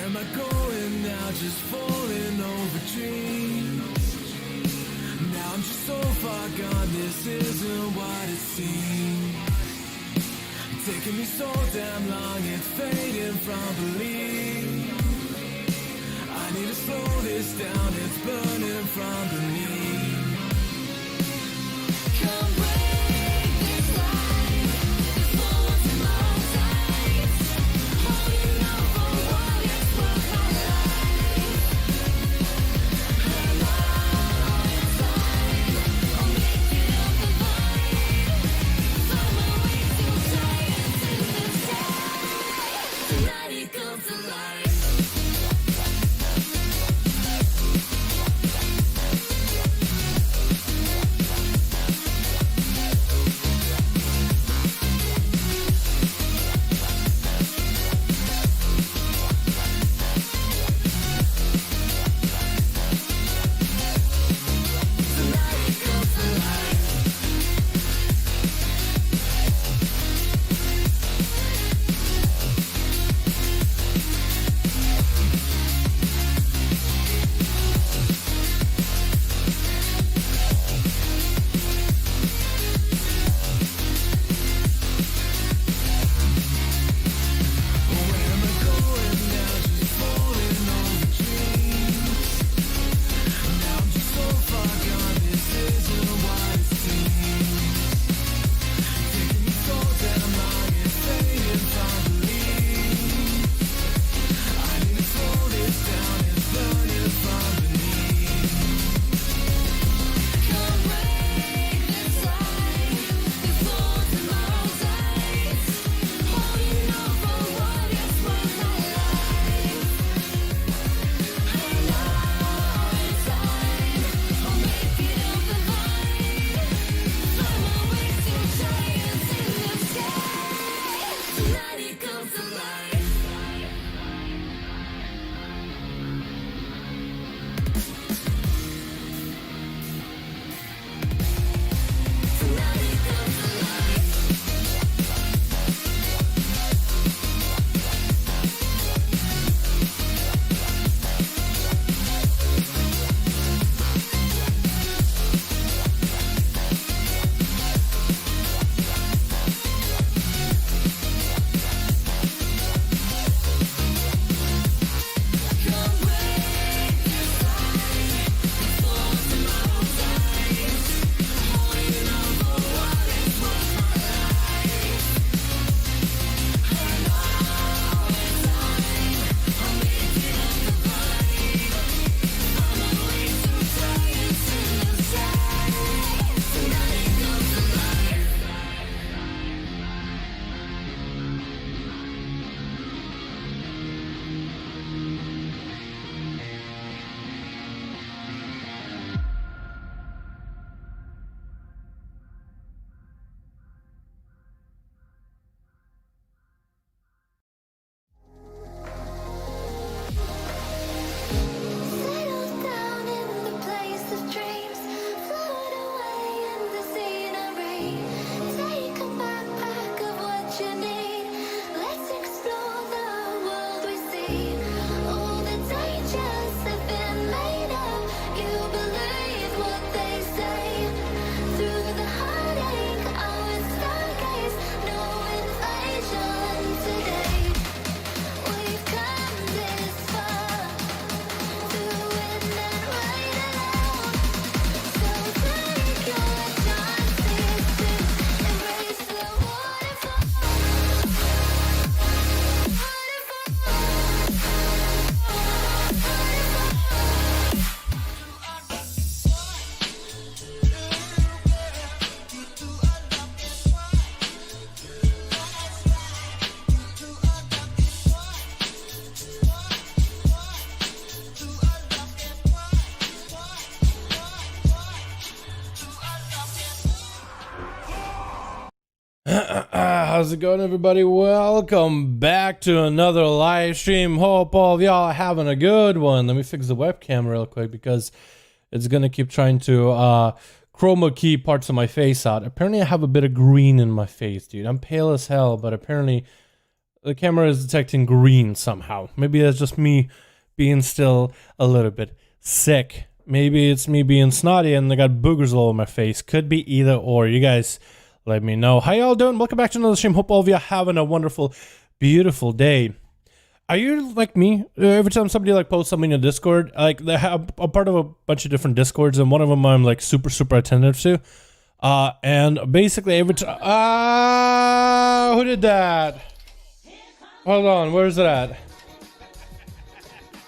am I going now? Just falling over dreams. Now I'm just so far gone, this isn't what it seems. Taking me so damn long, it's fading from belief. I need to slow this down, it's burning from beneath. Come break this line, before tomorrow dies. Holding on for what it's worth, my life. Allow inside, I'll make it up the vine. Find my way to giants in the sky. Tonight it comes to life. How's it going, everybody? Welcome back to another live stream. Hope all of y'all are having a good one. Let me fix the webcam real quick because it's gonna keep trying to chroma key parts of my face out. Apparently I have a bit of green in my face, dude. I'm pale as hell, but apparently The camera is detecting green somehow. Maybe that's just me being still a little bit sick. Maybe it's me being snotty and I got boogers all over my face. Could be either or. You guys let me know. How y'all doing? Welcome back to another stream. Hope all of you are having a wonderful, beautiful day. Are you like me? Every time somebody like posts something in Discord, like they have a part of a bunch of different Discords, and one of them I'm like super attentive to. And basically every time, who did that? Hold on, where's it at?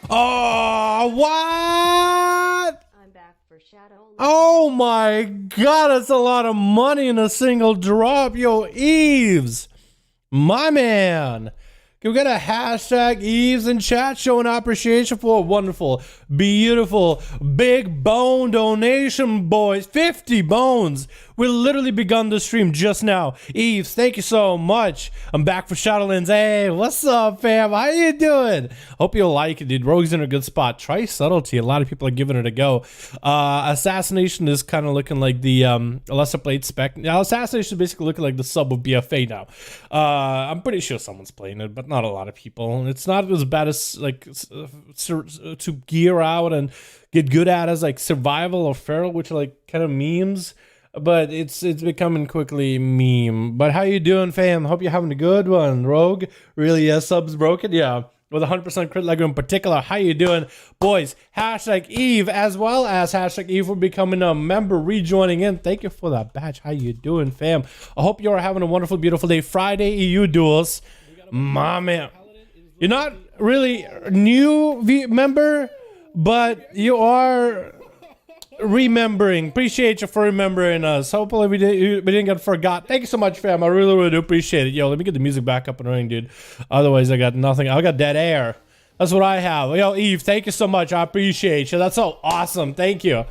Oh, what? I'm back for Shadowlands. Oh my god, that's a lot of money in a single drop. Yo, Eves, my man. Can we get a hashtag Eves in chat showing appreciation for a wonderful, beautiful, big bone donation, boys. 50 bones. We literally begun the stream just now. Eves, thank you so much. I'm back for Shadowlands. Hey, what's up, fam? How you doing? Hope you like it, dude. Rogue's in a good spot. Try subtlety. A lot of people are giving it a go. Assassination is kind of looking like the lesser played spec. Now, Assassination is basically looking like the sub of BFA now. I'm pretty sure someone's playing it, but not a lot of people. It's not as bad as like to gear out and get good at as like survival or feral, which are like kind of memes. But it's becoming quickly meme. But how you doing, fam? Hope you're having a good one. Rogue, really? Yeah, subs broken? Yeah, with 100% crit leg in particular. How you doing, boys? Hashtag Eve, as well as hashtag Eve for becoming a member, rejoining in. Thank you for that badge. How you doing, fam? I hope you're having a wonderful, beautiful day. Friday EU duels, my man. You're not really a new member, but you are remembering. Appreciate you for remembering us. Hopefully we didn't get forgot. Thank you so much, fam. I really do appreciate it. Yo, let me get the music back up and running, dude. Otherwise I got nothing. I got dead air. That's what I have. Yo, Eve, thank you so much. I appreciate you. That's so awesome. Thank you.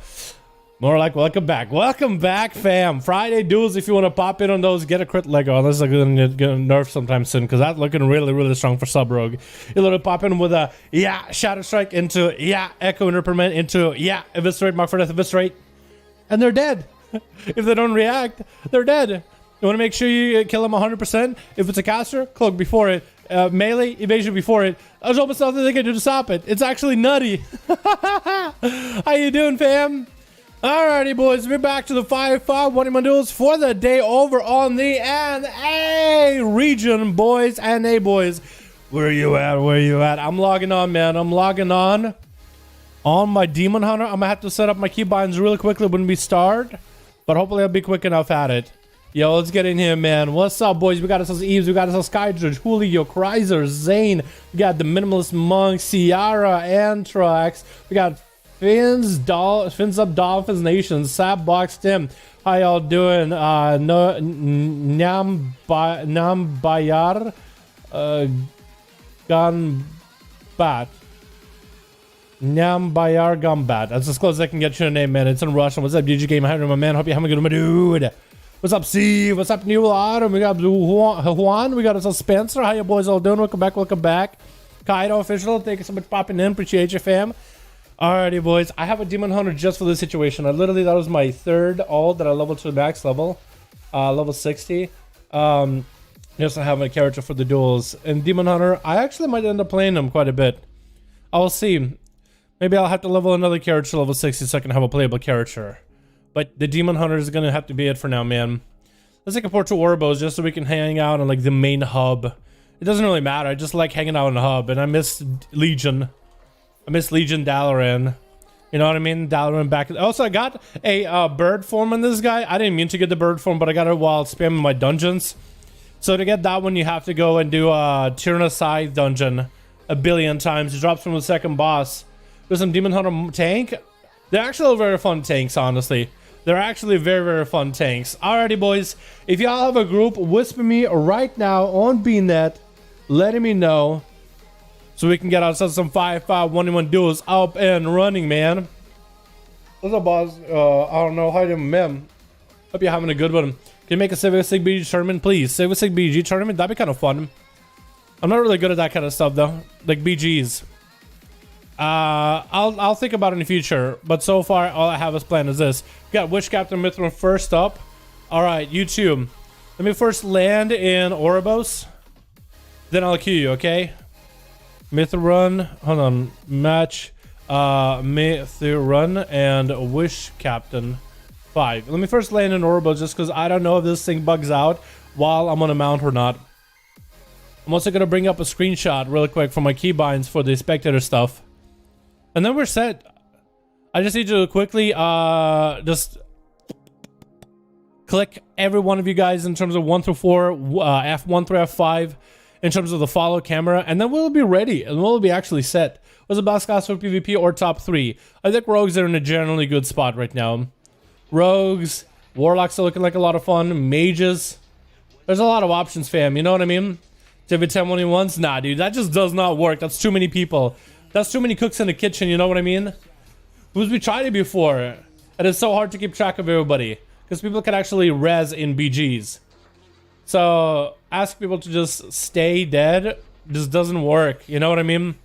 More like welcome back, fam. Friday duels. If you want to pop in on those, get a crit Lego. Unless I'm gonna get nerfed sometime soon, because that's looking really strong for sub rogue. You let it pop in with a shadow strike into echo interpermanent into eviscerate, mark for death, eviscerate, and they're dead. If they don't react, they're dead. You want to make sure you kill them 100%. If it's a caster, cloak before it. Melee evasion before it. There's almost nothing they can do to stop it. It's actually nutty. How you doing, fam? Alrighty, boys, we're back to the 5V5 1v1 duels for the day over on the NA region, boys. NA boys, where you at? I'm logging on, man. I'm logging on my Demon Hunter. I'm gonna have to set up my keybinds really quickly when we start, but hopefully I'll be quick enough at it. Yo, let's get in here, man. What's up, boys? We got ourselves Eves, we got ourselves Skydridge, Julio, Kreiser, Zane, we got the Minimalist Monk, Ciara, Antrax, we got Fins Up Dolphins Nation, Sapbox Tim. How y'all doing? Nambayar Gunbat. Nambayar Gumbat. That's as close as I can get your name, man. It's in Russian. What's up, DG Game? How you doing, my man? Hope you're having a good one, my dude. What's up, Steve? What's up, New Autumn? We got Juan. We got us Spencer. How you boys all doing? Welcome back. Kaido official. Thank you so much for popping in. Appreciate you, fam. Alrighty, boys. I have a Demon Hunter just for this situation. That was my third ult that I leveled to the max level. Level 60. Just to have a character for the duels. And Demon Hunter, I actually might end up playing him quite a bit. I'll see. Maybe I'll have to level another character to level 60 so I can have a playable character. But the Demon Hunter is going to have to be it for now, man. Let's take a port to Orbos just so we can hang out on like the main hub. It doesn't really matter. I just like hanging out on the hub. And I miss Legion. I miss Legion Dalaran. You know what I mean? Dalaran back. Also, I got a bird form on this guy. I didn't mean to get the bird form, but I got it while spamming my dungeons. So to get that one, you have to go and do a Tyrannosaurus dungeon a billion times. It drops from the second boss. There's some Demon Hunter tank. They're actually very fun tanks, honestly. They're actually very fun tanks. Alrighty, boys. If y'all have a group, whisper me right now on BNet, letting me know, so we can get ourselves some 5V5 1v1 duels up and running, man. What's up, boss? I don't know. Hi, mem. Hope you're having a good one. Can you make a Civic Sig BG tournament, please? Civic Sig BG tournament? That'd be kind of fun. I'm not really good at that kind of stuff, though. Like BGs. I'll think about it in the future. But so far, all I have as planned is this. We got Witch Captain Mithrin first up. All right, you two. Let me first land in Orbos. Then I'll cue you, okay? Mithran, hold on, match, Mithran and Wish Captain 5. Let me first land an orbital just because I don't know if this thing bugs out while I'm on a mount or not. I'm also gonna bring up a screenshot real quick for my keybinds for the spectator stuff. And then we're set. I just need you to quickly just click every one of you guys in terms of 1 through 4, F1 through F5 in terms of the follow camera, and then we'll be ready and we'll be actually set. What's the best class for PvP or top 3? I think rogues are in a generally good spot right now. Rogues, warlocks are looking like a lot of fun, mages. There's a lot of options, fam, you know what I mean? If it's 10-1-1s, nah, dude, that just does not work. That's too many people. That's too many cooks in the kitchen, you know what I mean? Who's we tried it before? And it's so hard to keep track of everybody because people can actually res in BGs. So ask people to just stay dead just doesn't work, you know what I mean?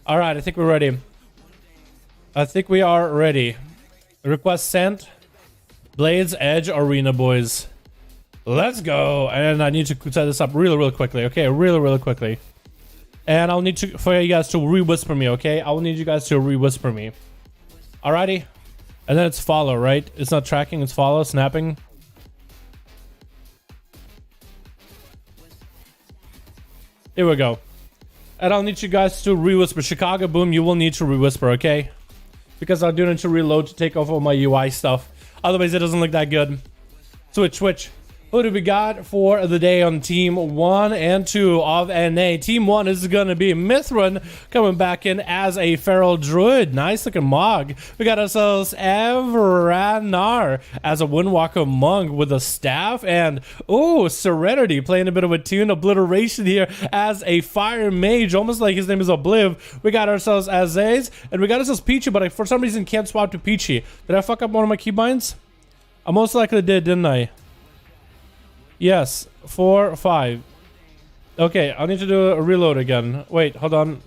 All right, I think we're ready. I think we are ready. Request sent. Blades Edge Arena, boys. Let's go. And I need to set this up really quickly, okay? Really quickly. And I'll need to for you guys to re-whisper me, okay? I will need you guys to re-whisper me. Alrighty. And then it's follow, right? It's not tracking, it's follow, snapping. Here we go. And I'll need you guys to re-whisper. Chicago Boom, you will need to re-whisper, okay? Because I do need to reload to take off all my UI stuff. Otherwise, it doesn't look that good. Switch. Who do we got for the day on Team 1 and 2 of NA? Team 1 is going to be Mithran coming back in as a feral druid. Nice looking mog. We got ourselves Evranar as a Windwalker monk with a staff. And, ooh, Serenity playing a bit of a tune. Obliteration here as a fire mage, almost like his name is Obliv. We got ourselves Aziz. And we got ourselves Peachy, but I, for some reason, can't swap to Peachy. Did I fuck up one of my keybinds? I most likely did, didn't I? Yes, 4, 5. Okay, I'll need to do a reload again. Wait, hold on.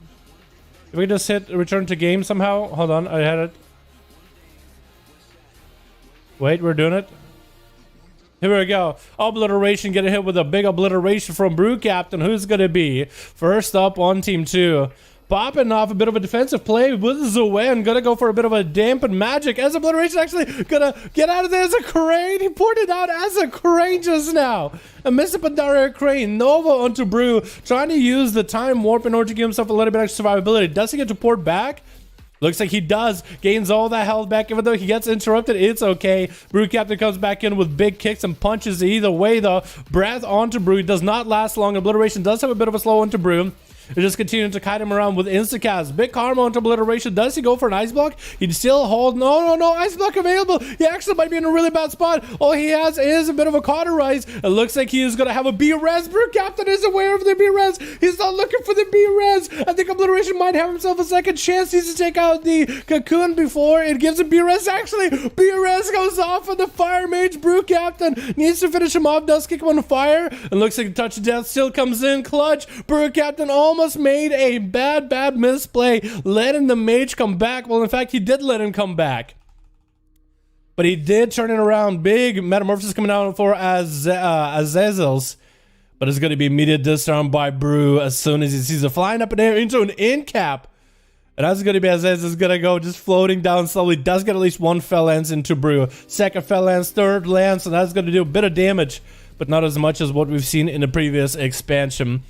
If we just hit return to game somehow? Hold on, I had it. Wait, we're doing it. Here we go. Obliteration, getting hit with a big obliteration from Brew Captain. Who's going to be first up on Team 2? Popping off a bit of a defensive play with Zoen. Gonna go for a bit of a dampened magic. As Obliteration actually gonna get out of there as a crane. He poured it out as a crane just now. A Mr. Pandara crane. Nova onto Brew. Trying to use the time warp in order to give himself a little bit extra survivability. Does he get to port back? Looks like he does. Gains all that health back. Even though he gets interrupted, it's okay. Brew Captain comes back in with big kicks and punches either way, though. Breath onto Brew. It does not last long. Obliteration does have a bit of a slow onto Brew. They're just continuing to kite him around with Instacast. Big karma onto Obliteration. Does he go for an ice block? He'd still hold. No. Ice block available. He actually might be in a really bad spot. All he has is a bit of a cauterize. It looks like he is going to have a B-res. Brew Captain is aware of the B-res. He's not looking for the B-res. I think Obliteration might have himself a second chance. He needs to take out the cocoon before it gives him B-res. Actually, B-res goes off on the fire mage. Brew Captain needs to finish him off. Does kick him on fire. And looks like the touch of death still comes in clutch. Brew Captain almost made a bad misplay, letting the mage come back. Well, in fact, he did let him come back, but he did turn it around. Big metamorphosis coming out for Azazel's, but it's going to be immediate disarm by Brew as soon as he sees it flying up in the air into an in cap. And that's going to be Aziz is going to go just floating down slowly. Does get at least one fell lance into Brew. Second fell lance, third lance, and that's going to do a bit of damage, but not as much as what we've seen in the previous expansion.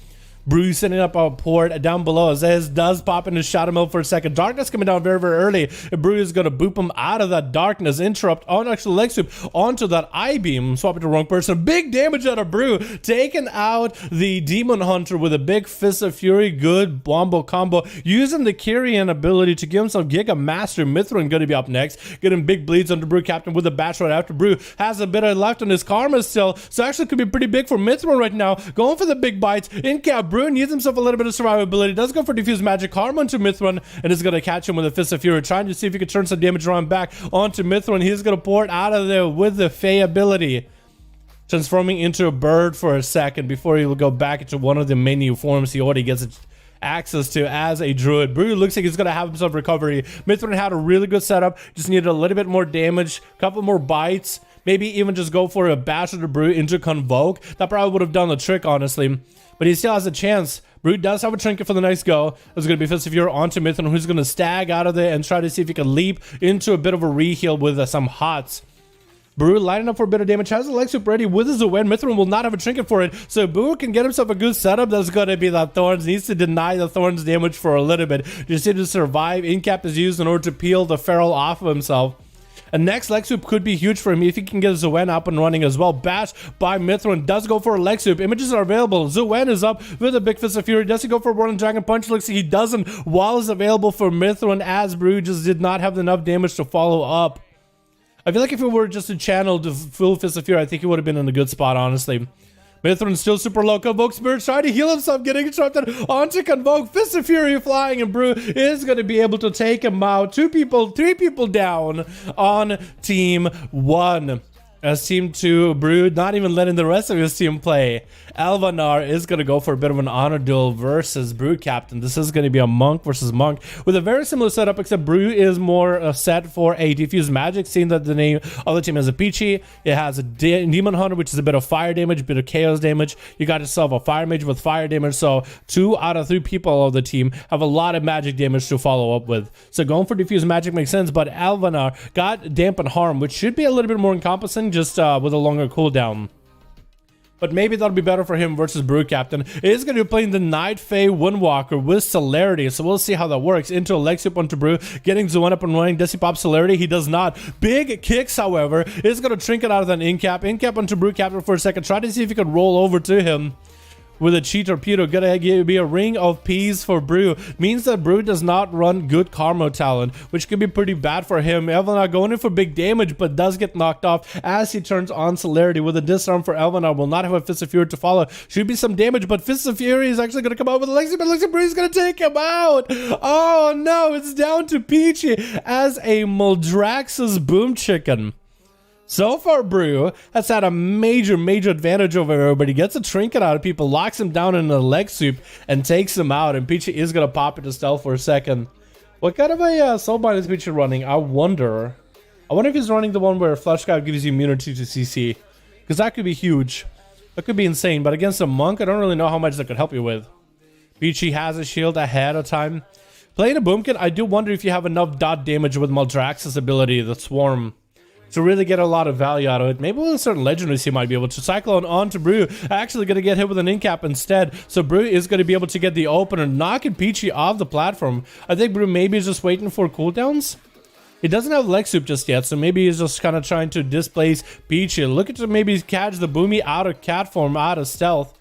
Brew setting up a port down below. Aziz does pop into Shadow Mode for a second. Darkness coming down very early. And Brew is going to boop him out of that darkness. Interrupt on actually leg sweep onto that I-beam. Swap it to the wrong person. Big damage out of Brew. Taking out the Demon Hunter with a big Fist of Fury. Good wombo combo. Using the Kyrian ability to give himself Giga Master. Mithran going to be up next. Getting big bleeds onto Brew Captain with a bash right after. Brew has a bit of left on his karma still. So actually could be pretty big for Mithran right now. Going for the big bites. In cap. Brew needs himself a little bit of survivability. Does go for diffuse magic karma onto Mithran and is going to catch him with a Fist of Fury, trying to see if he can turn some damage around back onto Mithran. He's going to pour it out of there with the Fey ability, transforming into a bird for a second before he will go back into one of the menu forms he already gets access to as a druid. Brew looks like he's going to have himself recovery. Mithran had a really good setup, just needed a little bit more damage, a couple more bites. Maybe even just go for a bash of the Brew into Convoke. That probably would have done the trick, honestly. But he still has a chance. Brew does have a trinket for the next go. There's going to be Fist of Fury onto Mithrin, who's going to stag out of there and try to see if he can leap into a bit of a reheal with some hots. Brew lining up for a bit of damage, has the Lexup ready with his Zowen. Mithrin will not have a trinket for it, so Brew can get himself a good setup. That's going to be that Thorns. Needs to deny the Thorns damage for a little bit. Just need to survive. Incap is used in order to peel the Feral off of himself. And next leg sweep could be huge for him if he can get Zowen up and running as well. Bash by Mithrin does go for a leg sweep. Images are available. Zowen is up with a big Fist of Fury. Does he go for one Dragon Punch? Looks like he doesn't. Wall is available for Mithrin as Brew just did not have enough damage to follow up. I feel like if it were just a channel to full Fist of Fury, I think he would have been in a good spot, honestly. Mithrin still super low. Convoke Spirit trying to heal himself, getting interrupted onto Convoke. Fist of Fury flying, and Brew is going to be able to take him out. 3 people down on Team 1. As Team 2, Brew not even letting the rest of his team play. Elvanar is going to go for a bit of an honor duel versus Brew Captain. This is going to be a Monk versus Monk with a very similar setup, except Brew is more set for a Diffuse Magic, seeing that the name of the team has a Peachy. It has a Demon Hunter, which is a bit of fire damage, a bit of chaos damage. You got yourself a Fire Mage with fire damage, so 2 out of 3 people of the team have a lot of magic damage to follow up with. So going for Diffuse Magic makes sense, but Elvanar got Dampen Harm, which should be a little bit more encompassing, just with a longer cooldown. But maybe that'll be better for him versus Brew Captain. It is going to be playing the Night Fae Windwalker with Celerity, so we'll see how that works. Into a leg sweep onto Brew, getting Zowen up and running. Does he pop Celerity? He does not. Big kicks, however, is going to trinket out of that Incap. Incap onto Brew Captain for a second. Try to see if he can roll over to him with a Chi Torpedo. Gonna be a ring of peas for Brew. Means that Brew does not run good Karma talent, which could be pretty bad for him. Elvanar going in for big damage, but does get knocked off as he turns on Celerity. With a disarm for Elvanar, will not have a Fist of Fury to follow. Should be some damage, but Fist of Fury is actually gonna come out with a Lexi, but Lexi Brew is gonna take him out. Oh no, it's down to Peachy as a Moldrax's Boom Chicken. So far, Brew has had a major advantage over everybody. Gets a trinket out of people, locks him down in a leg sweep, and takes him out. And Peachy is going to pop into stealth for a second. What kind of a soulbind is Peachy running? I wonder if he's running the one where Flesh God gives you immunity to CC. Because that could be huge. That could be insane. But against a Monk, I don't really know how much that could help you with. Peachy has a shield ahead of time. Playing a Boomkin, I do wonder if you have enough dot damage with Moldrax's ability, the Swarm, to really get a lot of value out of it. Maybe with a certain legendaries he might be able to. Cyclone onto Brew, actually going to get hit with an Incap instead. So Brew is going to be able to get the opener, knocking Peachy off the platform. I think Brew maybe is just waiting for cooldowns. He doesn't have Leg Soup just yet, so maybe he's just kind of trying to displace Peachy. Looking to maybe catch the Boomy out of cat form, out of stealth.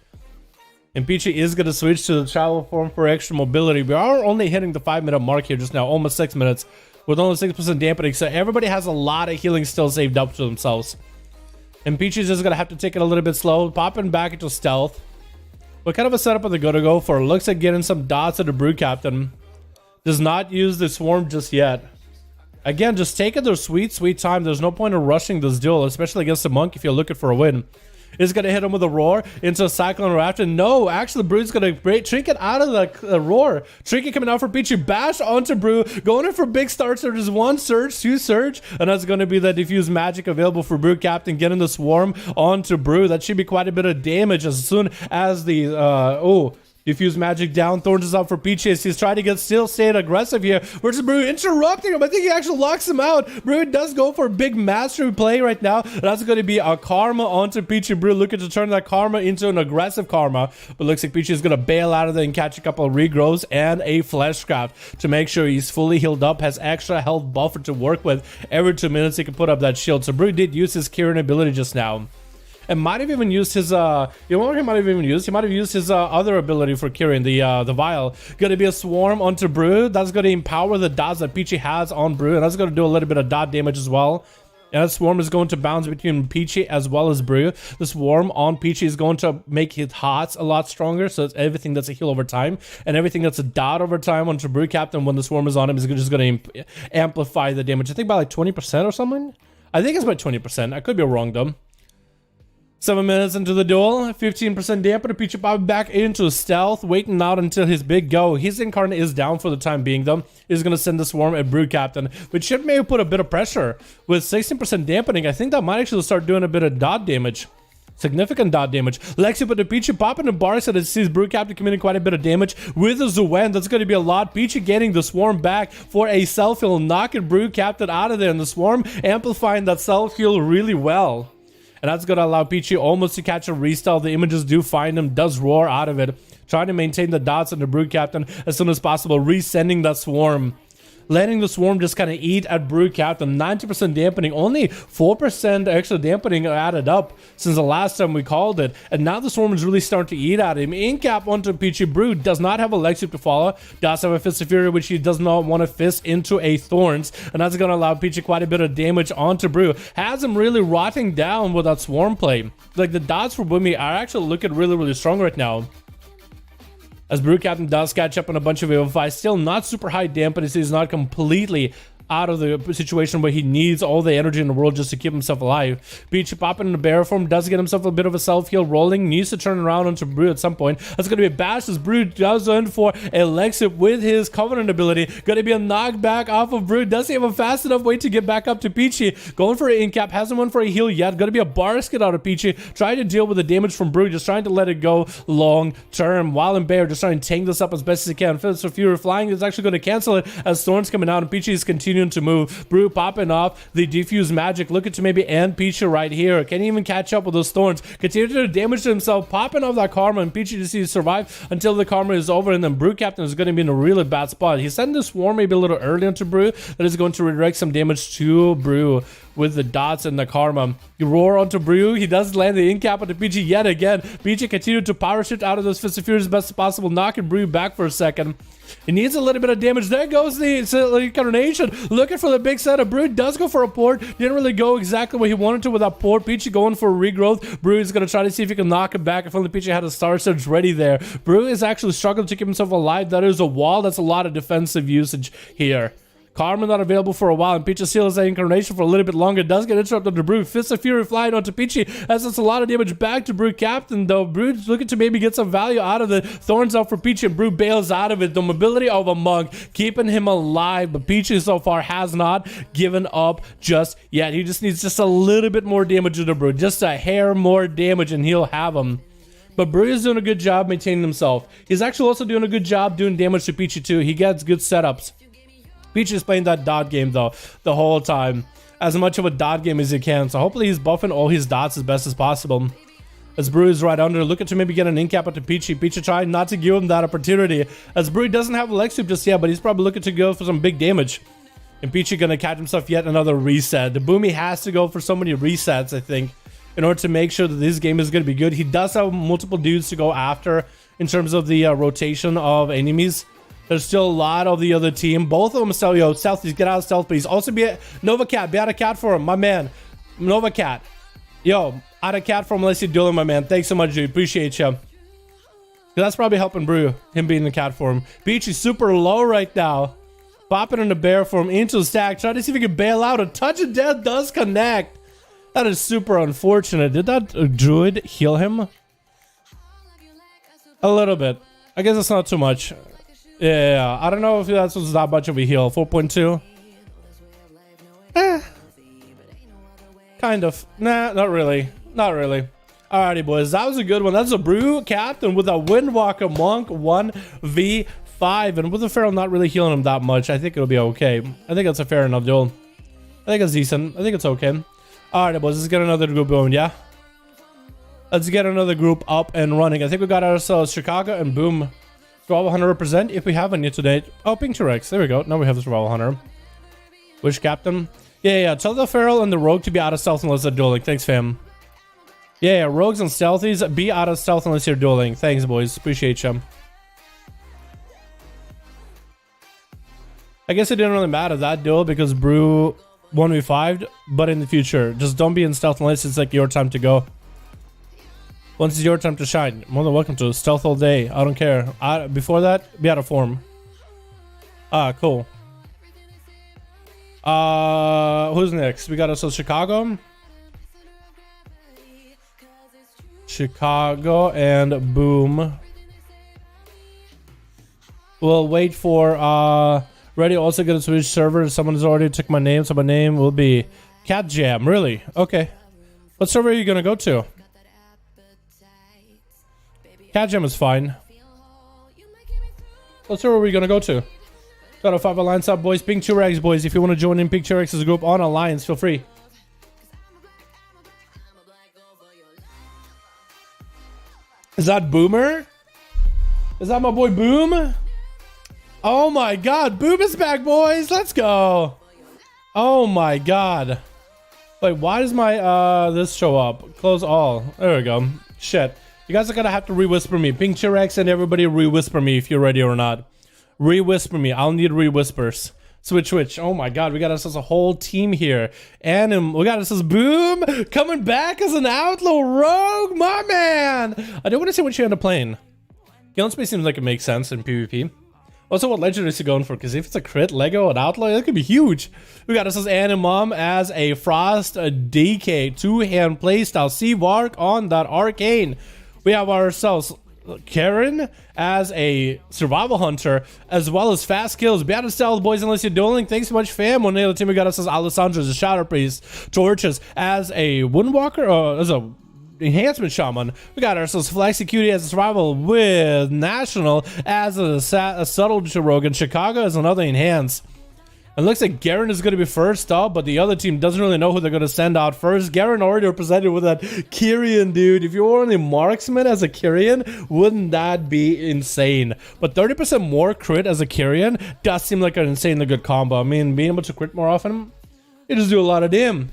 And Peachy is going to switch to the travel form for extra mobility. We are only hitting the 5-minute mark here just now, almost 6 minutes. With only 6% dampening, so everybody has a lot of healing still saved up to themselves. And Peachy's just gonna have to take it a little bit slow, popping back into stealth. What kind of a setup are they gonna go for? Looks like getting some dots at the Brew Captain. Does not use the Swarm just yet. Again, just taking their sweet time. There's no point in rushing this duel, especially against a Monk if you're looking for a win. Is going to hit him with a Roar into a Cyclone Raptor. No, actually, Brew's going to Trinket out of the Roar. Trinket coming out for Peachy. Bash onto Brew. Going in for big starts. There's 1 Surge, 2 Surge. And that's going to be the Diffuse Magic available for Brew Captain. Getting the Swarm onto Brew. That should be quite a bit of damage as soon as the... Diffuse Magic down. Thorns is up for Peachy. He's trying to stay aggressive here. Versus Brew interrupting him. I think he actually locks him out. Brew does go for a big mastery play right now. That's going to be a Karma onto Peachy. Brew looking to turn that Karma into an aggressive Karma. But looks like Peachy is going to bail out of there and catch a couple of regrows and a Fleshcraft to make sure he's fully healed up. Has extra health buffer to work with. Every 2 minutes he can put up that shield. So Brew did use his Kieran ability just now. And might have even used his, you know what he might have even used? He might have used his other ability for Kieran, the Vial. Gonna be a Swarm onto Brew. That's gonna empower the dots that Peachy has on Brew. And that's gonna do a little bit of dot damage as well. And that Swarm is going to bounce between Peachy as well as Brew. The Swarm on Peachy is going to make his hots a lot stronger. So it's everything that's a heal over time. And everything that's a dot over time onto Brew Captain when the Swarm is on him is just gonna amplify the damage. I think by like 20% or something? I think it's by 20%. I could be wrong though. 7 minutes into the duel, 15% dampener. Peachy popping back into stealth, waiting out until his big go. His incarnate is down for the time being though. He's gonna send the swarm at Brood Captain, which should maybe put a bit of pressure. With 16% dampening, I think that might actually start doing a bit of dot damage. Significant dot damage. Lexi put the Peachy popping the bar, so that sees Brood Captain committing quite a bit of damage with the Zuen. That's going to be a lot. Peachy getting the swarm back for a self-heal, knocking Brood Captain out of there, and the swarm amplifying that self-heal really well. And that's going to allow Peachy almost to catch a restyle. The images do find him, does roar out of it, trying to maintain the dots on the Brood Captain as soon as possible, resending that swarm. Letting the swarm just kind of eat at Brood Captain. 90% dampening, only 4% extra dampening added up since the last time we called it. And now the swarm is really starting to eat at him. In cap onto Peachy. Brood does not have a leg sweep to follow. Does have a Fist of Fury, which he does not want to fist into a Thorns. And that's going to allow Peachy quite a bit of damage onto Brood. Has him really rotting down with that swarm play. Like the dots for Boomy are actually looking really, really strong right now. As Brood Captain does catch up on a bunch of AO5, still not super high dampening, he's not completely out of the situation where he needs all the energy in the world just to keep himself alive. Peachy popping in the bear form, does get himself a bit of a self-heal rolling, needs to turn around onto Brood at some point. That's going to be a bash as Brood does in for a leg sweep with his Covenant ability. Going to be a knockback off of Brood. Does he have a fast enough way to get back up to Peachy? Going for an in-cap, hasn't won for a heal yet. Going to be a basket out of Peachy, trying to deal with the damage from Brood, just trying to let it go long term. While in bear, just trying to tank this up as best as he can. Fist of Fury flying is actually going to cancel it as Thorns coming out and Peachy is continuing to move. Brood popping off the defuse magic, looking to maybe end Peachy right here. Can't even catch up with those Thorns. Continue to damage to himself, popping off that karma, and Peachy just needs to survive until the karma is over, and then Brood Captain is going to be in a really bad spot. He's sending the swarm maybe a little early into Brood. That is going to redirect some damage to Brood with the dots and the karma. You roar onto Brood. He does land the in-cap onto Peachy yet again. Peachy continued to power shift out of those Fist of Fury as best as possible, knocking Brood back for a second. He needs a little bit of damage. There goes the incarnation. Looking for the big set of Brood. Does go for a port. Didn't really go exactly what he wanted to with that port. Peachy going for a regrowth. Brood is going to try to see if he can knock him back. If only Peachy had a Star Surge ready there. Brood is actually struggling to keep himself alive. That is a wall. That's a lot of defensive usage here. Karma not available for a while, and Peachy seals that incarnation for a little bit longer. Does get interrupted to Brood. Fist of Fury flying onto Peachy. As it's a lot of damage back to Brood Captain, though. Brood's looking to maybe get some value out of the Thorns out for Peachy, and Brood bails out of it. The mobility of a monk keeping him alive, but Peachy so far has not given up just yet. He just needs just a little bit more damage to the Brood. Just a hair more damage, and he'll have him. But Brood is doing a good job maintaining himself. He's actually also doing a good job doing damage to Peachy too. He gets good setups. Peachy is playing that dot game though the whole time, as much of a dot game as he can, so hopefully he's buffing all his dots as best as possible. As Brood is right under, looking to maybe get an in-cap onto Peachy. Peachy trying not to give him that opportunity, as Brood doesn't have a leg sweep just yet, but he's probably looking to go for some big damage. And Peachy gonna catch himself yet another reset. The Boomy has to go for so many resets, I think, in order to make sure that this game is gonna be good. He does have multiple dudes to go after in terms of the rotation of enemies. There's still a lot of the other team. Both of them still, yo, stealthies, get out of stealth, please. Also be a Nova Cat, be out of cat for him, my man. Nova Cat. Yo, out of cat for him unless you're dueling, my man. Thanks so much, dude. Appreciate you. That's probably helping Brood, him being in the cat form. Peachy's super low right now. Popping in the bear form into the stack. Trying to see if he can bail out. A touch of death does connect. That is super unfortunate. Did that druid heal him? A little bit. I guess it's not too much. Yeah, I don't know if that was that much of a heal. 4.2. Kind of. Nah, not really. Not really. Alrighty, boys. That was a good one. That's a Brood Captain with a Windwalker Monk 1v5. And with the Feral not really healing him that much, I think it'll be okay. I think that's a fair enough duel. I think it's decent. I think it's okay. Alright, boys. Let's get another group going, yeah? Let's get another group up and running. I think we got ourselves Chicago and boom. Survival Hunter represent if we have any today. Oh, Pink T-Rex. There we go. Now we have the Survival Hunter. Which captain? Yeah. Tell the Feral and the Rogue to be out of stealth unless they're dueling. Thanks, fam. Yeah. Rogues and Stealthies, be out of stealth unless you're dueling. Thanks, boys. Appreciate you. I guess it didn't really matter that duel because Brew 1v5'd, but in the future, just don't be in stealth unless it's like your time to go. Once it's your time to shine, more than welcome to stealth all day. I don't care. Before that, be out of form. Cool. Who's next? We got ourselves Chicago. Chicago, and boom. We'll wait for ready. Also gonna switch server. Someone's already took my name, so my name will be Cat Jam. Really? Okay. What server are you gonna go to? Cat Jam is fine. What server are we gonna go to? Got a 5 Alliance up, boys. Pink T-Rex, boys. If you want to join in Pink T-Rex's group on Alliance, feel free. Is that Boomer? Is that my boy Boom? Oh my god, Boom is back, boys. Let's go. Oh my god. Wait, why does my this show up? Close all. There we go. Shit. You guys are gonna have to re-whisper me. Pink T-Rex and everybody re-whisper me if you're ready or not. Re-whisper me. I'll need re-whispers. Switch. Oh my god, we got ourselves a whole team here. And we got ourselves Boom coming back as an outlaw rogue, my man. I don't want to see what you end up playing. Galen Space seems like it makes sense in PvP. Also, what legend is he going for? Because if it's a crit, Lego, and outlaw, that could be huge. We got ourselves Ann and Mom as a Frost, a DK, two-hand playstyle, C-Vark on that Arcane. We have ourselves Karen as a survival hunter, as well as fast kills. Be out of stealth, boys, unless you're dueling. Thanks so much, fam. On the other team, we got ourselves Alessandro as a Shadow Priest, Torches as a Woundwalker, as a enhancement shaman. We got ourselves Flexicute as a survival with National as a subtle rogue, and Chicago as another enhance. It looks like Garen is going to be first up, but the other team doesn't really know who they're going to send out first. Garen already represented with that Kyrian, dude. If you were only marksman as a Kyrian, wouldn't that be insane? But 30% more crit as a Kyrian does seem like an insanely good combo. I mean, being able to crit more often, you just do a lot of damn.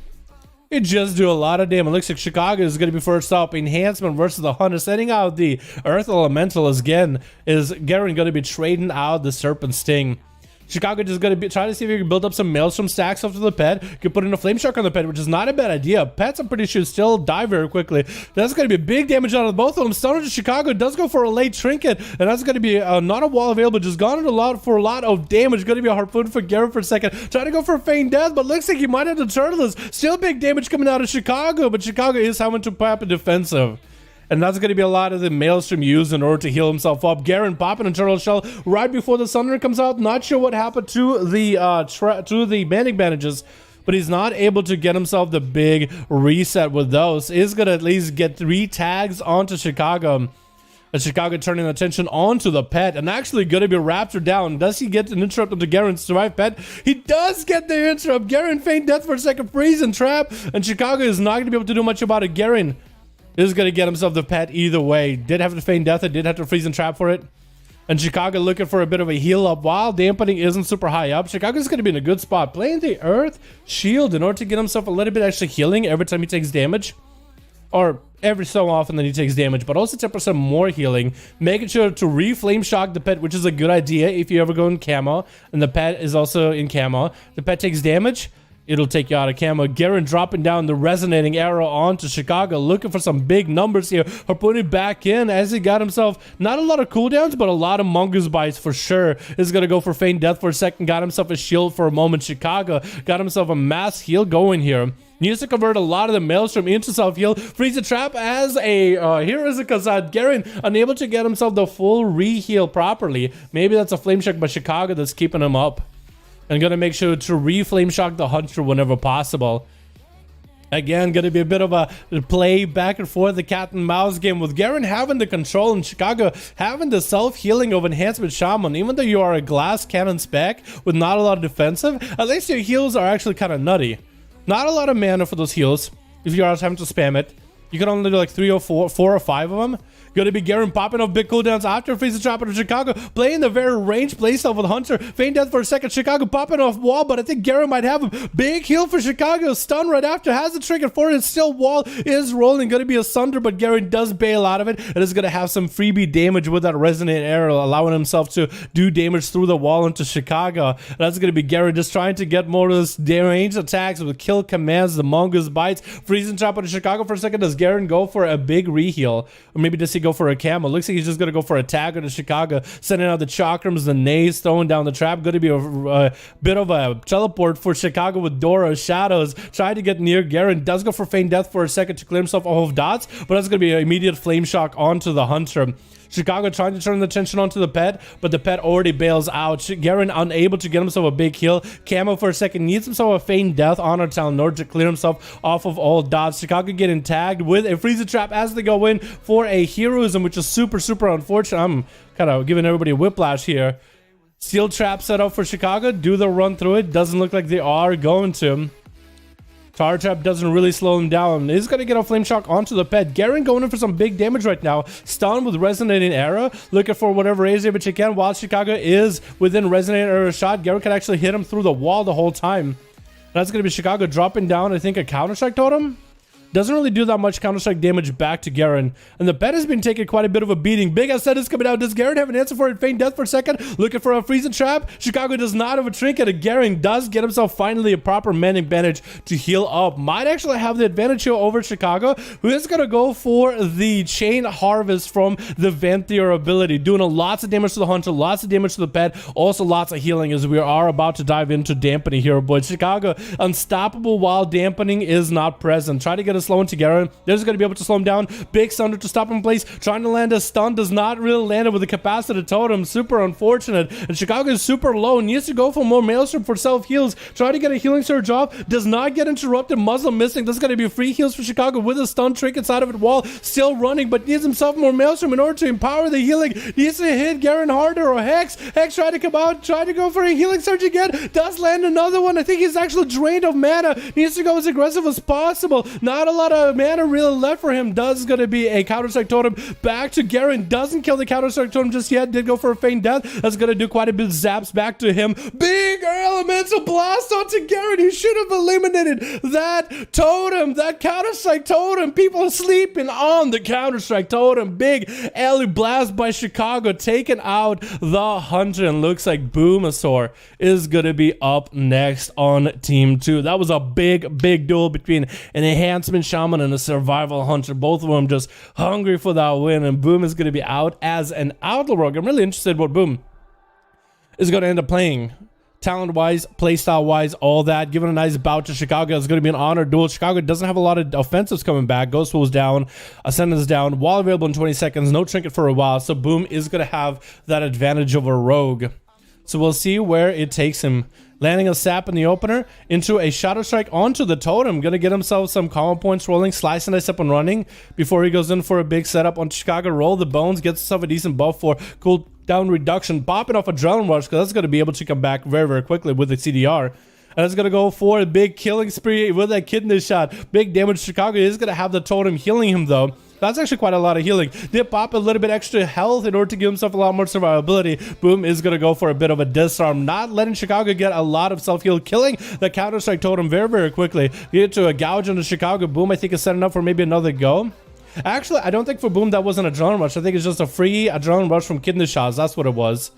It just do a lot of damage. It looks like Chicago is going to be first up. Enhancement versus the Hunter. Setting out the Earth Elemental again. Is Garen going to be trading out the Serpent Sting? Chicago just going to be trying to see if you can build up some Maelstrom stacks after the pet. You can put in a Flame Shark on the pet, which is not a bad idea. Pets, I'm pretty sure, still die very quickly. That's going to be big damage out of both of them. Stunner to Chicago does go for a late Trinket, and that's going to be not a wall available. Just gone for a lot of damage. Going to be a Harpoon for Garen for a second. Trying to go for a Feign Death, but looks like he might have the Turtles. Still big damage coming out of Chicago, but Chicago is having to pop a defensive. And that's going to be a lot of the Maelstrom used in order to heal himself up. Garen popping a Turtle Shell right before the Thunder comes out. Not sure what happened to the banding bandages, but he's not able to get himself the big reset with those. He's going to at least get 3 tags onto Chicago. And Chicago turning attention onto the pet and actually going to be Raptor down. Does he get an interrupt of the Garen's survive pet? He does get the interrupt. Garen Feign Death for a second, freeze and trap. And Chicago is not going to be able to do much about it. Garen is going to get himself the pet either way. Did have to Feign Death, it did have to freeze and trap for it. And Chicago looking for a bit of a heal up while dampening isn't super high up. Chicago's going to be in a good spot. Playing the Earth Shield in order to get himself a little bit extra healing every time he takes damage. Or every so often that he takes damage, but also 10% more healing. Making sure to re-Flame Shock the pet, which is a good idea if you ever go in camo. And the pet is also in camo. The pet takes damage, it'll take you out of camo. Garen dropping down the resonating arrow onto Chicago, looking for some big numbers here. Harpooning back in as he got himself not a lot of cooldowns, but a lot of Mongoose bites for sure. Is going to go for Feign Death for a second. Got himself a shield for a moment. Chicago got himself a mass heal going here. Needs to convert a lot of the Maelstrom into self-heal. Freeze the trap as a Heroic Kazad. Garen unable to get himself the full re-heal properly. Maybe that's a Flame Shock by Chicago that's keeping him up. And gonna make sure to re-Flame Shock the Hunter whenever possible. Again, gonna be a bit of a play back and forth, the cat and mouse game with Garen having the control and Chicago having the self-healing of Enhancement Shaman. Even though you are a glass cannon spec with not a lot of defensive, at least your heals are actually kind of nutty. Not a lot of mana for those heals if you are having to spam it. You can only do like 3 or 4 or 5 of them. Gonna be Garen popping off big cooldowns after freezing trap of Chicago, playing the very ranged playstyle with Hunter. Feign Death for a second. Chicago popping off wall, but I think Garen might have him. Big heal for Chicago. Stun right after. Has the trigger for it. Still wall is rolling. Gonna be a Sunder, but Garen does bail out of it. And is gonna have some freebie damage with that resonant arrow, allowing himself to do damage through the wall into Chicago. And that's gonna be Garen just trying to get more of those ranged attacks with kill commands, the Mongoose bites. Freezing trap on Chicago for a second. Does Garen go for a big reheal? Or maybe does he he go for a camo? Looks like he's just gonna go for a tag on the Chicago, sending out the chakrams, the nays, throwing down the trap. Going to be a bit of a teleport for Chicago with Dora Shadows, trying to get near Garen. Does go for feign death for a second to clear himself off of dots, but that's gonna be an immediate flame shock onto the hunter. Chicago trying to turn the attention onto the pet, but the pet already bails out. Garen unable to get himself a big heal. Camo for a second, needs himself a feign death on our town in order to clear himself off of all dots. Chicago getting tagged with a freezer trap as they go in for a heroism, which is super unfortunate. I'm kind of giving everybody a whiplash here. Steel trap set up for Chicago. Do the run through it? Doesn't look like they are going to. Tar Trap doesn't really slow him down. He's going to get a Flame Shock onto the pet. Garen going in for some big damage right now. Stun with Resonating Arrow. Looking for whatever raise damage he can. While Chicago is within Resonating Arrow shot, Garen can actually hit him through the wall the whole time. That's going to be Chicago dropping down, I think, a Counter-Strike Totem. Doesn't really do that much Counter-Strike damage back to Garen. And the pet has been taking quite a bit of a beating. Big Asset is coming out. Does Garen have an answer for it? Feign death for a second. Looking for a freezing trap. Chicago does not have a trinket. And Garen does get himself finally a proper man advantage to heal up. Might actually have the advantage here over Chicago, who is going to go for the Chain Harvest from the Venthyr ability. Doing lots of damage to the Hunter, lots of damage to the pet, also lots of healing as we are about to dive into dampening here, boys. Chicago unstoppable while dampening is not present. Try to get a slow into Garen. They're just going to be able to slow him down. Big Thunder to stop him in place. Trying to land a stun. Does not really land it with the capacitor totem. Super unfortunate. And Chicago is super low. Needs to go for more Maelstrom for self-heals. Try to get a healing surge off. Does not get interrupted. Muzzle missing. This is going to be free heals for Chicago with a stun trick inside of it wall. Still running, but needs himself more Maelstrom in order to empower the healing. Needs to hit Garen harder or Hex. Hex trying to come out. Trying to go for a healing surge again. Does land another one. I think he's actually drained of mana. Needs to go as aggressive as possible. Not a lot of mana really left for him. Does going to be a Counter-Strike Totem back to Garen. Doesn't kill the Counter-Strike Totem just yet. Did go for a feign death. That's going to do quite a bit of zaps back to him. Big Elemental Blast onto Garen. He should have eliminated that totem, that Counter-Strike Totem. People are sleeping on the Counter-Strike Totem. Big Ele Blast by Chicago taking out the Hunter, and looks like Boomasaur is going to be up next on Team 2. That was a big duel between an Enhancement Shaman and a Survival Hunter. Both of them just hungry for that win, and Boom is going to be out as an Outlaw Rogue. I'm really interested what Boom is going to end up playing. Talent-wise, playstyle-wise, all that. Giving a nice bout to Chicago. It's going to be an honor duel. Chicago doesn't have a lot of offensives coming back. Ghost Pool's down. Ascendant's down. Wall available in 20 seconds. No trinket for a while. So Boom is going to have that advantage over Rogue. So we'll see where it takes him. Landing a sap in the opener into a Shadow Strike onto the totem. Gonna get himself some combo points rolling. Slice and dice up and running before he goes in for a big setup on Chicago. Roll the bones. Gets himself a decent buff for cooldown reduction. Popping off Adrenaline Rush because that's gonna be able to come back very quickly with the CDR. And it's going to go for a big killing spree with that kidney shot. Big damage. Chicago is going to have the totem healing him though. That's actually quite a lot of healing. Did pop a little bit extra health in order to give himself a lot more survivability. Boom is going to go for a bit of a disarm. Not letting Chicago get a lot of self-heal. Killing the Counter-Strike Totem very quickly. Get to a gouge into Chicago. Boom I think is setting up for maybe another go. Actually, I don't think for Boom that was an Adrenaline Rush. I think it's just a free Adrenaline Rush from kidney shots. That's what it was.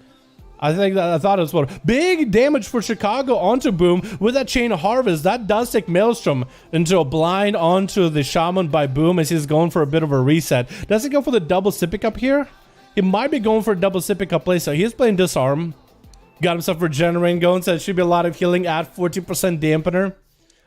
I thought it was what big damage for Chicago onto Boom with that Chain Harvest. That does take Maelstrom into a blind onto the Shaman by Boom as he's going for a bit of a reset. Does he go for the double Sipic up here? He might be going for a double Sipic up play, so he's playing Disarm. Got himself regenerating going, so it should be a lot of healing at 14% dampener.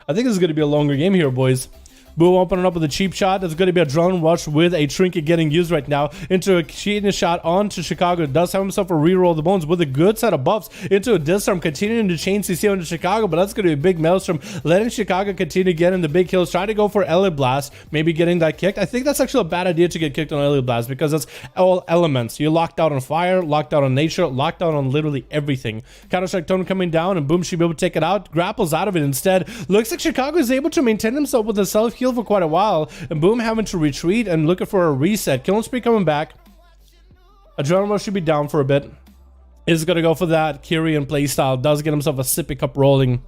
I think this is going to be a longer game here, boys. Boom opening up with a cheap shot. That's going to be a drone rush with a trinket getting used right now into a cheating shot onto Chicago. Does have himself a reroll of the bones with a good set of buffs into a disarm, continuing to chain CC into Chicago, but that's going to be a big Maelstrom, letting Chicago continue to get in the big kills. Try to go for Ele Blast, maybe getting that kicked. I think that's actually a bad idea to get kicked on Ele Blast because that's all elements. You're locked out on fire, locked out on nature, locked out on literally everything. Counter-Strike Totem coming down, and Boom should be able to take it out. Grapples out of it instead. Looks like Chicago is able to maintain himself with a self-heal for quite a while, and Boom having to retreat and looking for a reset. Killing spree coming back. Adrenaline Rush should be down for a bit. Is going to go for that Kyrian playstyle. Does get himself a sippy cup rolling.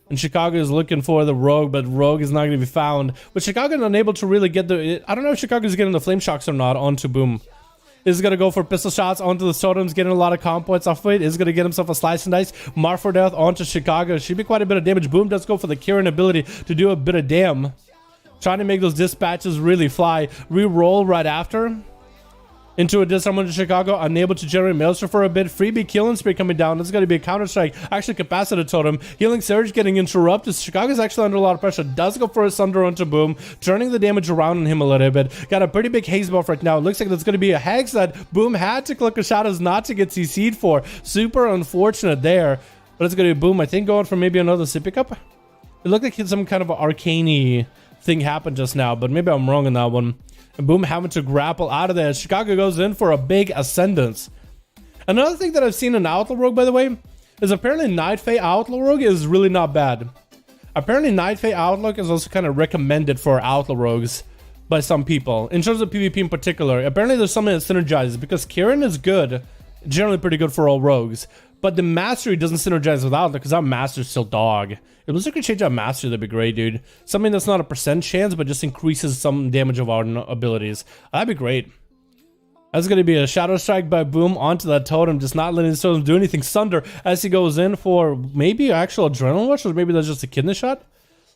And Chicago is looking for the Rogue, but Rogue is not going to be found. But Chicago is unable to really get the... I don't know if Chicago is getting the Flame Shocks or not onto Boom. Is going to go for pistol shots onto the totems, getting a lot of comp points off of it. Is going to get himself a slice and dice. Mark for death onto Chicago. Should be quite a bit of damage. Boom does go for the Kyrian ability to do a bit of damn. Trying to make those dispatches really fly. Reroll right after. Into a disarm into Chicago, unable to generate Maelstrom for a bit. Freebie killing spree coming down. That's going to be a counter strike. Actually, capacitor totem. Healing surge getting interrupted. Chicago's actually under a lot of pressure. Does go for a Sunder onto Boom, turning the damage around on him a little bit. Got a pretty big haze buff right now. It looks like there's going to be a Hex that Boom had to click a Shadows not to get CC'd for. Super unfortunate there. But it's going to be Boom, I think, going for maybe another sip pickup. It looked like some kind of arcane-y thing happened just now, but maybe I'm wrong on that one. And Boom having to grapple out of there. Chicago goes in for a big ascendance. Another thing that I've seen in Outlaw Rogue, by the way, is apparently Night Fae Outlaw Rogue is really not bad. Apparently Night Fae Outlook is also kind of recommended for Outlaw Rogues by some people. In terms of PvP in particular, apparently there's something that synergizes, because Kieran is good, generally pretty good for all rogues. But the mastery doesn't synergize with Outlook, because our master's still dog. If Blizzard could change our mastery, that'd be great, dude. Something that's not a % chance, but just increases some damage of our abilities. That'd be great. That's going to be a Shadow Strike by Boom onto that totem, just not letting the totem do anything. Sunder as he goes in for maybe actual Adrenaline Rush, or maybe that's just a kidney shot.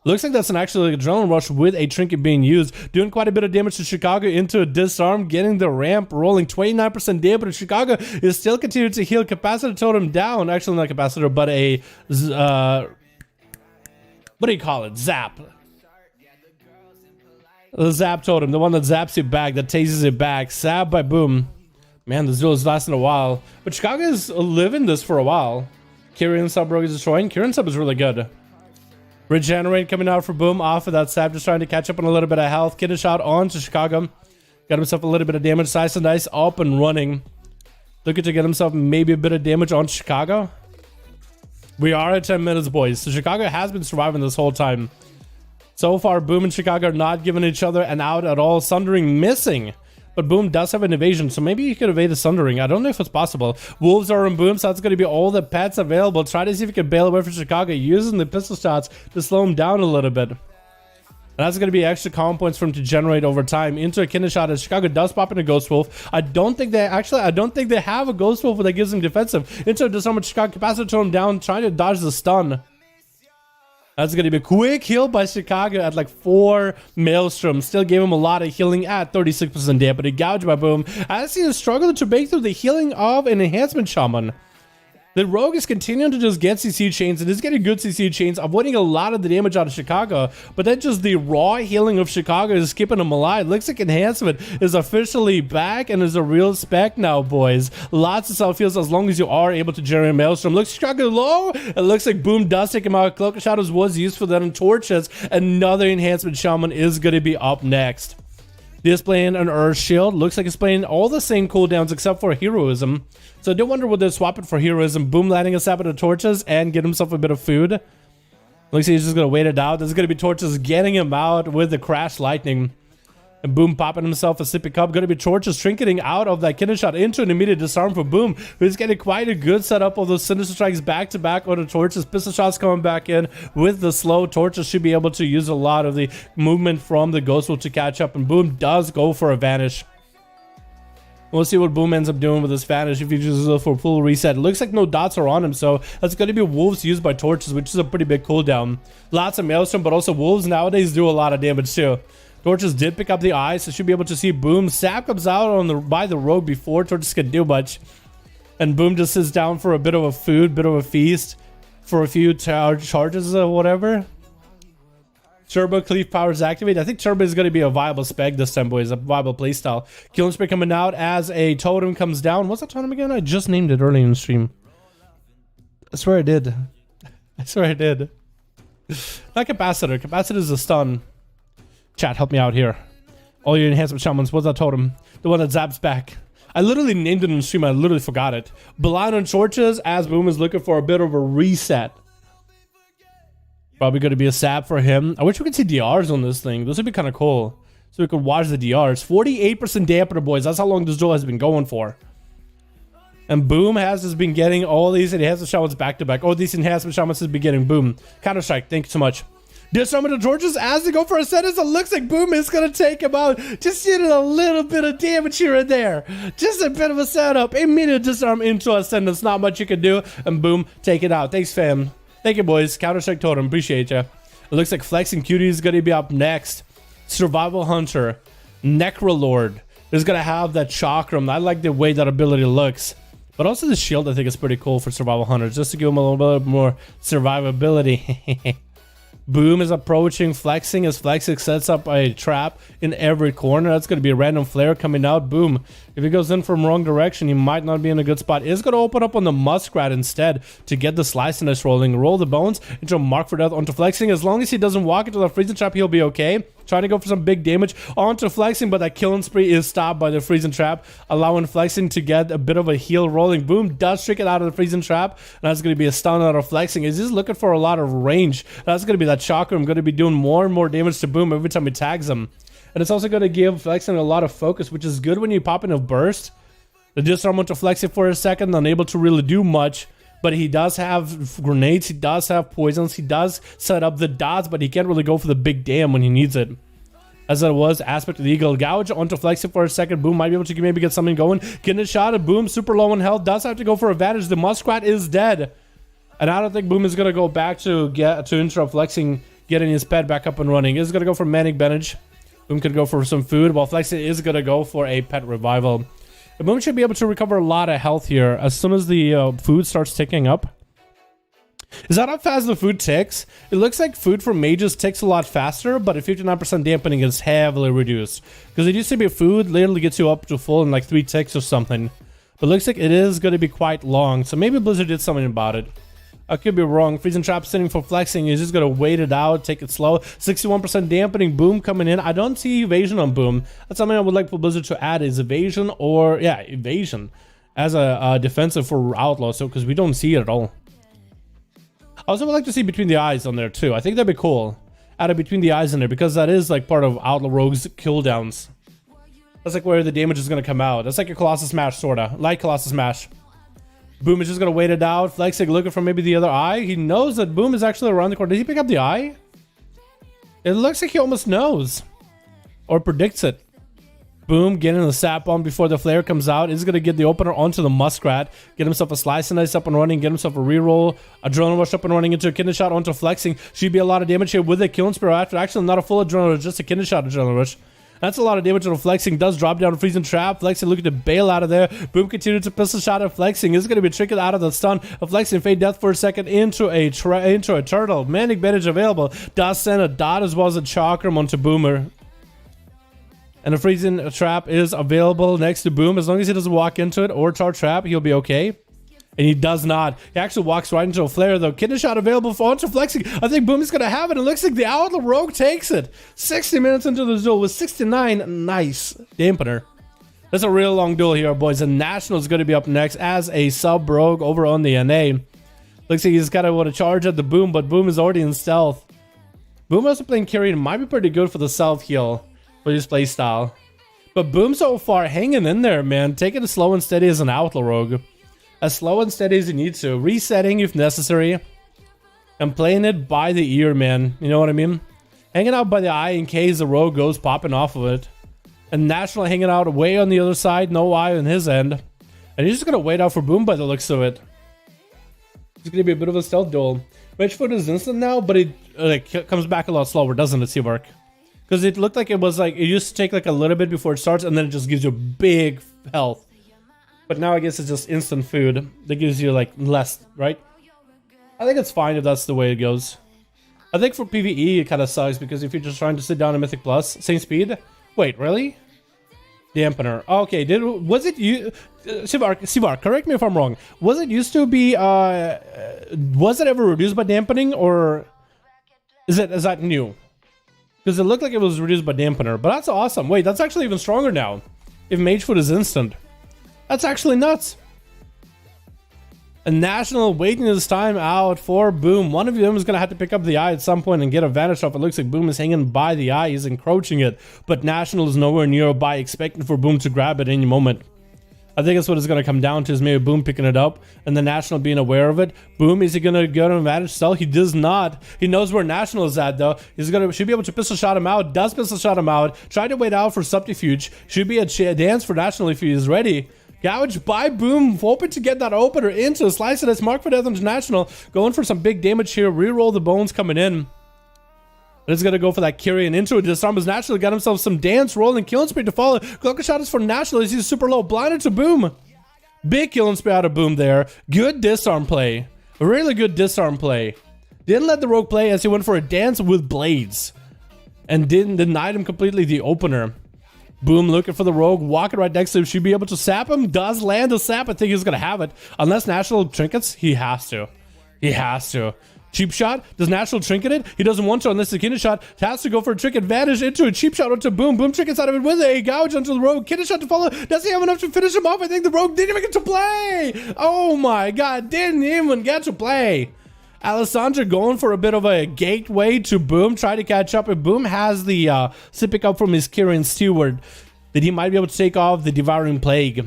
Looks like that's an actual Adrenaline Rush with a trinket being used. Doing quite a bit of damage to Chicago into a disarm, getting the ramp rolling. 29% damage, but Chicago is still continuing to heal. Capacitor totem down. Actually, not capacitor, but a... what do you call it? Zap. The Zap totem, the one that zaps it back, that tases it back. Zap by Boom. Man, this duel is lasting a while. But Chicago is living this for a while. Kyrian sub rogue is destroying. Kyrian sub is really good. Regenerate coming out for Boom off of that Zap, just trying to catch up on a little bit of health. Kidney shot on to Chicago. Got himself a little bit of damage. Size and Dice up and running. Looking to get himself maybe a bit of damage on Chicago. We are at 10 minutes, boys. So Chicago has been surviving this whole time. So far, Boom and Chicago are not giving each other an out at all. Sundering missing. But Boom does have an evasion, so maybe you could evade the Sundering. I don't know if it's possible. Wolves are in Boom, so that's going to be all the pets available. Try to see if you can bail away from Chicago using the pistol shots to slow him down a little bit. And that's going to be extra calm points for him to generate over time into a kidney shot as Chicago does pop in a Ghost Wolf. I don't think they have a Ghost Wolf that gives him defensive. Into a disarm with Chicago. Capacitor tone down, trying to dodge the stun. That's going to be a quick heal by Chicago at like 4 Maelstrom. Still gave him a lot of healing at 36% damage, but a gouge by Boom. As he is struggling to break through the healing of an Enhancement Shaman. The Rogue is continuing to just get CC chains and is getting good CC chains, avoiding a lot of the damage out of Chicago. But then just the raw healing of Chicago is keeping him alive. Looks like Enhancement is officially back and is a real spec now, boys. Lots of self heals as long as you are able to generate Maelstrom. Looks Chicago low. It looks like Boom does take him out. Cloak of Shadows was used for that on Torches. Another Enhancement Shaman is going to be up next. Displaying an Earth Shield. Looks like it's playing all the same cooldowns except for Heroism. So I do wonder would they swap it for Heroism. Boom landing a sap of the Torches and get himself a bit of food. Looks like he's just going to wait it out. There's going to be Torches getting him out with the Crash Lightning. And Boom popping himself a sippy cup. Going to be Torches trinketing out of that kidney shot into an immediate disarm for Boom, who's getting quite a good setup of those Sinister Strikes back to back on the Torches. Pistol shots coming back in with the slow. Torches should be able to use a lot of the movement from the Ghost Wolf to catch up. And Boom does go for a Vanish. We'll see what Boom ends up doing with this Vanish if he uses for full reset. It looks like no dots are on him, so that's going to be Wolves used by Torches, which is a pretty big cooldown. Lots of Maelstrom, but also Wolves nowadays do a lot of damage too. Torches did pick up the eye, so should be able to see Boom. Sap comes out on by the Rogue before Torches can do much. And Boom just sits down for a bit of a food, bit of a feast, for a few charges or whatever. Turbo Cleave powers activate. I think Turbo is going to be a viable spec this time, boys. A viable playstyle. Killing Spree coming out as a totem comes down. What's that totem again? I just named it early in the stream. I swear I did. I swear I did. Not Capacitor. Capacitor is a stun. Chat, help me out here. All your Enhancement Shamans. What's that totem? The one that zaps back. I literally named it in the stream. I literally forgot it. Blind on Torches as Boom is looking for a bit of a reset. Probably going to be a sap for him. I wish we could see DRs on this thing. This would be kind of cool. So we could watch the DRs. 48% dampener, boys. That's how long this duel has been going for. And Boom has just been getting all these Enhancement Shamans back to back. All these Enhancement Shamans has been getting Boom. Counter Strike. Thank you so much. Disarm of the Torches as they go for a sentence. It looks like Boom is going to take him out. Just getting a little bit of damage here and there. Just a bit of a setup. Immediate disarm into a sentence. Not much you can do. And Boom, take it out. Thanks, fam. Thank you, boys. Counter-Strike Totem. Appreciate ya. It looks like Flexing Cutie is going to be up next. Survival Hunter, Necrolord is gonna have that chakram. I like the way that ability looks. But also the shield I think is pretty cool for Survival Hunters, just to give them a little bit more survivability. Boom is approaching, flexing as flexing sets up a trap in every corner. That's going to be a random flare coming out. Boom. If he goes in from wrong direction, he might not be in a good spot. It's going to open up on the Muskrat instead to get the slice and dice rolling. Roll the bones into a mark for death onto flexing. As long as he doesn't walk into the freezing trap, he'll be okay. Trying to go for some big damage onto flexing, but that killing spree is stopped by the freezing trap, allowing flexing to get a bit of a heal rolling. Boom does trick it out of the freezing trap, and that's going to be a stun out of flexing. He's just looking for a lot of range. That's going to be that chakra. I'm going to be doing more and more damage to Boom every time he tags him. And it's also going to give flexing a lot of focus, which is good when you pop in a burst. The disarm onto flexing for a second, unable to really do much. But he does have grenades, he does have poisons, he does set up the dots, but he can't really go for the big damn when he needs it. As it was, aspect of the eagle. Gouge onto flexing for a second. Boom might be able to maybe get something going. Getting a shot at Boom, super low in health, does have to go for advantage. The Muskrat is dead. And I don't think Boom is going to go back to interrupt flexing, getting his pet back up and running. He's going to go for Manic Bandage. Boom could go for some food, while flexing is going to go for a pet revival. The Boom should be able to recover a lot of health here as soon as the food starts ticking up. Is that how fast the food ticks? It looks like food for mages ticks a lot faster, but a 59% dampening is heavily reduced. Because it used to be food literally gets you up to full in like 3 ticks or something. But it looks like it is going to be quite long, so maybe Blizzard did something about it. I could be wrong. Freezing Trap sitting for flexing. He's just going to wait it out, take it slow. 61% dampening. Boom coming in. I don't see evasion on Boom. That's something I would like for Blizzard to add, is evasion or, yeah, evasion as a defensive for Outlaw, so because we don't see it at all. I also would like to see Between the Eyes on there too. I think that'd be cool. Add a Between the Eyes in there, because that is like part of Outlaw Rogue's cooldowns. That's like where the damage is going to come out. That's like a Colossus Smash, sorta. Light Colossus Smash. Boom is just going to wait it out. Flexing looking for maybe the other eye. He knows that Boom is actually around the corner. Did he pick up the eye? It looks like he almost knows. Or predicts it. Boom, getting the sap bomb before the flare comes out. Is going to get the opener onto the Muskrat. Get himself a slice and dice up and running. Get himself a reroll. Adrenaline rush up and running into a kidney shot onto flexing. Should be a lot of damage here with a killing spear after. Actually, not a full adrenaline rush, just a kidney shot adrenaline rush. That's a lot of damage on flexing. Does drop down a freezing trap. Flexing looking to bail out of there. Boom continued to pistol shot at flexing. Is going to be tricked out of the stun. Flexing fade death for a second into a turtle. Manic Bandage available. Does send a dot as well as a chakram onto Boomer. And a freezing trap is available next to Boom. As long as he doesn't walk into it or charge trap, he'll be okay. And he does not. He actually walks right into a flare though. Kidney shot available for onto flexing. I think Boom is going to have it. It looks like the Outlaw Rogue takes it. 60 minutes into the duel with 69. Nice dampener. That's a real long duel here, boys. And National is going to be up next as a sub rogue over on the NA. Looks like he's got to want to charge at the Boom, but Boom is already in stealth. Boom also playing carry and might be pretty good for the self heal for his play style. But Boom so far hanging in there, man. Taking it slow and steady as an Outlaw Rogue. As slow and steady as you need to. Resetting if necessary. And playing it by the ear, man. You know what I mean? Hanging out by the eye in case the rogue goes popping off of it. And National hanging out way on the other side. No eye on his end. And he's just going to wait out for Boom by the looks of it. It's going to be a bit of a stealth duel. Magefoot is instant now, but it comes back a lot slower, doesn't it, Seavark? Because it looked like it was like, it used to take like a little bit before it starts, and then it just gives you big health. But now I guess it's just instant food that gives you like less, right? I think it's fine if that's the way it goes. I think for PvE it kind of sucks, because if you're just trying to sit down in Mythic Plus, same speed. Wait, really? Dampener. Okay, was it you? Sivar, correct me if I'm wrong. Was it used to be? Was it ever reduced by dampening, or is that new? Because it looked like it was reduced by dampener, but that's awesome. Wait, that's actually even stronger now. If Magefoot is instant. That's actually nuts. A National waiting his time out for Boom. One of them is going to have to pick up the eye at some point and get a vanish off. It looks like Boom is hanging by the eye. He's encroaching it. But National is nowhere nearby, expecting for Boom to grab it any moment. I think that's what it's going to come down to, is maybe Boom picking it up and the National being aware of it. Boom, is he going to get an advantage cell? He does not. He knows where National is at, though. Should be able to pistol shot him out. Does pistol shot him out. Try to wait out for Subterfuge. Should be a dance for National if he is ready. Gouge by Boom, hoping to get that opener into a slice of this mark for death international. Going for some big damage here. Reroll the bones coming in. But it's gonna go for that carry and into it. Disarm is naturally got himself some dance, rolling, killing speed to follow. Cloaker shot is for National. He's super low. Blinded to Boom. Big killing speed out of Boom there. Good disarm play. A really good disarm play. Didn't let the rogue play as he went for a dance with blades. And denied him completely the opener. Boom looking for the rogue, walking right next to him. Should be able to sap him. Does land the sap. I think he's gonna have it. Unless National trinkets, he has to. He has to. Cheap shot. Does National trinket it? He doesn't want to unless the kidney shot. Has to go for a trinket. Vanish into a cheap shot onto Boom. Boom trinkets out of it with a gouge onto the rogue. Kidney shot to follow. Does he have enough to finish him off? I think the rogue didn't even get to play. Oh my god. Didn't even get to play. Alessandra going for a bit of a gateway to Boom. Try to catch up. If Boom has the sipping up from his Kirin Steward, that he might be able to take off the Devouring Plague.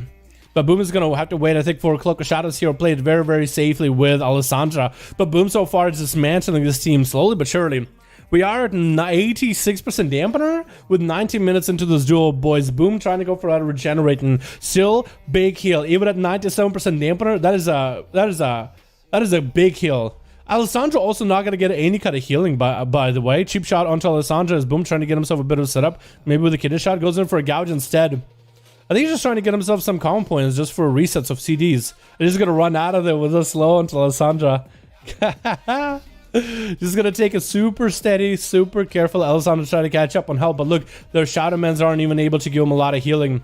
But Boom is going to have to wait, I think, for Cloak of Shadows here. Played very, very safely with Alessandra. But Boom so far is dismantling this team slowly but surely. We are at 86% dampener with 19 minutes into this duel, boys. Boom trying to go for auto regenerating. Still big heal. Even at 97% dampener, that is a big heal. Alessandra also not going to get any kind of healing, by the way. Cheap shot onto Alessandra as Boom trying to get himself a bit of a setup. Maybe with a kidney shot. Goes in for a gouge instead. I think he's just trying to get himself some calm points just for resets of CDs. And he's going to run out of there with a slow onto Alessandra. Just going to take a super steady, super careful Alessandra trying to catch up on health. But look, their Shadowmans aren't even able to give him a lot of healing.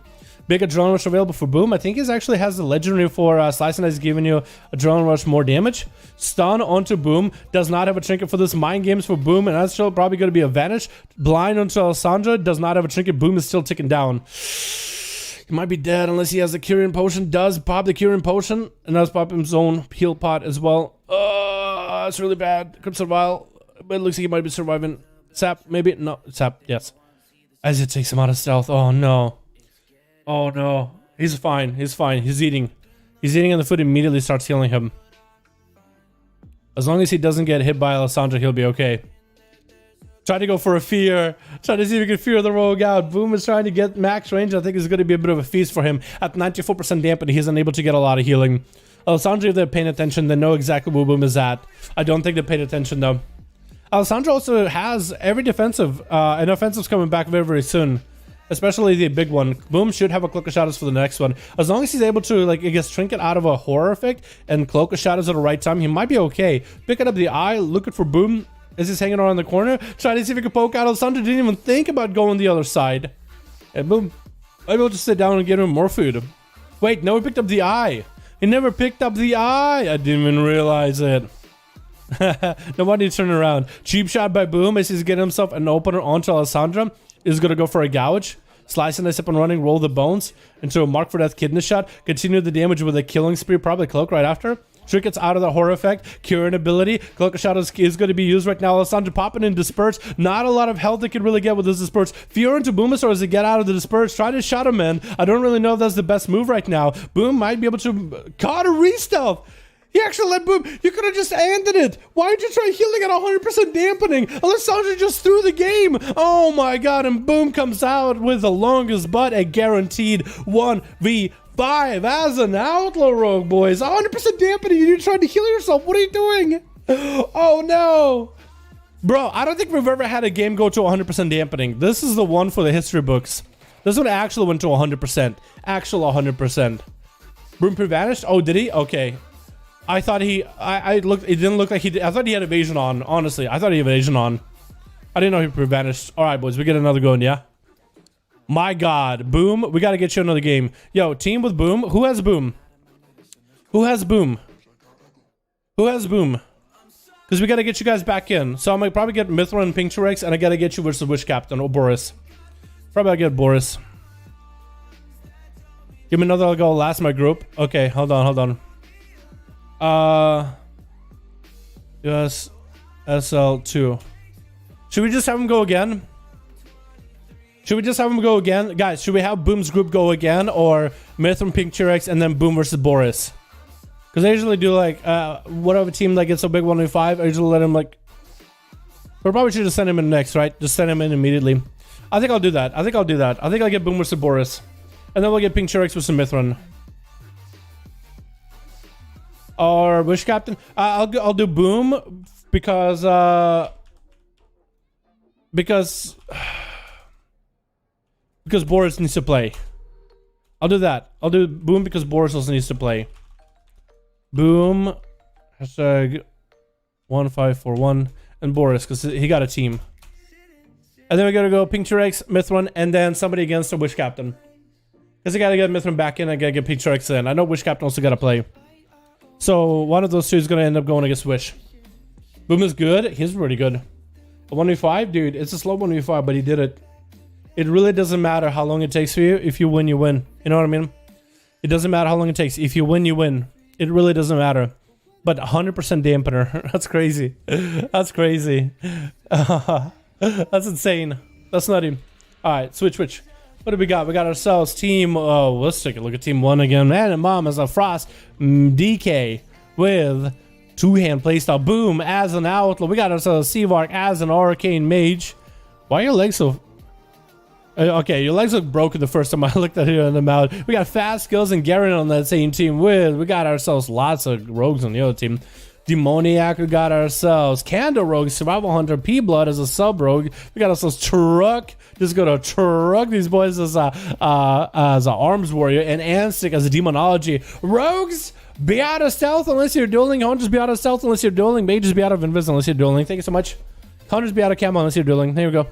Big Adrenaline Rush available for Boom. I think he actually has the legendary for Slice and Dice giving you Adrenaline Rush more damage. Stun onto Boom. Does not have a trinket for this. Mind Games for Boom. And that's still probably going to be a Vanish. Blind onto Alessandra. Does not have a trinket. Boom is still ticking down. He might be dead unless he has a Kyrian Potion. Does pop the Kyrian Potion. And does pop his own heal pot as well. It's really bad. Could survive. But it looks like he might be surviving. Sap, maybe? No, Sap, yes. As it takes him out of stealth. Oh, no. Oh no, he's fine, he's fine, he's eating. He's eating and the food immediately starts healing him. As long as he doesn't get hit by Alessandra, he'll be okay. Try to go for a fear. Try to see if he can fear the rogue out. Boom is trying to get max range. I think it's going to be a bit of a feast for him. At 94% dampen, he's unable to get a lot of healing. Alessandra, if they're paying attention, they know exactly where Boom is at. I don't think they paid attention though. Alessandra also has every defensive, and offensive's coming back very, very soon. Especially the big one. Boom should have a Cloak of Shadows for the next one. As long as he's able to, like, I guess, trinket out of a horror effect and Cloak of Shadows at the right time, he might be okay. Picking up the eye, looking for Boom as he's hanging around the corner. Trying to see if he can poke out. Alessandra didn't even think about going the other side. And Boom, able to sit down and get him more food. Wait, no, he picked up the eye. He never picked up the eye. I didn't even realize it. Nobody turn around. Cheap shot by Boom as he's getting himself an opener onto Alessandra. Is going to go for a gouge. Slice and Dice up and running. Roll the bones into a Mark for Death kidney shot. Continue the damage with a killing spree. Probably Cloak right after. Trick gets out of the horror effect. Curing ability. Cloak of Shadows is going to be used right now. Alessandra popping in Disperse. Not a lot of health they can really get with this Disperse. Fear into Boomasaur as they get out of the Disperse. Try to shot him in. I don't really know if that's the best move right now. Boom might be able to... Caught a re-stealth. He actually let Boom. You could have just ended it. Why did you try healing at 100% dampening? Alessandra just threw the game. Oh my god. And Boom comes out with the longest but a guaranteed 1v5 as an outlaw rogue, boys. 100% dampening. You're trying to heal yourself. What are you doing? Oh no. Bro, I don't think we've ever had a game go to 100% dampening. This is the one for the history books. This one actually went to 100%. Actual 100%. Boom pre-vanished? Oh, did he? Okay. I thought he, I looked, it didn't look like he did. I thought he had evasion on, honestly. I thought he had evasion on. I didn't know he pre-vanished. All right, boys, we get another going, yeah? My god, Boom, we got to get you another game. Yo, team with Boom. Who has Boom? Who has Boom? Who has Boom? Because we got to get you guys back in. So I'm going to probably get Mithra and Pincturex, and I got to get you versus Wish Captain or Boris. Probably I'll get Boris. Give me another, I'll go last my group. Okay, hold on, hold on. Yes, SL2. Should we just have him go again? Should we just have him go again? Guys, should we have Boom's group go again? Or Myth from Pink T-Rex and then Boom versus Boris? Because I usually do like, whatever team that gets a big 1v5, I usually let him like... We probably should just send him in next, right? Just send him in immediately. I think I'll do that. I think I'll do that. I think I'll get Boom versus Boris. And then we'll get Pink T-Rex with some Mithran. Or Wish Captain. I'll do Boom because Because Boris needs to play. I'll do that. I'll do Boom because Boris also needs to play. Boom. Hashtag 1541 and Boris because he got a team. And then we gotta go Pink T-Rex, Mithran, and then somebody against the Wish Captain. Because I gotta get Mithran back in, I gotta get Pink T-Rex in. I know Wish Captain also gotta play. So one of those two is gonna end up going against Wish. Boom is good. He's really good. A 1v5, dude, it's a slow 1v5, but he did it. It really doesn't matter how long it takes for you. If you win, you win. You know what I mean? It doesn't matter how long it takes. If you win, you win. It really doesn't matter. But 100% dampener. That's crazy. That's crazy. That's insane. That's nutty. Alright, switch. What do we got? We got ourselves team... Oh, let's take a look at team 1 again. Man and Mom as a Frost DK with two-hand playstyle. Boom as an Outlaw. We got ourselves Seavark as an Arcane Mage. Why are your legs so... Okay, your legs look broken the first time I looked at you in the mouth. We got Fast Skills and Garen on that same team with. We got ourselves lots of rogues on the other team. Demoniac, we got ourselves Candle Rogue, Survival Hunter, P-Blood as a sub rogue. We got ourselves Truck. Just gonna truck these boys as a arms warrior, and Anstic as a demonology. Rogues, be out of stealth unless you're dueling. Hunters, be out of stealth unless you're dueling. Mages, be out of invis unless you're dueling. Thank you so much. Hunters, be out of camo unless you're dueling. There we go.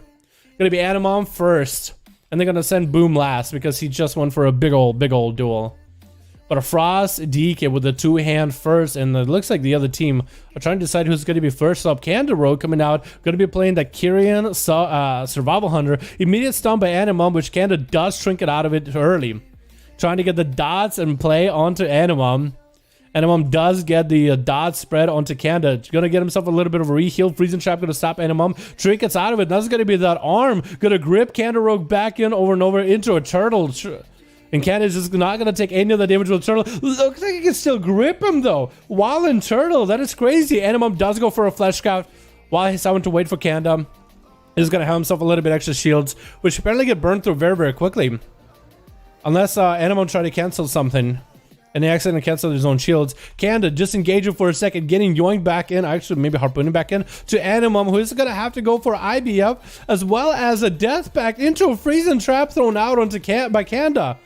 Gonna be Animom first, and they're gonna send Boom last because he just went for a big old duel. But a Frost DK with the two-hand first, and it looks like the other team are trying to decide who's gonna be first up. Candle Rogue coming out, gonna be playing the Kyrian Survival Hunter. Immediate stun by Animom, which Kanda does trinket out of it early, trying to get the dots and play onto Animom. Animom does get the dot spread onto Kanda. Gonna get himself a little bit of a re-heal. Freezing Trap gonna stop Animom. Trinkets out of it. That's gonna be that arm. Gonna grip Kanda Rogue back in over and over into a turtle. And Kanda's just not gonna take any of the damage with the turtle. Looks like he can still grip him though. While in turtle. That is crazy. Animom does go for a Flesh Scout while he's having to wait for Kanda. He's gonna have himself a little bit extra shields, which apparently get burned through very, very quickly. Unless Animom try to cancel something. And he accidentally canceled his own shields. Kanda disengaging for a second, getting yoinked back in, actually maybe harpooning back in to Animom, who is going to have to go for IBF, as well as a death pact into a freezing trap thrown out onto by Kanda.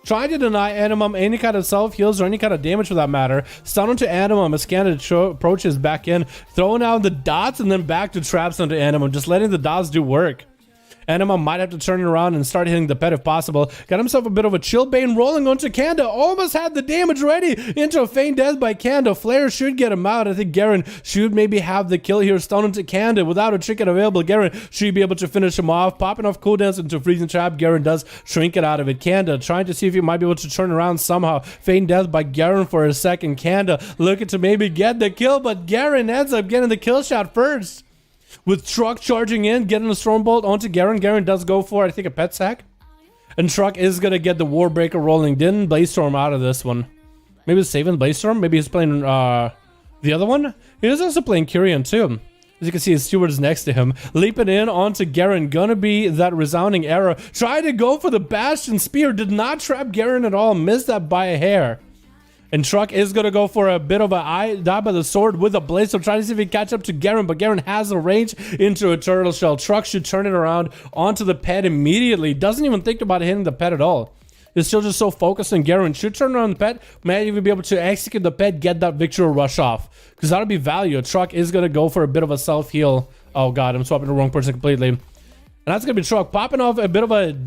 Trying to deny Animom any kind of self-heals or any kind of damage for that matter. Stun onto Animom as Kanda approaches back in, throwing out the dots and then back to traps onto Animom, just letting the dots do work. Animom might have to turn it around and start hitting the pet if possible. Got himself a bit of a Chillbane rolling onto Kanda. Almost had the damage ready into a feigned death by Kanda. Flare should get him out. I think Garen should maybe have the kill here. Stun into Kanda without a trinket available. Garen should be able to finish him off. Popping off cooldowns into freezing trap. Garen does trinket out of it. Kanda trying to see if he might be able to turn around somehow. Feigned death by Garen for a second. Kanda looking to maybe get the kill, but Garen ends up getting the kill shot first. With Truck charging in, getting the Stormbolt onto Garen. Garen does go for, I think, a pet sack. And Truck is going to get the Warbreaker rolling. Didn't Blazestorm out of this one. Maybe he's saving Blazestorm. Maybe he's playing the other one. He is also playing Kyrian too. As you can see, his steward is next to him. Leaping in onto Garen. Gonna be that resounding arrow. Trying to go for the Bastion Spear. Did not trap Garen at all. Missed that by a hair. And Truck is going to go for a bit of a die by the sword with a blaze. So trying to see if he can catch up to Garen. But Garen has a range into a turtle shell. Truck should turn it around onto the pet immediately. Doesn't even think about hitting the pet at all. He's still just so focused on Garen. Should turn around the pet. Might even be able to execute the pet. Get that victory rush off. Because that'll be value. Truck is going to go for a bit of a self-heal. Oh god, I'm swapping the wrong person completely. And that's going to be Truck. Popping off a bit of a...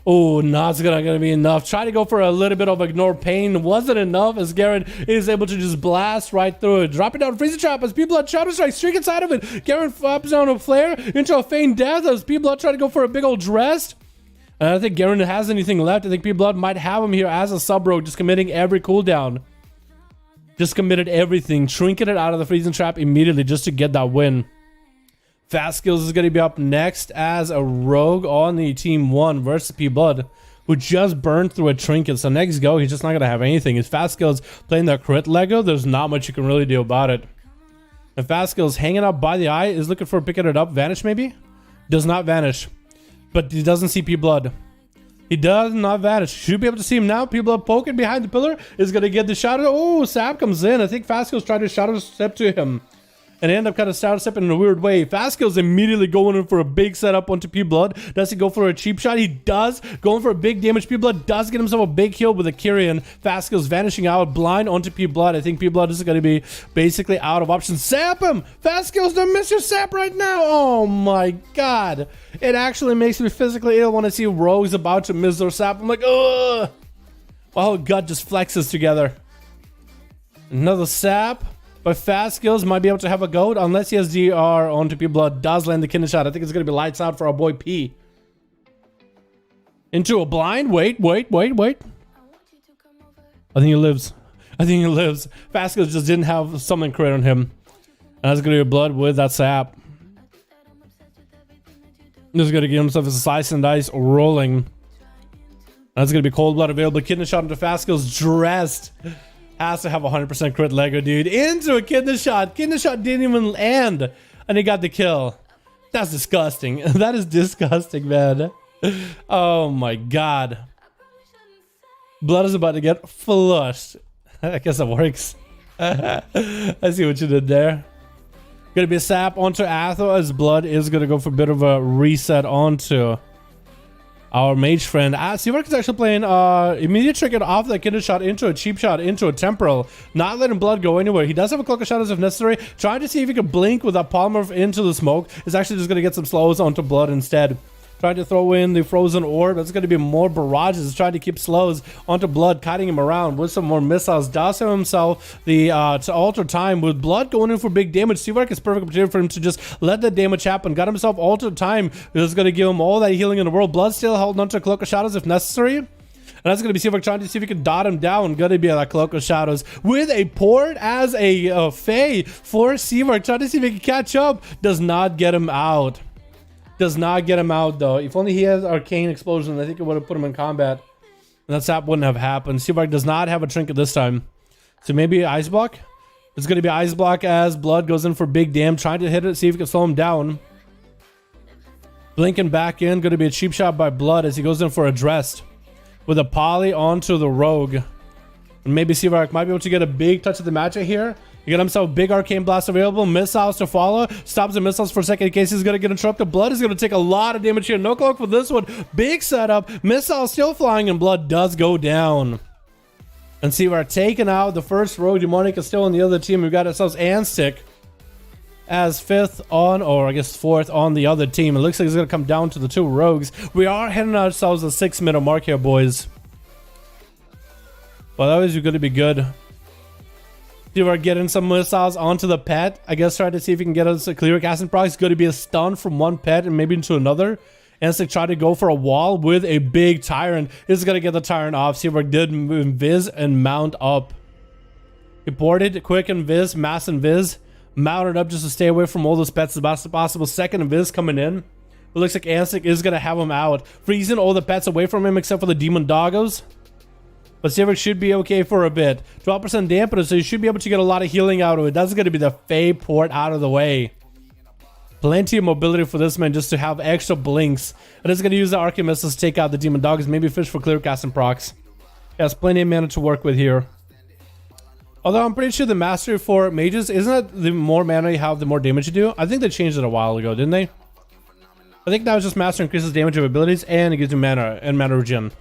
Oh, not gonna be enough. Try to go for a little bit of ignore pain. Wasn't enough as Garen is able to just blast right through it. Dropping down freezing trap as P-Blood Shadow Strike streak inside of it. Garen flaps down a flare into a feigned death as P-Blood try to go for a big old dress. And I think Garen has anything left. I think P-Blood might have him here as a sub-rogue, just committing every cooldown. Just committed everything. Trinketed out of the freezing trap immediately just to get that win. Fast Skills is going to be up next as a rogue on the team 1 versus P-Blood, who just burned through a trinket. So next go, he's just not going to have anything. His Fast Skills playing that crit Lego, there's not much you can really do about it. And Fast Skills hanging up by the eye is looking for picking it up. Vanish maybe? Does not vanish. But he doesn't see P-Blood. He does not vanish. Should be able to see him now. P-Blood poking behind the pillar is going to get the shadow. Oh, Sap comes in. I think Fast Skills tried to shadow step to him. and end up kind of sidestepping in a weird way. Fastskill's immediately going in for a big setup onto P-Blood. Does he go for a cheap shot? He does. Going for a big damage. P-Blood does get himself a big heal with a Kyrian. Fastskill's vanishing out, blind onto P-Blood. I think P-Blood is going to be basically out of options. Sap him! Fastskill's don't miss your sap right now! Oh my god. It actually makes me physically ill when I see rogues about to miss their sap. I'm like, ugh! My whole gut just flexes together. Another sap. But Fastskills might be able to have a goat unless he has DR onto P-Blood. Does land the kidney shot. I think it's going to be lights out for our boy P. Into a blind. Wait. I think he lives. Fastskills just didn't have something crit on him. And that's going to be Blood with that sap. This is going to give himself a slice and dice rolling. That's going to be Cold Blood available. Kidney shot into Fastskills dressed. Has to have 100% crit Lego, dude. Into a kidney shot. Kidney shot didn't even land. And he got the kill. That's disgusting. That is disgusting, man. Oh my god. Blood is about to get flushed. I guess that works. I see what you did there. Gonna be a sap onto Atho as Blood is gonna go for a bit of a reset onto our mage friend. Seawork is actually playing immediate trigger off the kidney shot into a cheap shot into a temporal, not letting Blood go anywhere. He does have a cloak of shadows if necessary, trying to see if he can blink with that polymorph into the smoke. Is actually just going to get some slows onto Blood instead. Trying to throw in the frozen orb. That's going to be more barrages. Trying to keep slows onto Blood, kiting him around with some more missiles. Does have himself the to alter time with Blood going in for big damage. Seawork is perfect opportunity for him to just let the damage happen. Got himself alter time. This is going to give him all that healing in the world. Blood still holding onto a cloak of shadows if necessary. And that's going to be Seawork trying to see if he can dot him down. Going to be that cloak of shadows with a port as a Fae for Seawork. Trying to see if he can catch up. Does not get him out. Does not get him out though. If only he has arcane explosion, I think it would have put him in combat. And that sap wouldn't have happened. Seabark does not have a trinket this time. So maybe ice block? It's going to be ice block as Blood goes in for big damage. Trying to hit it, see if he can slow him down. Blinking back in. Going to be a cheap shot by Blood as he goes in for a dressed. With a poly onto the rogue. And maybe Seabark might be able to get a big touch of the matchup here. You got himself a big arcane blast available. Missiles to follow. Stops the missiles for a second in case he's going to get interrupted. Blood is going to take a lot of damage here. No cloak for this one. Big setup. Missiles still flying and Blood does go down. And see, we're taking out the first rogue. Demonic is still on the other team. We've got ourselves Anstic as 5th on, or I guess 4th on the other team. It looks like it's going to come down to the 2 rogues. We are heading ourselves a 6-minute mark here, boys. Well, that was going to be good. We're getting some missiles onto the pet. I guess try to see if we can get us a clear casting proc. It's going to be a stun from one pet and maybe into another. And so try to go for a wall with a big tyrant. This is going to get the tyrant off. Seawork did invis and mount up. He boarded quick invis, mass invis. Mounted up just to stay away from all those pets as best as possible. Second invis coming in. It looks like Anstic is going to have him out. Freezing all the pets away from him except for the demon doggos. But Seawork should be okay for a bit. 12% dampener, so you should be able to get a lot of healing out of it. That's going to be the Fae port out of the way. Plenty of mobility for this man just to have extra blinks. And it's going to use the Arcane Missiles to take out the Demon Dogs. Maybe fish for clear casting procs. Has plenty of mana to work with here. Although I'm pretty sure the mastery for mages, isn't it the more mana you have, the more damage you do? I think they changed it a while ago, didn't they? I think that was just master increases damage of abilities and it gives you mana and mana regen.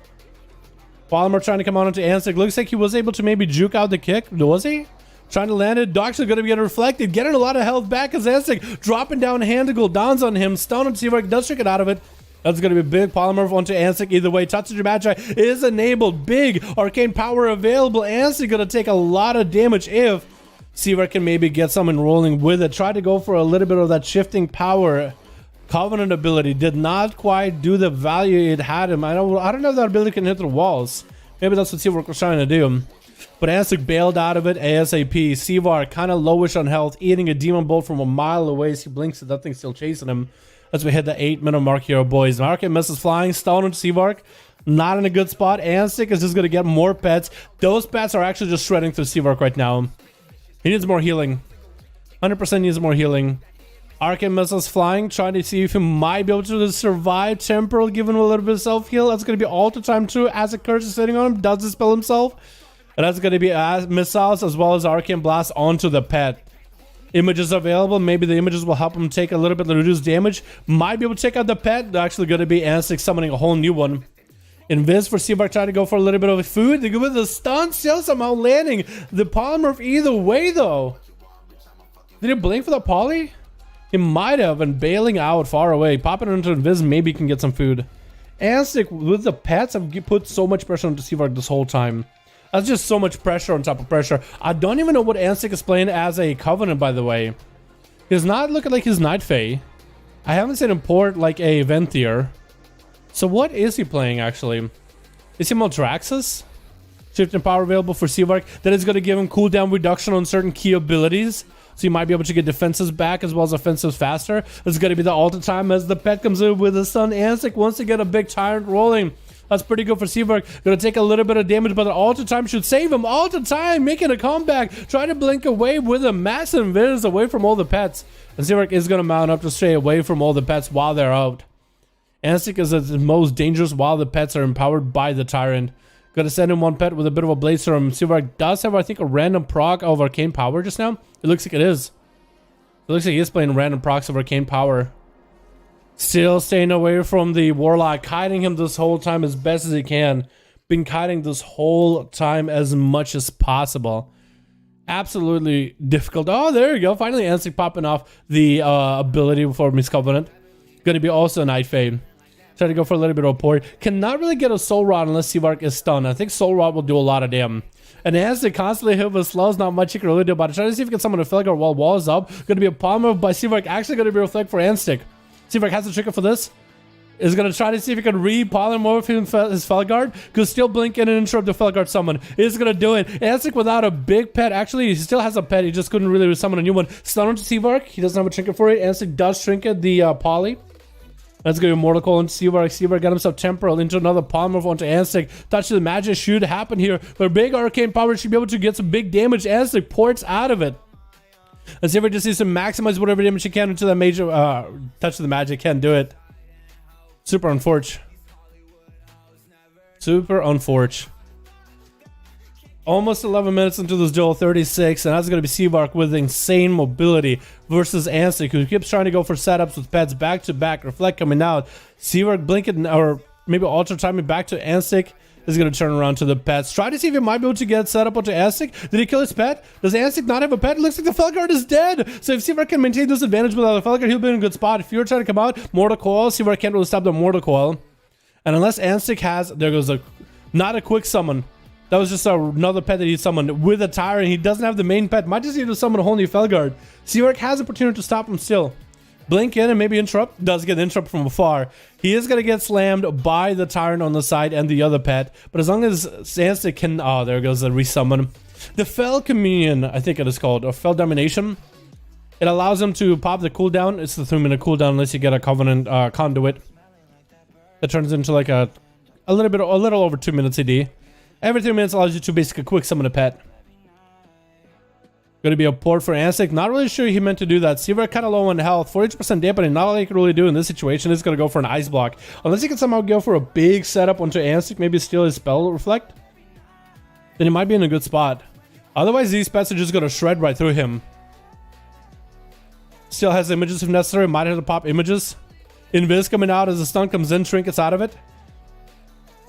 Polymer trying to come on into Anstic. Looks like he was able to maybe juke out the kick. Was he? Trying to land it. Docs are going to get reflected. Getting a lot of health back as Anstic dropping down Handigal. Downs on him. Stun on Seawork. Does trick it out of it. That's going to be a big polymorph onto Anstic. Either way, Touch of Magi is enabled. Big arcane power available. Anstic going to take a lot of damage if Seawork can maybe get someone rolling with it. Try to go for a little bit of that shifting power. Covenant ability did not quite do the value it had him. I don't know if that ability can hit the walls. Maybe that's what Seawork was trying to do. But Anstic bailed out of it ASAP. Seawork kind of lowish on health, eating a demon bolt from a mile away. As he blinks, that thing's still chasing him. As we hit the 8-minute mark here, boys. Arcane Missiles flying, stun on Seawork. Not in a good spot. Anstic is just going to get more pets. Those pets are actually just shredding through Seawork right now. He needs more healing. 100% needs more healing. Arcane Missiles flying, trying to see if he might be able to survive Temporal, giving him a little bit of self-heal. That's going to be Alter Time too, as a curse is sitting on him. Does dispel himself. And that's going to be missiles as well as Arcane Blast onto the pet. images available. Maybe the images will help him take a little bit of reduced damage. Might be able to take out the pet. They're actually going to be Anstic summoning a whole new one. Invis for Seabark trying to go for a little bit of food. They go with the stun, still somehow landing the polymorph either way though. Did he blink for the poly? He might have been bailing out far away. Popping into Invis, maybe he can get some food. Anstic with the pets have put so much pressure on Seabark this whole time. That's just so much pressure on top of pressure. I don't even know what Anstic is playing as a Covenant, by the way. He's not looking like his Night Fae. I haven't seen him port like a Venthyr. So what is he playing, actually? Is he Maldraxxus? Shift and power available for Seabark. That is going to give him cooldown reduction on certain key abilities. So you might be able to get defenses back as well as offensives faster. It's going to be the Alta time as the pet comes in with the Sun. Anstic wants to get a big Tyrant rolling. That's pretty good for Seabark. Gonna take a little bit of damage, but the Alta time should save him. Alta time making a comeback. Try to blink away with a massive Invis away from all the pets. And Seabark is gonna mount up to stay away from all the pets while they're out. Anstic is the most dangerous while the pets are empowered by the Tyrant. Gonna send him one pet with a bit of a Blade Storm. Seabark does have, I think, a random proc of Arcane Power just now. It looks like it is. It looks like he is playing random procs of Arcane Power. Still staying away from the Warlock, kiting him this whole time as best as he can. Been kiting this whole time as much as possible. Absolutely difficult. Oh, there you go. Finally, Anstic popping off the ability for Miss Covenant. Going to be also Night Fae. Try to go for a little bit of port. Cannot really get a Soul Rod unless Seabark is stunned. I think Soul Rod will do a lot of damage. And Anstic constantly hit with slows. Not much you can really do about it. Try to see if you can summon a Felgar while wall is up. Going to be a palm by Seabark. Actually going to be a reflect for Anstic. Seabark has a trigger for this. Is going to try to see if he can re-polymorph his Felguard. Could still blink in and interrupt the Felguard summon. Is going to do it. Anstic without a big pet. Actually, he still has a pet. He just couldn't really summon a new one. Stun onto Seabark. He doesn't have a trinket for it. Anstic does trinket the poly. That's going to be Mortal Coil into Seabark. Seabark got himself Temporal into another polymorph onto Anstic. Touch of the magic should happen here. But big Arcane Power should be able to get some big damage. Anstic ports out of it. And Seabark just needs to maximize whatever damage he can into that major touch of the magic. Can't do it. Super unfortunate. Super unfortunate. Almost 11 minutes into this duel, 36, and that's going to be Seabark with insane mobility versus Anstic, who keeps trying to go for setups with pets back to back. Reflect coming out. Seabark blinking, or maybe Ultra timing back to Anstic. Is going to turn around to the pets. Try to see if he might be able to get set up onto Anstic. Did he kill his pet? Does Anstic not have a pet? It looks like the Felguard is dead. So if Seabark can maintain this advantage without the Felguard, he'll be in a good spot. If you're trying to come out, Mortal Coil, Seabark can't really stop the Mortal Coil. And unless Anstic has, there goes not a quick summon. That was just another pet that he summoned with a Tyrant. He doesn't have the main pet. Might just need to summon a whole new Felguard. Seabark has the opportunity to stop him still. Blink in and maybe interrupt. Does get interrupt from afar. He is going to get slammed by the Tyrant on the side and the other pet. But as long as Anstic can... Oh, there goes the resummon. The Fel Communion, I think it is called. Or Fel Domination. It allows him to pop the cooldown. It's the 3-minute cooldown unless you get a Covenant Conduit. It turns into like a little over 2 minutes AD. Every 3 minutes allows you to basically quick summon a pet. Going to be a port for Anstic. Not really sure he meant to do that. Seabark kind of low on health. 40% dampening. Not all he can really do in this situation is going to go for an Ice Block. Unless he can somehow go for a big setup onto Anstic. Maybe steal his Spell Reflect. Then he might be in a good spot. Otherwise, these pets are just going to shred right through him. Still has images if necessary. Might have to pop images. Invis coming out as the stun comes in. Trinkets out of it.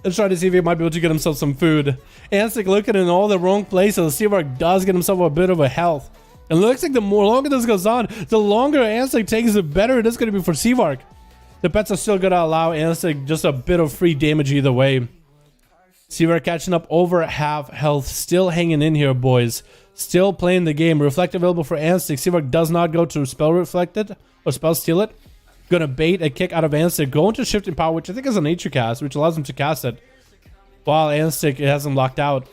Let's try to see if he might be able to get himself some food. Anstic looking in all the wrong places. Seabark does get himself a bit of a health. And it looks like the more longer this goes on, the longer Anstic takes, the better it is going to be for Seabark. The pets are still going to allow Anstic just a bit of free damage either way. Seabark catching up over half health. Still hanging in here, boys. Still playing the game. Reflect available for Anstic. Seabark does not go to Spell Reflected or Spell Steal it. Gonna bait a kick out of Anstic, go into Shifting Power, which I think is a nature cast, which allows him to cast it while Anstic has him locked out.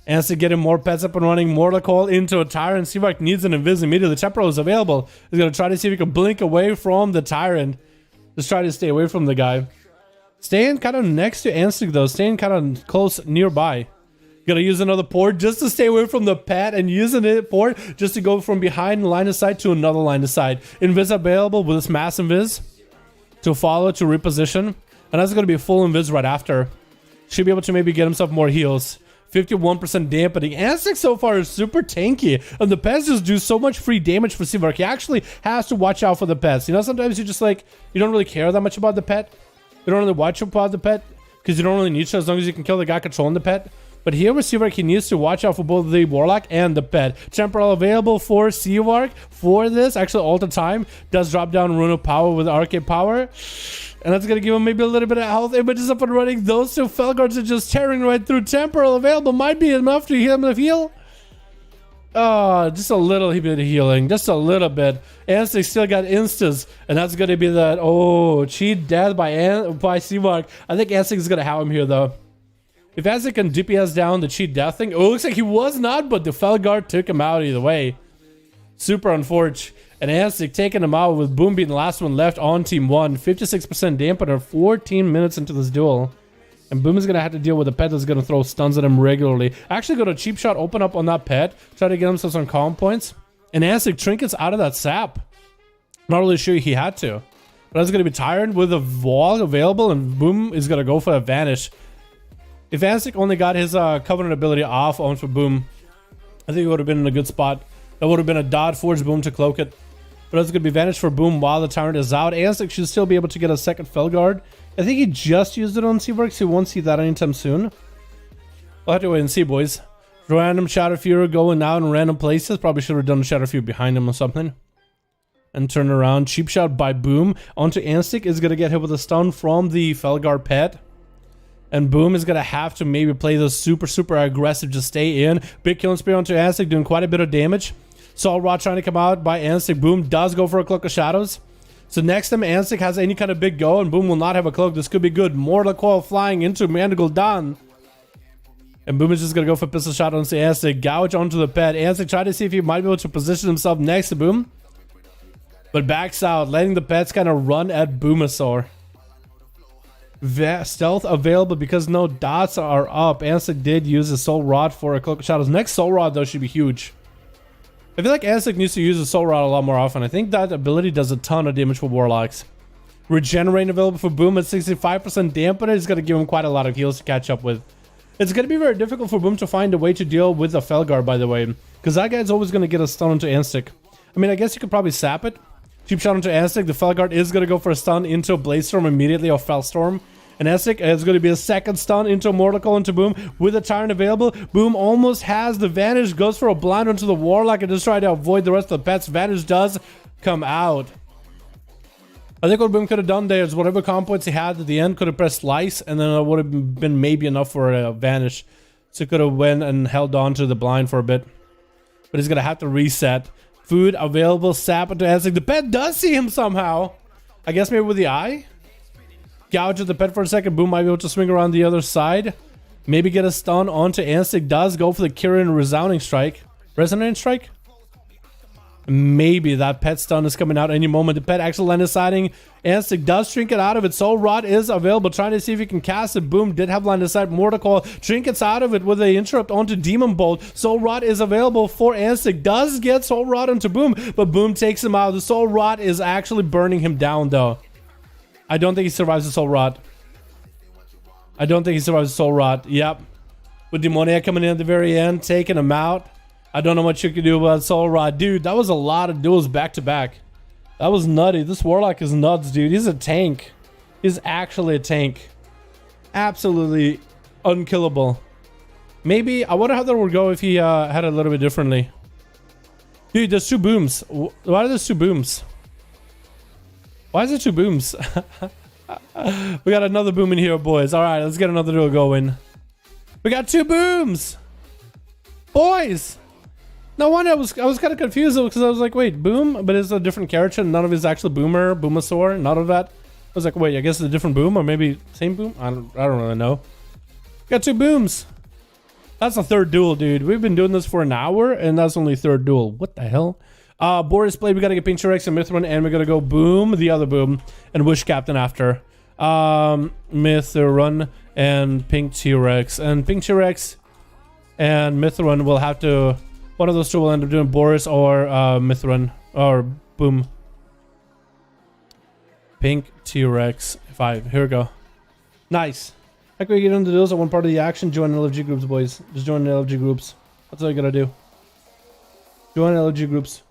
Anstic getting more pets up and running. Mortal Coil into a Tyrant. Seabark needs an Invis immediately. Temporal is available. He's gonna try to see if he can blink away from the Tyrant. Just try to stay away from the guy. Staying kind of next to Anstic though, staying kind of close nearby. Gonna use another port just to stay away from the pet, and using it port just to go from behind line of sight to another line of sight. Invis available with this mass Invis to follow, to reposition. And that's gonna be a full Invis right after. Should be able to maybe get himself more heals. 51% dampening. ASIC so far is super tanky, and the pets just do so much free damage for Seavark. He actually has to watch out for the pets. You know, sometimes you just like, you don't really care that much about the pet. You don't really watch about the pet because you don't really need to, as long as you can kill the guy controlling the pet. But here with Seavark, he needs to watch out for both the Warlock and the pet. Temporal available for Seavark for this, actually all the time. Does drop down Rune of Power with Arcade Power. And that's going to give him maybe a little bit of health. Images up and running. Those two Felguards are just tearing right through. Temporal available might be enough to heal him to heal. Oh, just a little bit of healing. Just a little bit. Anstic still got instas. And that's going to be that. Oh, cheat death by Seavark. I think Anstic is going to have him here, though. If Anstic can DPS down the cheat death thing. Oh, looks like he was not, but the Felguard took him out either way. Super unfortunate. And Anstic taking him out with Boom being the last one left on Team 1. 56% dampener 14 minutes into this duel. And Boom is going to have to deal with a pet that's going to throw stuns at him regularly. Actually go to cheap shot, open up on that pet. Try to get himself some calm points. And Anstic trinkets out of that sap. Not really sure he had to. But that's going to be tired with a wall available. And Boom is going to go for a vanish. If Anstic only got his Covenant ability off onto Boom, I think it would have been in a good spot. That would have been a dot forge Boom to cloak it. But that's going to be vanished for Boom while the Tyrant is out. Anstic should still be able to get a second Felguard. I think he just used it on Seavark, so we won't see that anytime soon. We'll have to wait and see, boys. Random Shadow Fury going out in random places. Probably should have done Shadow Fury behind him or something. And turn around. Cheap shot by Boom onto Anstic is going to get hit with a stun from the Felguard pet. And Boom is going to have to maybe play this super aggressive, just stay in. Big killing spree onto Anstic, doing quite a bit of damage. Soul Rod trying to come out by Anstic. Boom does go for a Cloak of Shadows. So next time Anstic has any kind of big go and Boom will not have a cloak, this could be good. Mortal Coil flying into Mandible Dawn. And Boom is just going to go for Pistol Shot onto Anstic. Gouge onto the pet. Anstic tried to see if he might be able to position himself next to Boom. But backs out, letting the pets kind of run at Boomasaur. Stealth available because no dots are up. Anstic did use a Soul Rod for a Cloak of Shadows. Next Soul Rod though should be huge. I feel like Anstic needs to use a Soul Rod a lot more often. I think that ability does a ton of damage for Warlocks. Regenerate available for Boom at 65% dampener is going to give him quite a lot of heals to catch up with. It's going to be very difficult for Boom to find a way to deal with the Felguard, by the way. Because that guy's always going to get a stun onto Anstic. I mean, I guess you could probably sap it. Cheap shot onto Anstic. The Felguard is going to go for a stun into a Blaze Storm immediately, or Fellstorm. And Anstic is going to be a second stun into a Mortal Coil into Boom with a Tyrant available. Boom almost has the Vanish, goes for a blind onto the Warlock and just try to avoid the rest of the pets. Vanish does come out. I think what Boom could have done there is whatever comp points he had at the end could have pressed Slice, and then it would have been maybe enough for a Vanish. So he could have went and held on to the blind for a bit. But he's going to have to reset. Food available, sap into Anstic. The pet does see him somehow. I guess maybe with the eye? Gouge at the pet for a second. Boom might be able to swing around the other side. Maybe get a stun onto Anstic. Does go for the Kirin Resounding Strike. Resonant Strike? Maybe that pet stun is coming out any moment. The pet actually line of sighting. Anstic does trinket out of it. Soul Rod is available. Trying to see if he can cast it. Boom did have line of sight. Mortal Coil trinkets out of it with an interrupt onto Demon Bolt. Soul Rod is available for Anstic. Does get Soul Rod onto Boom, but Boom takes him out. The Soul Rod is actually burning him down though. I don't think he survives the Soul Rod. I don't think he survives the Soul Rod. Yep. With Demonia coming in at the very end, taking him out. I don't know what you can do about Soul Rod. Dude, that was a lot of duels back to back. That was nutty. This Warlock is nuts, dude. He's a tank. He's actually a tank. Absolutely unkillable. Maybe, I wonder how that would go if he had it a little bit differently. Dude, there's two booms. Why are there two booms? Why is there two booms? We got another boom in here, boys. All right, let's get another duel going. We got two booms, boys. No wonder I was kind of confused because I was like, wait, Boom, but it's a different character. None of it's actually Boomasaur. None of that. I was like, wait, I guess it's a different Boom or maybe same Boom. I don't really know. Got two booms. That's the third duel, dude. We've been doing this for an hour and that's only third duel. What the hell? Boris Blade, we gotta get Pink T-Rex and Mithrun, and we're gonna go Boom, the other Boom, and Wish Captain after. Mithrun and Pink T-Rex. And Pink T-Rex and Mithrun will have to, one of those two will end up doing Boris or Mithrun, or Boom. Pink T-Rex 5, here we go. Nice. How can we get into those? I want part of the action. Join LFG groups, boys. Just join the LFG groups. That's all you gotta do. Join LFG groups.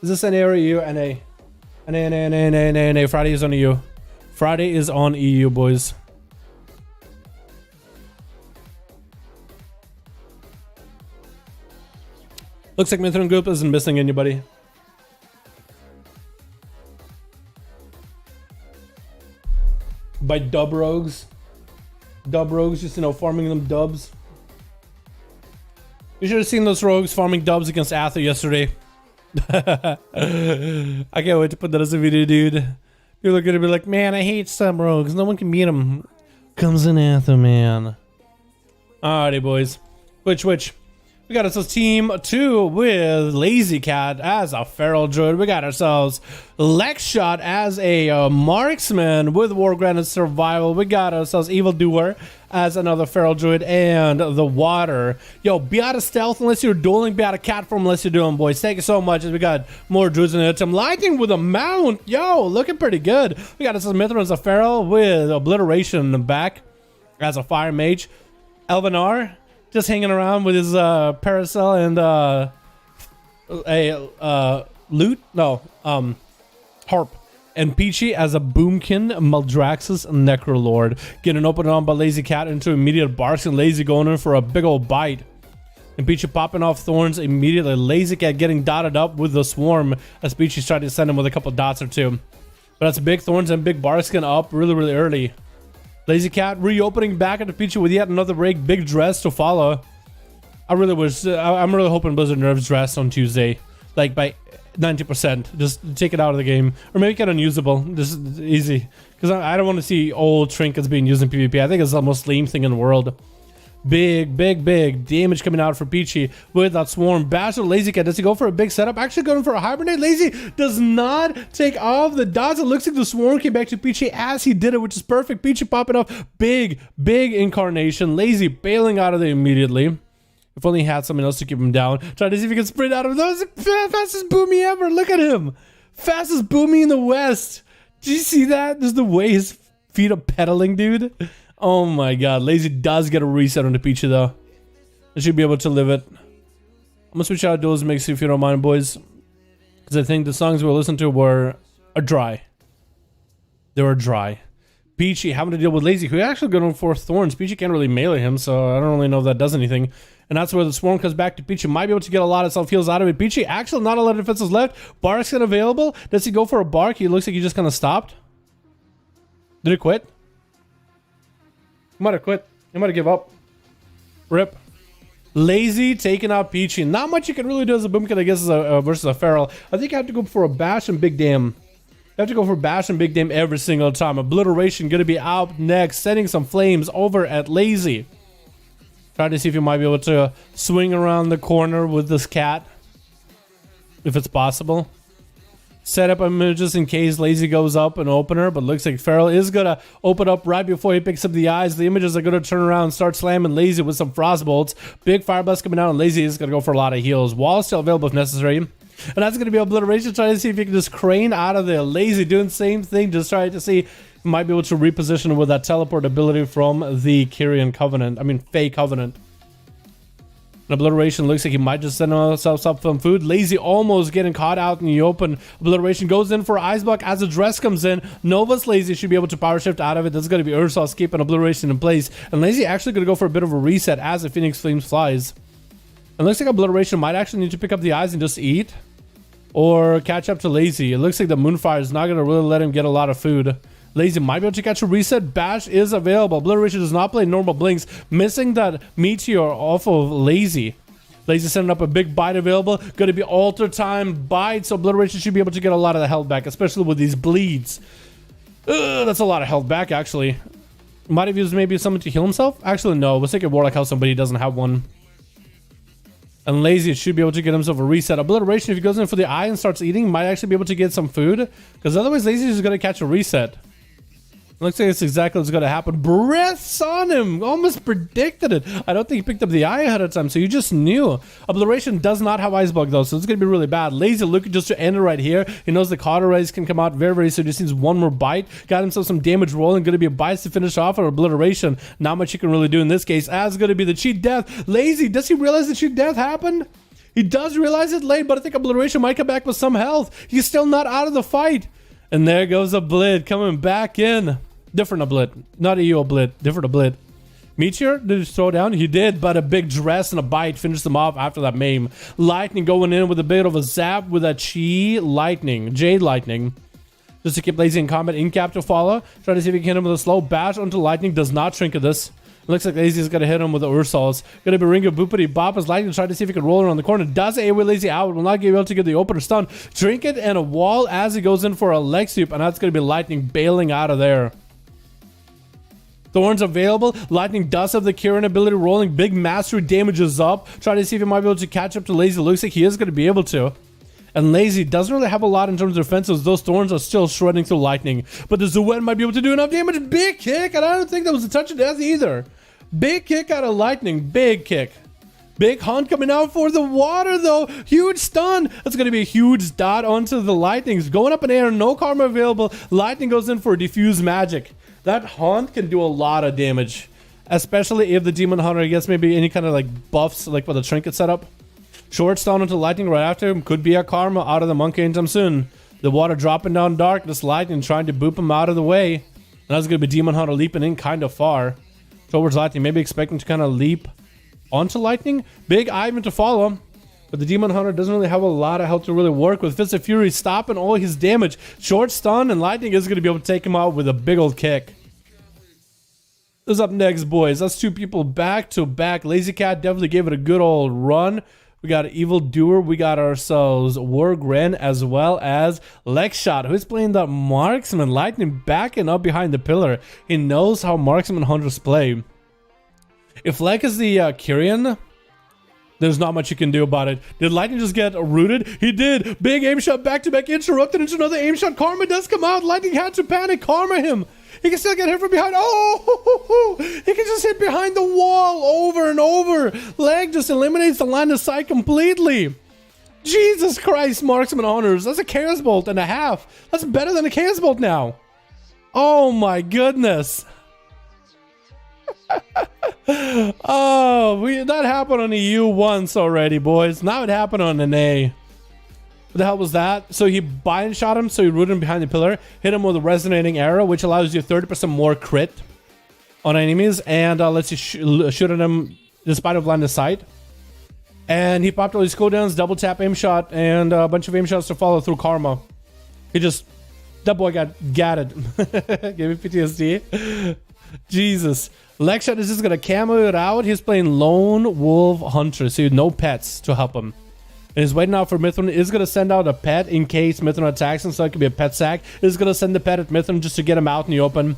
Is this NA or EU? NA. NA. Friday is on EU. Friday is on EU, boys. Looks like Mithrin Group isn't missing anybody. By dub rogues. Dub rogues, just, you know, farming them dubs. You should have seen those rogues farming dubs against Ather yesterday. I can't wait to put that as a video, dude. People are gonna be like, man, I hate some rogues. No one can beat them. Comes in Ather, man. Alrighty, boys. Which? We got ourselves team 2 with Lazy Cat as a feral druid. We got ourselves Lexshot as a marksman with War Granted Survival. We got ourselves Evildoer as another feral druid, and the Water. Yo, be out of stealth unless you're dueling, be out of cat form unless you're doing, boys. Thank you so much. As we got more druids in it. I'm Lightning with a mount. Yo, looking pretty good. We got ourselves Mithrin as a feral with Obliteration in the back as a fire mage. Elvenar just hanging around with his parasol and harp. And Peachy as a Boomkin, Maldraxxus, Necrolord. Getting opened on by Lazy Cat into immediate barks, and Lazy going in for a big old bite. And Peachy popping off thorns immediately. Lazy Cat getting dotted up with the swarm as Peachy's trying to send him with a couple dots or two. But that's big thorns and big Barskin up really early. Lazy Cat reopening back into Peachy with yet another big dress to follow. I'm really hoping Blizzard nerfs dress on Tuesday, like by 90%. Just take it out of the game, or make it unusable. Just easy, because I don't want to see old trinkets being used in PvP. I think it's the most lame thing in the world. Big damage coming out for Peachy with that swarm. Bastard Lazy Cat, does he go for a big setup? Actually going for a hibernate. Lazy does not take off the dots. It looks like the swarm came back to Peachy as he did it, which is perfect. Peachy popping off big incarnation. Lazy bailing out of there immediately. If only he had something else to keep him down. Trying to see if he can sprint out of those. Fastest boomy ever. Look at him. Fastest boomy in the West. Did you see that? Just the way his feet are pedaling, dude. Oh my god. Lazy does get a reset on the Peachy though. I should be able to live it. I'm gonna switch out those mix if you don't mind, boys. Because I think the songs we'll listen to are dry. They were dry. Peachy having to deal with Lazy, who actually going for thorns. Peachy can't really melee him, so I don't really know if that does anything. And that's where the swarm comes back to Peachy. Might be able to get a lot of self-heals out of it. Peachy actually not a lot of defenses left. Bark's unavailable. Does he go for a bark? He looks like he just kind of stopped. Did he quit? He might have quit. He might have give up. Rip. Lazy taking out Peachy. Not much you can really do as a boomkin, I guess, versus a feral. I think I have to go for a bash and big damn. I have to go for bash and big damn every single time. Obliteration going to be out next. Sending some flames over at Lazy. Trying to see if you might be able to swing around the corner with this cat. If it's possible. Set up images in case Lazy goes up an opener. But looks like Feral is going to open up right before he picks up the eyes. The images are going to turn around and start slamming Lazy with some frostbolts. Big fire blast coming out and Lazy is going to go for a lot of heals. Wall still available if necessary. And that's going to be Obliteration. Trying to see if you can just crane out of there. Lazy doing the same thing. Just trying to see might be able to reposition with that teleport ability from the Kyrian Covenant. I mean, Fey Covenant. And Obliteration looks like he might just send himself up some food. Lazy almost getting caught out in the open. Obliteration goes in for Ice Block as the dress comes in. Nova's Lazy should be able to power shift out of it. This is going to be Ursol's keeping Obliteration in place. And Lazy actually going to go for a bit of a reset as the Phoenix Flames flies. And looks like Obliteration might actually need to pick up the eyes and just eat. Or catch up to Lazy. It looks like the Moonfire is not going to really let him get a lot of food. Lazy might be able to catch a reset. Bash is available. Obliteration does not play normal blinks. Missing that meteor off of Lazy. Lazy sending up a big bite available. Going to be alter time bites. Obliteration should be able to get a lot of the health back, especially with these bleeds. That's a lot of health back, actually. Might have used maybe something to heal himself. Actually, no. Let's take a Warlock House, somebody doesn't have one. And Lazy should be able to get himself a reset. Obliteration, if he goes in for the eye and starts eating, might actually be able to get some food. Because otherwise, Lazy is going to catch a reset. Looks like it's exactly what's going to happen. Breaths on him. Almost predicted it. I don't think he picked up the eye ahead of time, so you just knew. Obliteration does not have Ice Bug, though, so it's going to be really bad. Lazy looking just to end it right here. He knows the cauterize can come out very, very soon. He just needs one more bite. Got himself some damage rolling. Going to be a bite to finish off, or Obliteration. Not much you can really do in this case. As going to be the cheat death. Lazy, does he realize the cheat death happened? He does realize it late, but I think Obliteration might come back with some health. He's still not out of the fight. And there goes Oblit coming back in. Different Oblit. Not EU Oblit. Different Oblit. Meteor? Did he throw down? He did, but a big dress and a bite finished him off after that maim. Lightning going in with a bit of a zap with a Chi Lightning. Jade Lightning. Just to keep Lazy in combat. Incap to follow. Try to see if he can hit him with a slow bash onto Lightning. Does not trinket this. Looks like Lazy is going to hit him with the Ursals. Going to be Ringo Boopity Bop as Lightning trying to see if he can roll around the corner. Does AoE Lazy out. Will not be able to get the opener stun. Trinket and a wall as he goes in for a leg sweep. And that's going to be Lightning bailing out of there. Thorns available. Lightning does have the Kieran ability rolling. Big mastery damage is up. Trying to see if he might be able to catch up to Lazy. Looks like he is going to be able to. And Lazy doesn't really have a lot in terms of defenses. Those thorns are still shredding through Lightning. But the Zuen might be able to do enough damage. Big kick. And I don't think that was a touch of death either. Big kick out of Lightning. Big kick. Big Hunt coming out for the water, though. Huge stun. That's going to be a huge dot onto the Lightnings. Going up in air. No karma available. Lightning goes in for a diffuse magic. That Hunt can do a lot of damage. Especially if the Demon Hunter gets maybe any kind of like buffs, like with a trinket setup. Short stun onto Lightning right after him. Could be a karma out of the monkey anytime soon. The water dropping down darkness. Lightning trying to boop him out of the way. And that's going to be Demon Hunter leaping in kind of far towards Lightning. Maybe expecting to kind of leap onto Lightning. Big Ivan to follow. But the Demon Hunter doesn't really have a lot of health to really work with. Fist of Fury stopping all his damage. Short stun, and Lightning is going to be able to take him out with a big old kick. Who's up next, boys? That's two people back to back. Lazy Cat definitely gave it a good old run. We got Evil Doer. We got ourselves Wargren as well as Lexshot, who's playing the Marksman. Lightning backing up behind the pillar. He knows how Marksman Hunters play. If Lek is the Kyrian, there's not much you can do about it. Did Lightning just get rooted? He did. Big aim shot back-to-back interrupted into another aim shot. Karma does come out. Lightning had to panic. Karma him. He can still get hit from behind. Oh, he can just hit behind the wall over and over. Leg just eliminates the line of sight completely. Jesus Christ, Marksman Honors. That's a Chaos Bolt and a half. That's better than a Chaos Bolt now. Oh my goodness. Oh, that happened on EU once already, boys. Now it happened on NA. What the hell was that? So he bind shot him, so he rooted him behind the pillar, hit him with a resonating arrow, which allows you 30% more crit on enemies, and lets you shoot at him despite of line of sight. And he popped all his cooldowns, double tap aim shot, and a bunch of aim shots to follow through karma. That boy got gatted. Gave me PTSD. Jesus. Lexshot is just gonna camo it out. He's playing Lone Wolf Hunter, so no pets to help him. And he's waiting out for Mithrin. Is going to send out a pet in case Mithrin attacks him, so it could be a pet sack. Is going to send the pet at Mithrin just to get him out in the open.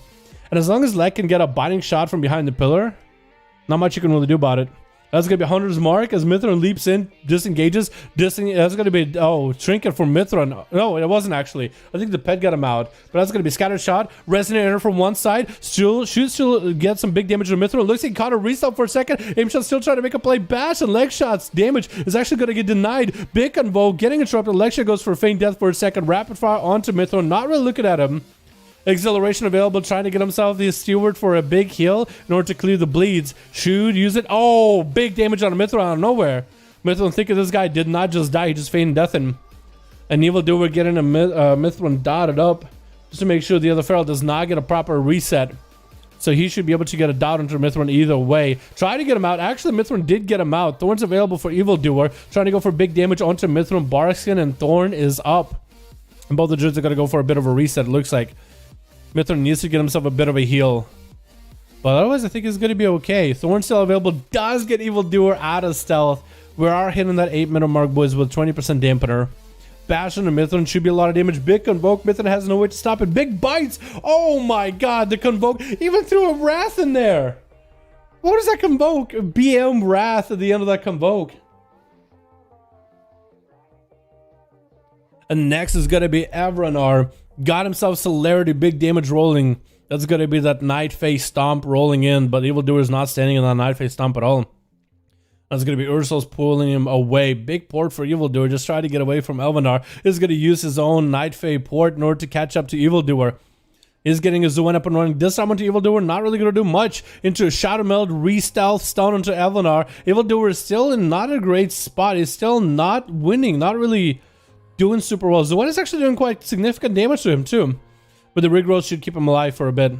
And as long as Lek can get a biting shot from behind the pillar, not much you can really do about it. That's going to be Hunter's Mark as Mithrin leaps in, disengages. That's going to be, Trinket from Mithrin. No, it wasn't actually. I think the pet got him out. But that's going to be Scattered Shot. Resonator from one side. Still get some big damage to Mithrin. Looks like he caught a reset for a second. Aim shot still trying to make a play. Bash and leg shots. Damage is actually going to get denied. Big Convo getting interrupted. Leg shot goes for a feign death for a second. Rapid fire onto Mithrin. Not really looking at him. Acceleration available, trying to get himself the steward for a big heal in order to clear the bleeds. Shoot, use it. Oh, big damage on Mithrin out of nowhere. Mithrin thinking this guy did not just die, he just feigned death in. And Evil Doer getting a Mithrin dotted up just to make sure the other Feral does not get a proper reset. So he should be able to get a dot into Mithrin either way. Try to get him out. Actually, Mithrin did get him out. Thorn's available for Evil Doer. Trying to go for big damage onto Mithrin. Barkskin and Thorn is up. And both the druids are going to go for a bit of a reset, it looks like. Mithrin needs to get himself a bit of a heal. But otherwise, I think he's going to be okay. Thorn still available. Does get Evil Doer out of stealth. We are hitting that 8-minute mark, boys, with 20% dampener. Bash on the Mithrin should be a lot of damage. Big Convoke. Mithrin has no way to stop it. Big bites. Oh my god. The Convoke even threw a Wrath in there. What does that Convoke? BM Wrath at the end of that Convoke. And next is gonna be Avranar. Got himself celerity, big damage rolling. That's gonna be that Night Phase Stomp rolling in, but Evildoer is not standing in that Night Phase Stomp at all. That's gonna be Ursul's pulling him away. Big port for Evildoer, just try to get away from Elvenar. He's gonna use his own Night Phase port in order to catch up to Evildoer. He's getting his Zuen up and running. This time onto Evildoer, not really gonna do much. Into a Shadow Meld, re-stealth, stun onto Elvenar. Evildoer is still in not a great spot. He's still not winning, not really doing super well. Zuen is actually doing quite significant damage to him too. But the regrowth should keep him alive for a bit.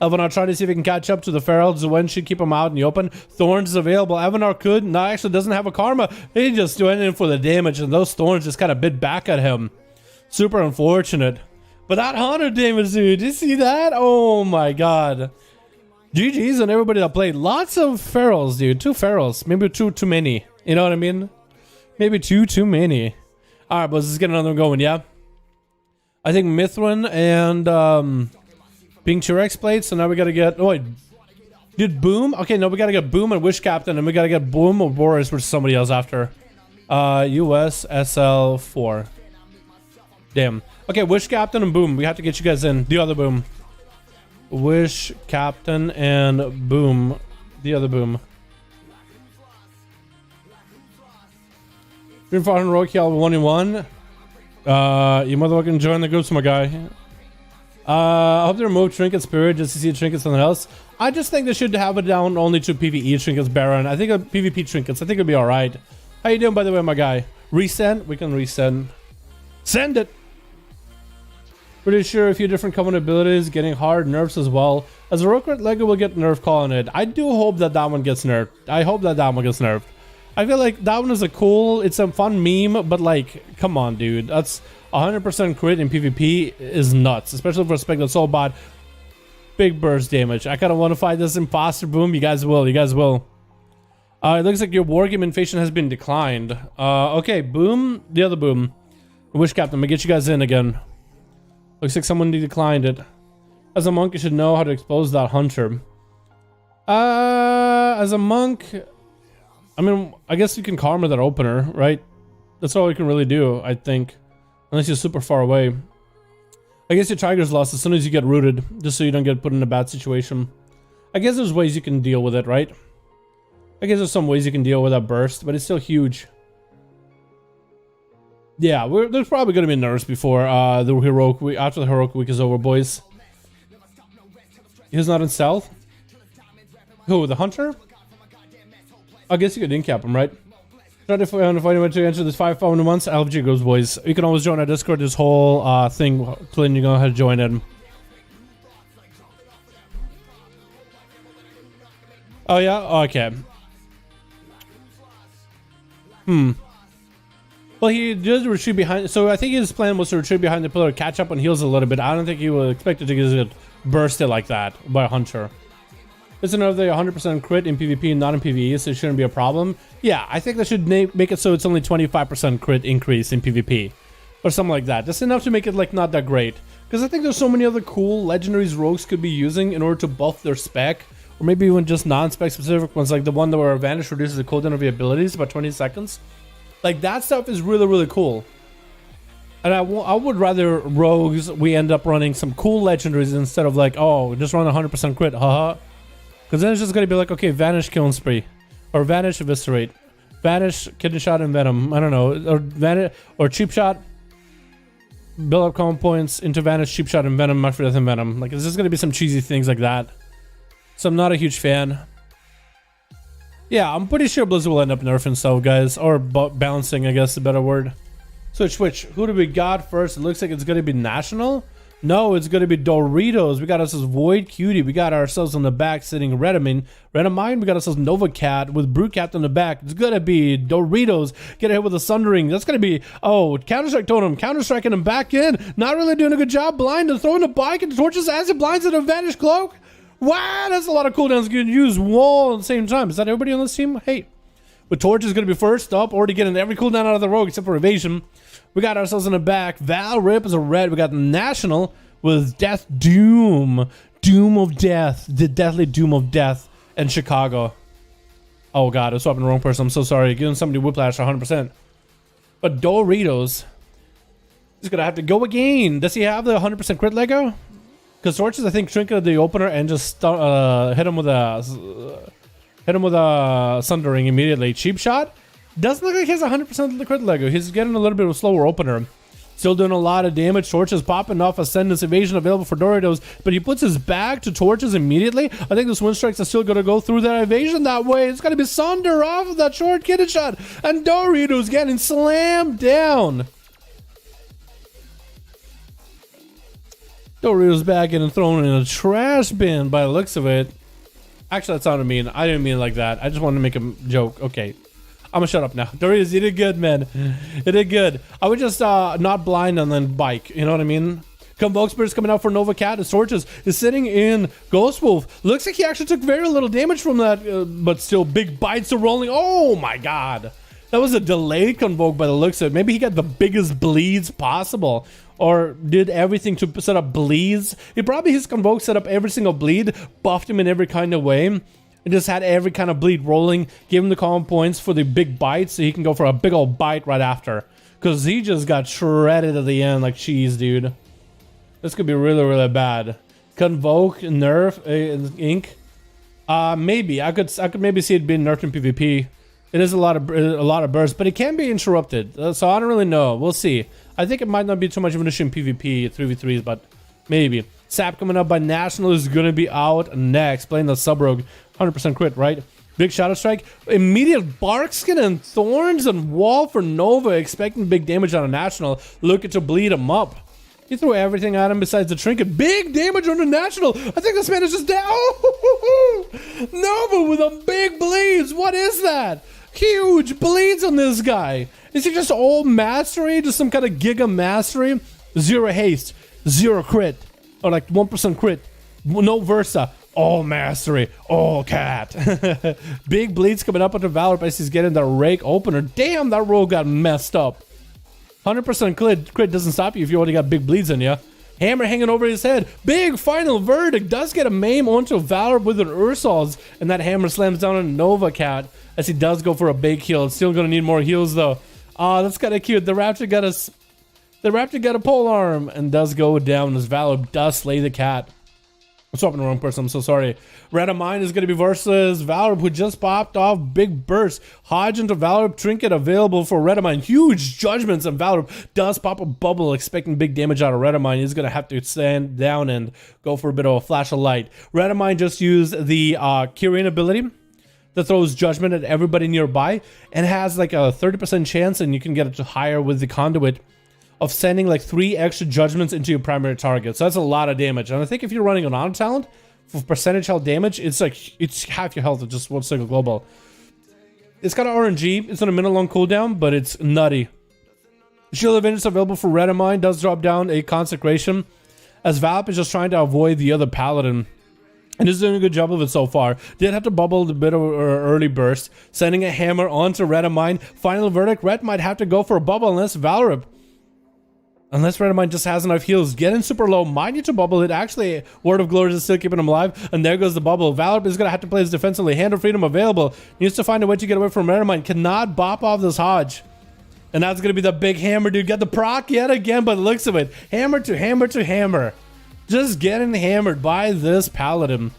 Elvenar trying to see if he can catch up to the Feral. Zuen should keep him out in the open. Thorns is available. Elvenar could. No, actually doesn't have a Karma. He just went in for the damage, and those Thorns just kind of bit back at him. Super unfortunate. But that 100 damage, dude. Did you see that? Oh my god. GG's on everybody that played. Lots of Ferals, dude. 2 Ferals. Maybe 2 too many. You know what I mean? Maybe 2 too many. Alright, but let's get another one going, yeah? I think Mithrin and Pink T-Rex played, so now we gotta get... Oh, wait. Did Boom? Okay, no, we gotta get Boom and Wish Captain, and we gotta get Boom or Boris, which is somebody else after. US SL4. Damn. Okay, Wish Captain and Boom. We have to get you guys in. The other Boom. Wish Captain and Boom. The other Boom. Green 400 Rocky, 1v1. You motherfucking join the groups, my guy. I hope they remove Trinket Spirit just to see a Trinket something else. I just think they should have it down only to PvE Trinkets, Baron. I think PvP Trinkets, I think it'll be alright. How you doing, by the way, my guy? Resend? We can resend. Send it! Pretty sure a few different common abilities, getting hard nerfs as well. As a Warcraft Lego will get nerf calling it. I do hope that that one gets nerfed. I hope that that one gets nerfed. I feel like that one is a cool, it's a fun meme, but like, come on, dude. That's 100% crit in PvP is nuts, especially for a spec that's so bad. Big burst damage. I kind of want to fight this imposter Boom. You guys will. You guys will. It looks like your wargame inflation has been declined. Okay, Boom. The other Boom. Wish Captain. I'm gonna get you guys in again. Looks like someone declined it. As a monk, you should know how to expose that hunter. As a monk, I mean, I guess you can karma that opener, right? That's all you can really do, I think. Unless you're super far away. I guess your Tiger's lost as soon as you get rooted, just so you don't get put in a bad situation. I guess there's ways you can deal with it, right? I guess there's some ways you can deal with that burst, but it's still huge. Yeah, there's probably going to be nerfs before the heroic week, after the heroic week is over, boys. He's not in stealth? Who, the hunter? I guess you could incap him, right? Try to find a way to enter this 5V5 1v1 LFG goes, boys. You can always join our Discord, this whole thing. Clint, you go ahead and join in. Oh, yeah? Okay. Well, he does retreat behind. So I think his plan was to retreat behind the pillar, catch up on heals a little bit. I don't think he would expect it to get bursted like that by a hunter. It's another 100% crit in PvP and not in PvE, so it shouldn't be a problem. Yeah, I think they should make it so it's only 25% crit increase in PvP. Or something like that. Just enough to make it like not that great. Because I think there's so many other cool legendaries rogues could be using in order to buff their spec. Or maybe even just non-spec specific ones, like the one that where Vanish reduces the cooldown of your abilities about 20 seconds. Like that stuff is really, really cool. And I would rather rogues, we end up running some cool legendaries instead of like, oh, just run 100% crit, haha. Because then it's just going to be like, okay, Vanish Killing Spree. Or Vanish Eviscerate. Vanish Kidney Shot and Venom. I don't know. Or Vanish, or Cheap Shot. Build up common points into Vanish, Cheap Shot, and Venom, Mark for Death and Venom. Like, it's just going to be some cheesy things like that. So I'm not a huge fan. Yeah, I'm pretty sure Blizzard will end up nerfing stuff, guys. Or balancing, I guess, is a better word. Switch. Who do we got first? It looks like it's going to be National. No, it's going to be Doritos. We got ourselves Void Cutie. We got ourselves on the back sitting Redamine. We got ourselves Nova Cat with Brute Cat on the back. It's going to be Doritos. Get ahead with a Sundering. That's going to be, oh, Counter-Strike Totem. Counter-Striking him back in. Not really doing a good job. Blind and throwing the bike and torches as it blinds at a Vanish Cloak. Wow, that's a lot of cooldowns. You can use wall at the same time. Is that everybody on this team? Hey. But Torch is going to be first up. Already getting every cooldown out of the rogue except for Evasion. We got ourselves in the back. Val Rip is a red. We got National with Death Doom. Doom of Death. The Deathly Doom of Death. And Chicago. Oh god, I was swapping the wrong person. I'm so sorry. Giving somebody Whiplash 100%. But Doritos. He's gonna have to go again. Does he have the 100% crit Lego? Because Torches, I think, trinketed the opener and just hit him with a Sundering immediately. Cheap shot. Doesn't look like he has 100% of the crit Lego. He's getting a little bit of a slower opener. Still doing a lot of damage. Torches popping off Ascendance Evasion available for Doritos, but he puts his back to Torches immediately. I think the Wind Strikes are still going to go through that evasion that way. It's going to be Sunder off of that short kidney shot, and Doritos getting slammed down. Doritos back in and thrown in a trash bin by the looks of it. Actually, that sounded mean. I didn't mean it like that. I just wanted to make a joke. Okay. I'm gonna shut up now. Doritos, you did good, man. You did good. I would just not blind and then bike. You know what I mean? Convoke Spirit's coming out for Nova Cat. And Torches is sitting in Ghost Wolf. Looks like he actually took very little damage from that, but still big bites are rolling. Oh my god. That was a delayed Convoke by the looks of it. Maybe he got the biggest bleeds possible. Or did everything to set up bleeds. He probably, his Convoke set up every single bleed, buffed him in every kind of way. And just had every kind of bleed rolling, gave him the calm points for the big bite so he can go for a big old bite right after. Because he just got shredded at the end like cheese, dude. This could be really, really bad. Convoke, nerf, ink. Maybe. I could maybe see it being nerfed in PvP. It is a lot of burst, but it can be interrupted. So I don't really know. We'll see. I think it might not be too much of an issue in PvP 3v3s, but maybe. Sap coming up by National is going to be out next. Playing the Sub-Rogue. 100% crit, right? Big Shadow Strike. Immediate Barkskin and Thorns and Wall for Nova. Expecting big damage on a National. Looking to bleed him up. He threw everything at him besides the trinket. Big damage on the National. I think this man is just down. Oh, Nova with a big bleeds. What is that? Huge bleeds on this guy. Is he just all mastery? Just some kind of giga mastery? 0 haste. 0 crit. Or like 1% crit. No Versa. All mastery. All cat. Big bleeds coming up onto Valor as he's getting the rake opener. Damn, that roll got messed up. 100% crit doesn't stop you if you already got big bleeds on you. Hammer hanging over his head. Big final verdict. Does get a maim onto Valor with an Ursol's. And that hammer slams down on Nova Cat as he does go for a big heal. It's still going to need more heals though. That's kind of cute. The Raptor got a pole arm and does go down as Valor does slay the cat. I'm swapping the wrong person, I'm so sorry. Red of Mine is going to be versus Valor, who just popped off big burst. Hodge into Valor, trinket available for Red of Mine. Huge judgments, and Valor does pop a bubble, expecting big damage out of Red of Mine. He's going to have to stand down and go for a bit of a flash of light. Red of Mine just used the Kyrian ability that throws judgment at everybody nearby and has like a 30% chance, and you can get it to higher with the conduit, of sending like 3 extra judgments into your primary target. So that's a lot of damage. And I think if you're running an honor talent for percentage health damage, it's like it's half your health of just one single global. It's got an RNG. It's on a minute long cooldown, but it's nutty. Shield of Vengeance available for Red of Mine does drop down a consecration, as Valp is just trying to avoid the other paladin. And is doing a good job of it so far. Did have to bubble a bit of early burst, sending a hammer onto Red of Mine. Final verdict, Red might have to go for a bubble unless Valorib. Unless Red of Mine just has enough heals. Getting super low. Might need to bubble it. Actually, Word of Glory is still keeping him alive. And there goes the bubble. Valor is going to have to play his defensively. Hand of Freedom available. Needs to find a way to get away from Red of Mine. Cannot bop off this Hodge. And that's going to be the big hammer, dude. Got the proc yet again by the looks of it. Hammer to hammer to hammer. Just getting hammered by this Paladin.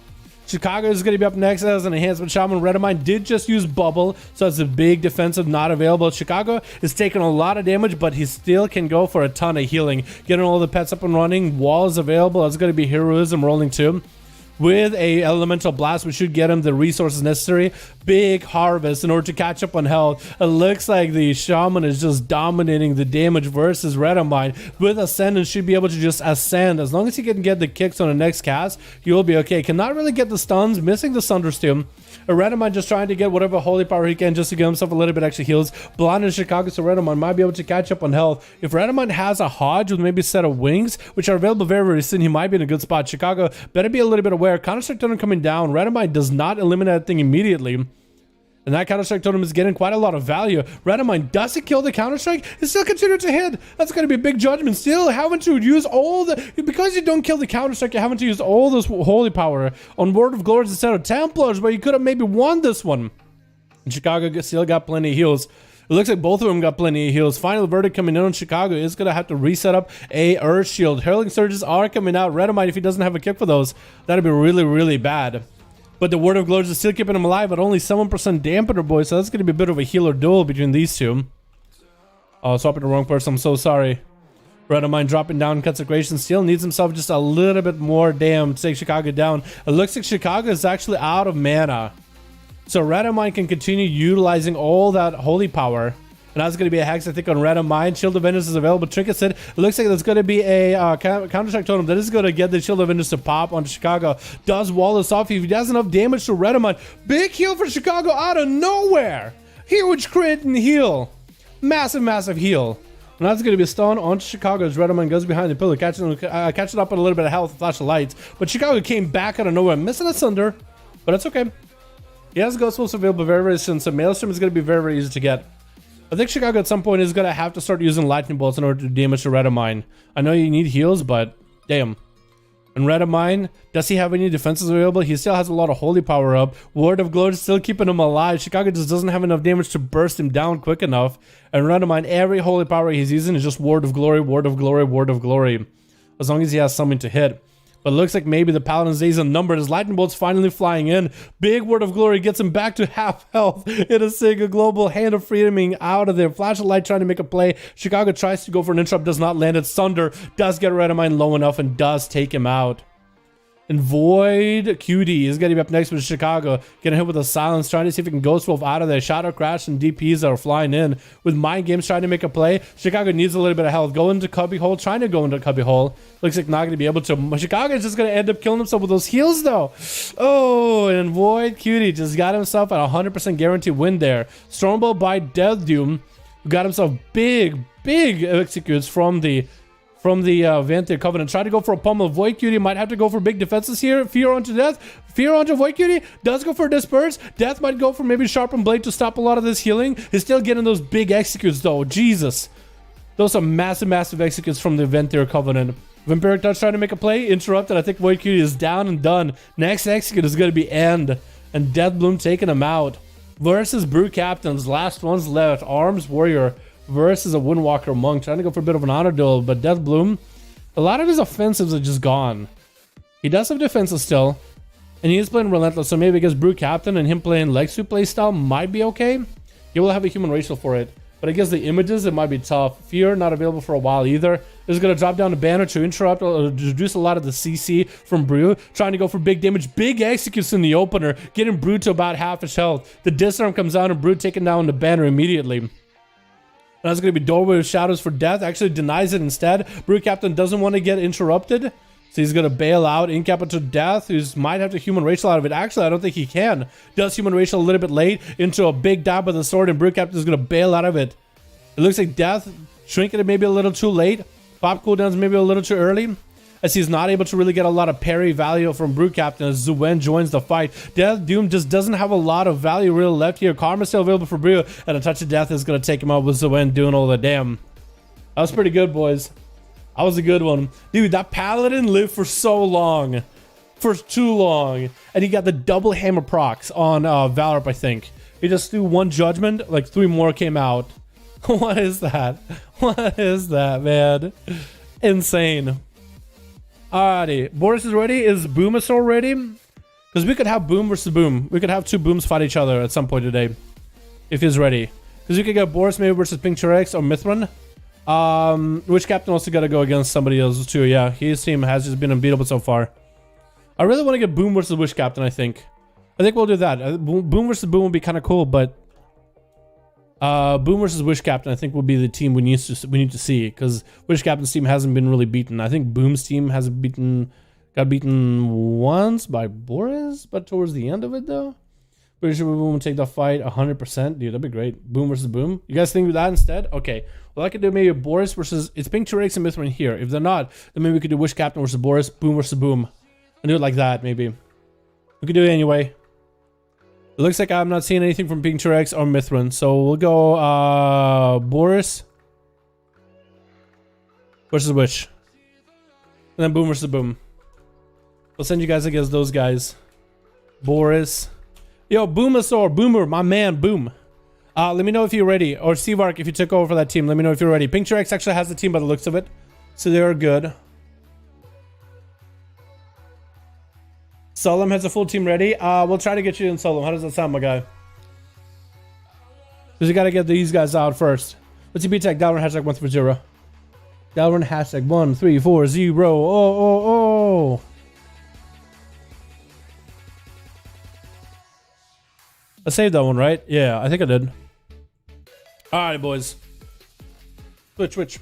Chicago is going to be up next as an enhancement shaman. Red of Mine did just use bubble, so it's a big defensive not available. Chicago is taking a lot of damage, but he still can go for a ton of healing. Getting all the pets up and running. Walls available. That's going to be heroism rolling too. With a elemental blast, we should get him the resources necessary. Big harvest in order to catch up on health. It looks like the shaman is just dominating the damage versus Red of Mine. With Ascendant, should be able to just ascend. As long as he can get the kicks on the next cast, he will be okay. Cannot really get the stuns, missing the Thunderstorm. Red of Mine just trying to get whatever holy power he can just to get himself a little bit extra heals. Blind in Chicago, so Red of Mine might be able to catch up on health. If Red of Mine has a Hodge with maybe a set of wings, which are available very, very soon, he might be in a good spot. Chicago better be a little bit aware. Counter-Strike Totem coming down. Red of Mine does not eliminate that thing immediately. And that Counter-Strike Totem is getting quite a lot of value. Red of Mine doesn't kill the Counter-Strike. It still continues to hit. That's going to be a big judgment. Still having to use all the... Because you don't kill the Counter-Strike, you're having to use all this holy power on Word of Glories instead of Templars, where you could have maybe won this one. And Chicago still got plenty of heals. It looks like both of them got plenty of heals. Final verdict coming in on Chicago is going to have to reset up a Earth Shield. Hurling Surges are coming out. Redamite, if he doesn't have a kick for those, that'd be really, really bad. But the Word of Glory is still keeping him alive at only 7% dampener, boys. So that's going to be a bit of a healer duel between these two. Oh, swapping the wrong person. I'm so sorry. Redamine dropping down Consecration. Still needs himself just a little bit more damn to take Chicago down. It looks like Chicago is actually out of mana. So Redamine can continue utilizing all that holy power. And that's going to be a hex, I think, on Redamine. Shield of Venus is available. Trinket Set. It looks like there's going to be a counter-strike totem that is going to get the Shield of Venus to pop onto Chicago. Does wall this off. If he does enough damage to Redamine. Big heal for Chicago out of nowhere. Huge crit and heal. Massive, massive heal. And that's going to be a stun onto Chicago as Redamine goes behind the pillar, catching up with a little bit of health, flash of lights. But Chicago came back out of nowhere, missing a Sunder. But that's okay. He has Ghost Wolves available very, very soon, so Maelstrom is going to be very, very easy to get. I think Chicago at some point is going to have to start using Lightning Bolts in order to damage the Redamine. I know you need heals, but damn. And Redamine, does he have any defenses available? He still has a lot of holy power up. Word of Glory is still keeping him alive. Chicago just doesn't have enough damage to burst him down quick enough. And Redamine, every holy power he's using is just Word of Glory, Word of Glory, Word of Glory. As long as he has something to hit. But it looks like maybe the Paladin's days are numbered as Lightning Bolt's finally flying in. Big Word of Glory gets him back to half health. It is Sega Global, Hand of Freedoming out of there. Flash of Light trying to make a play. Chicago tries to go for an interrupt, does not land it. Sunder does get Redamine low enough and does take him out. And Void QD is going to be up next with Chicago. Getting hit with a silence, trying to see if he can Ghost Wolf out of there. Shadow Crash and DPs that are flying in. With Mind Games trying to make a play. Chicago needs a little bit of health. Go into Cubby Hole, trying to go into Cubby Hole. Looks like not going to be able to. Chicago is just going to end up killing himself with those heals though. Oh, and Void QD just got himself at 100% guaranteed win there. Stormbolt by Death Doom, who got himself big executes from the Vantir Covenant. Try to go for a pummel. Void Cutie might have to go for big defenses here. Fear onto Death. Fear onto Void Cutie. Does go for Disperse. Death might go for maybe Sharpened Blade to stop a lot of this healing. He's still getting those big executes though. Jesus. Those are massive executes from the Vantir Covenant. Vampiric Touch trying to make a play. Interrupted. I think Void Cutie is down and done. Next execute is going to be End. And Death Bloom taking him out. Versus Brew Captains. Last ones left. Arms Warrior versus a Windwalker Monk, trying to go for a bit of an honor duel, but Death Bloom, a lot of his offensives are just gone. He does have defenses still, and he is playing Relentless, so maybe against Brew Captain and him playing Lexu playstyle might be okay. He will have a human racial for it, but I guess the images, it might be tough. Fear, not available for a while either. Is going to drop down a banner to interrupt or reduce a lot of the CC from Brew, trying to go for big damage. Big executes in the opener, getting Brew to about half his health. The disarm comes out and Brew taking down the banner immediately. And that's going to be Doorway of Shadows for Death. Actually denies it instead. Brew Captain doesn't want to get interrupted. So he's going to bail out. Incap into Death, who might have to human racial out of it. Actually, I don't think he can. Does human racial a little bit late into a big dab with the sword. And Brew Captain is going to bail out of it. It looks like Death shrinking it maybe a little too late. Pop cooldowns maybe a little too early. As he's not able to really get a lot of parry value from Brew Captain as Zuen joins the fight. Death Doom just doesn't have a lot of value really left here. Karma still available for Brew, and a touch of Death is going to take him out with Zuen doing all the damn. That was pretty good, boys. That was a good one. Dude, that Paladin lived for so long. For too long. And he got the double hammer procs on Valorant, I think. He just threw one judgment, like 3 more came out. What is that? What is that, man? Insane. Alrighty, Boris is ready. Is Boomasaur ready? Because we could have Boom versus Boom. We could have 2 Booms fight each other at some point today. If he's ready. Because we could get Boris maybe versus Pink T-Rex or Mithrin. Which Captain also got to go against somebody else too. Yeah, his team has just been unbeatable so far. I really want to get Boom versus Wish Captain, I think. I think we'll do that. Boom versus Boom would be kind of cool, but... Boom versus Wish Captain, I think, will be the team we need to see, because Wish Captain's team hasn't been really beaten. I think Boom's team has got beaten once by Boris, but towards the end of it though. Pretty sure Boom will take the fight 100%. Dude, that'd be great. Boom versus Boom. You guys think of that instead? Okay. Well, I could do maybe Boris versus it's Pink T-Rex and Mithrin here. If they're not, then maybe we could do Wish Captain versus Boris, Boom versus Boom, and do it like that. Maybe we could do it anyway. It looks like I'm not seeing anything from Pink T-Rex or Mithrin, so we'll go Boris versus Wish. And then Boom versus Boom. We'll send you guys against those guys. Boris. Yo, Boomasaur, Boomer, my man, Boom. Let me know if you're ready. Or Seavark, if you took over for that team, let me know if you're ready. Pink X actually has the team by the looks of it. So they're good. Solom has a full team ready. We'll try to get you in Solom. How does that sound, my guy? Because you got to get these guys out first. What's your B-Tech? Dalaran hashtag 130. Dalaran hashtag 130. Oh. I saved that one, right? Yeah, I think I did. Alright, boys. Switch. What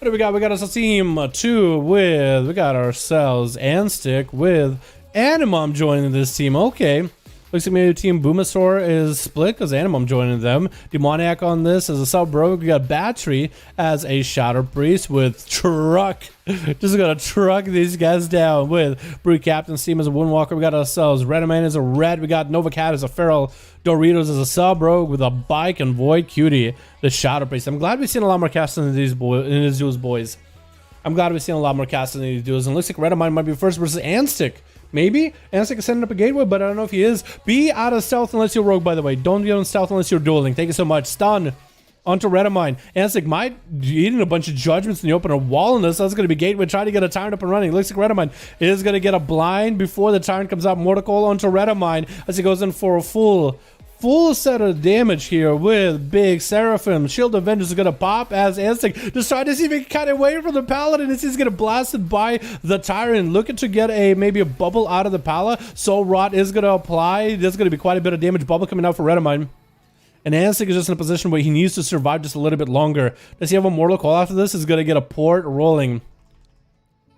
do we got? We got us a team 2 with... We got ourselves Anstick with Animom joining this team. Okay. Looks like maybe Team Boomasaur is split because Animom joining them. Demoniac on this as a sub rogue. We got Battery as a Shadow Priest with Truck. Just gonna truck these guys down with Brute Captain Steam as a Windwalker. We got ourselves Redman as a Red. We got Nova Cat as a Feral. Doritos as a sub rogue with a Bike and Void Cutie, the Shadow Priest. I'm glad we've seen a lot more casting in these boys. I'm glad we've seen a lot more casting in these duels. And it looks like Redmine might be first versus Anstick. Maybe Anstick is setting up a gateway, but I don't know if he is. Be out of stealth unless you're rogue, by the way. Don't be on stealth unless you're dueling. Thank you so much. Stun onto Redmine. Anstick might be eating a bunch of judgments in the open, a wall in this. That's going to be gateway. Trying to get a Tyrant up and running. Looks like Redmine is going to get a blind before the Tyrant comes out. Mortal onto Redmine as he goes in for a full set of damage here with Big Seraphim. Shield Avengers is going to pop as Anstick just trying to see if he can cut away from the Paladin as he's going to blasted by the Tyrant. Looking to get maybe a bubble out of the Pala. Soul Rot is going to apply. There's going to be quite a bit of damage. Bubble coming out for Redmine. And Anstick is just in a position where he needs to survive just a little bit longer. Does he have a Mortal Call after this? Is going to get a port rolling.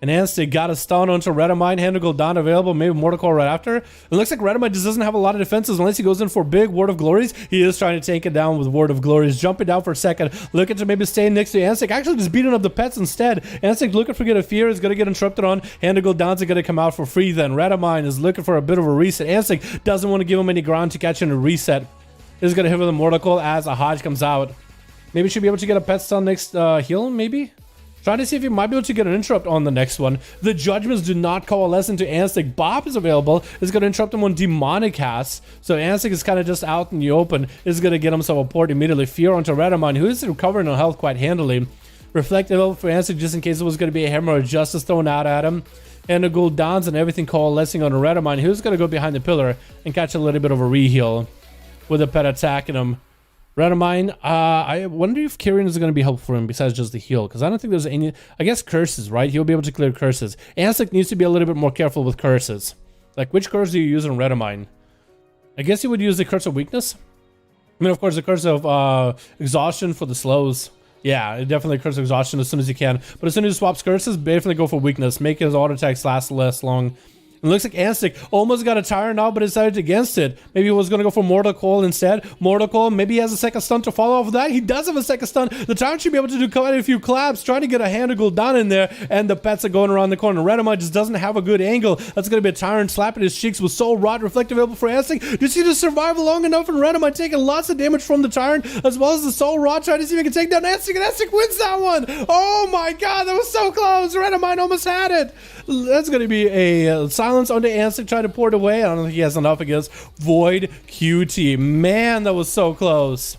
And Anstick got a stun onto Redmine. Handle Gul'dan available. Maybe Mortal Call right after. It looks like Redmine just doesn't have a lot of defenses unless he goes in for big Word of Glories. He is trying to take it down with Word of Glories. Jumping down for a second. Looking to maybe stay next to Anstick. Actually just beating up the pets instead. Anstick looking for Get a Fear. Is going to get interrupted on. Handle Gul'dan's going to come out for free then. Redmine is looking for a bit of a reset. Anstick doesn't want to give him any ground to catch in a reset. Is going to hit with a Mortal Call as a Hodge comes out. Maybe should be able to get a pet stun next heal, maybe? Trying to see if he might be able to get an interrupt on the next one. The judgments do not coalesce into Anstick. Bob is available. Is going to interrupt him on Demonic Cast. So Anstick is kind of just out in the open. Is going to get himself a port immediately. Fear onto Redmine, who is recovering on health quite handily. Reflective for Anstick just in case it was going to be a Hammer of Justice thrown out at him. And the Gul'dans and everything coalescing on Redmine, who's going to go behind the pillar and catch a little bit of a reheal with a pet attacking him. Redmine, I wonder if Kyrian is going to be helpful for him besides just the heal, because I don't think there's any... I guess curses, right? He'll be able to clear curses. Anstick needs to be a little bit more careful with curses. Like, which curse do you use on Redmine? I guess you would use the Curse of Weakness. I mean, of course, the Curse of Exhaustion for the slows. Yeah, definitely Curse of Exhaustion as soon as you can. But as soon as he swaps curses, definitely go for Weakness. Make his auto attacks last less long. It looks like Anstick almost got a Tyrant now, but decided against it. Maybe he was going to go for Mortal Call instead. Mortal Call, maybe he has a second stun to follow off of that. He does have a second stun. The Tyrant should be able to do quite a few claps, trying to get a hand of Gul'dan in there, and the pets are going around the corner. Redmine just doesn't have a good angle. That's going to be a Tyrant slapping his cheeks with Soul Rot. Reflective available for Anstick. Does he just survive long enough? And Redmine taking lots of damage from the Tyrant, as well as the Soul Rot, trying to see if he can take down Anstick, and Anstick wins that one. Oh my god, that was so close. Redmine almost had it. That's going to be a silence onto Anstick, trying to pour it away. I don't think he has enough against Void QT. Man, that was so close.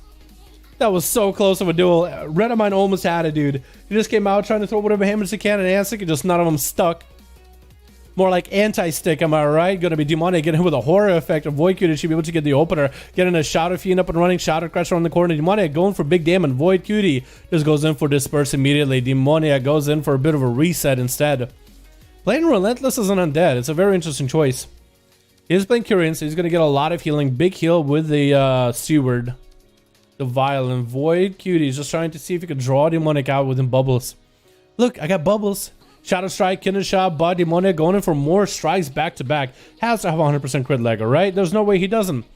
That was so close of a duel. Redmine almost had it, dude. He just came out trying to throw whatever hammers he can at Anstick, and just none of them stuck. More like anti-stick, am I right? Gonna be Demonic getting hit with a horror effect of Void QT. Should be able to get the opener. Getting a Shadow Fiend up and running. Shadow Crusher on the corner. Demoniac going for big damage. Void QT just goes in for Disperse immediately. Demoniac goes in for a bit of a reset instead. Playing Relentless as an undead, it's a very interesting choice. He is playing Kyrian, so he's going to get a lot of healing. Big heal with the Steward. The Violent. Void QT is just trying to see if he can draw Demonic out within bubbles. Look, I got bubbles. Shadow Strike, Kindred Shot, Bud, Demonic going in for more strikes back to back. Has to have 100% crit legger, right? There's no way he doesn't.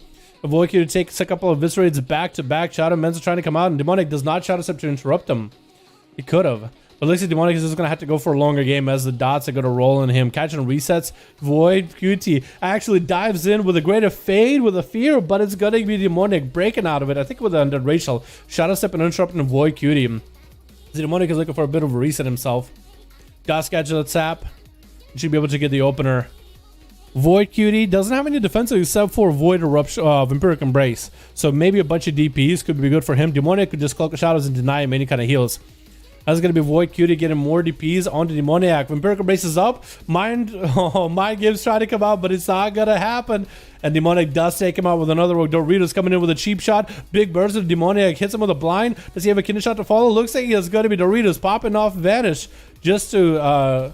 Void QT takes a couple of Viscerates back to back. Shadow Men's trying to come out, and Demonic does not Shadow Step to interrupt him. He could have. But looks like Demonic is just going to have to go for a longer game as the dots are going to roll on him. Catching resets. Void QT actually dives in with a greater fade with a fear, but it's going to be Demonic breaking out of it. I think with the undead racial. Shadow Step and interrupting Void QT. Demonic is looking for a bit of a reset himself. Gas Gadget Sap. Should be able to get the opener. Void Cutie doesn't have any defensive except for Void Eruption of Empiric Embrace. So maybe a bunch of DPs could be good for him. Demoniac could just Cloak of Shadows and deny him any kind of heals. That's going to be Void Cutie getting more DPs onto Demoniac. Empiric Embrace is up. Mind Games trying to come out, but it's not going to happen. And Demoniac does take him out with another rogue. Doritos coming in with a cheap shot. Big burst of Demoniac hits him with a blind. Does he have a kidney shot to follow? Looks like he is going to be Doritos popping off Vanish just to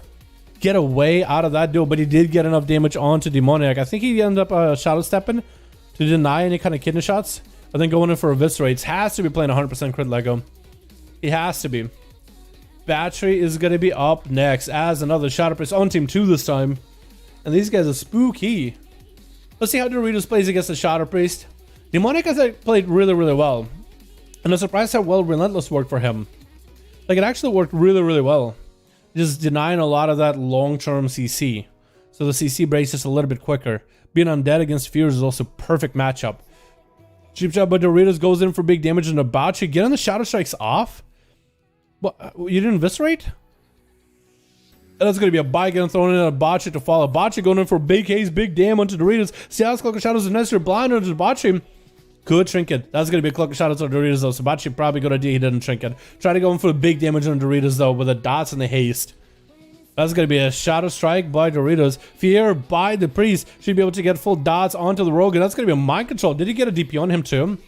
get away out of that duel. But he did get enough damage onto Demoniac. I think he ended up shadow stepping to deny any kind of kidney shots. I think going in for eviscerates. Has to be playing 100% crit Lego. He has to be. Battery is going to be up next as another Shadow Priest on team 2 this time. And these guys are spooky. Let's see how Doritos plays against the Shadow Priest. Demonic has played really, really well. And I'm surprised how well Relentless worked for him. Like, it actually worked really, really well. Just denying a lot of that long-term CC. So the CC breaks just a little bit quicker. Being undead against Fears is also perfect matchup. Cheap shot by Doritos goes in for big damage and Abachi getting the Shadow Strikes off. What? You didn't eviscerate? That's going to be a buy getting thrown in a Botcha to follow. Botcha going in for big haze, big damn onto Doritos. Seattle's Cloak of Shadows is necessary. Blind onto Botcha. Good trinket. That's going to be a Cloak of Shadows on Doritos though. So Botcha probably good idea he didn't trinket. Try to go in for the big damage on Doritos though with the dots and the haste. That's going to be a Shadow Strike by Doritos. Fear by the Priest. Should be able to get full dots onto the Rogue. And that's going to be a Mind Control. Did he get a DP on him too?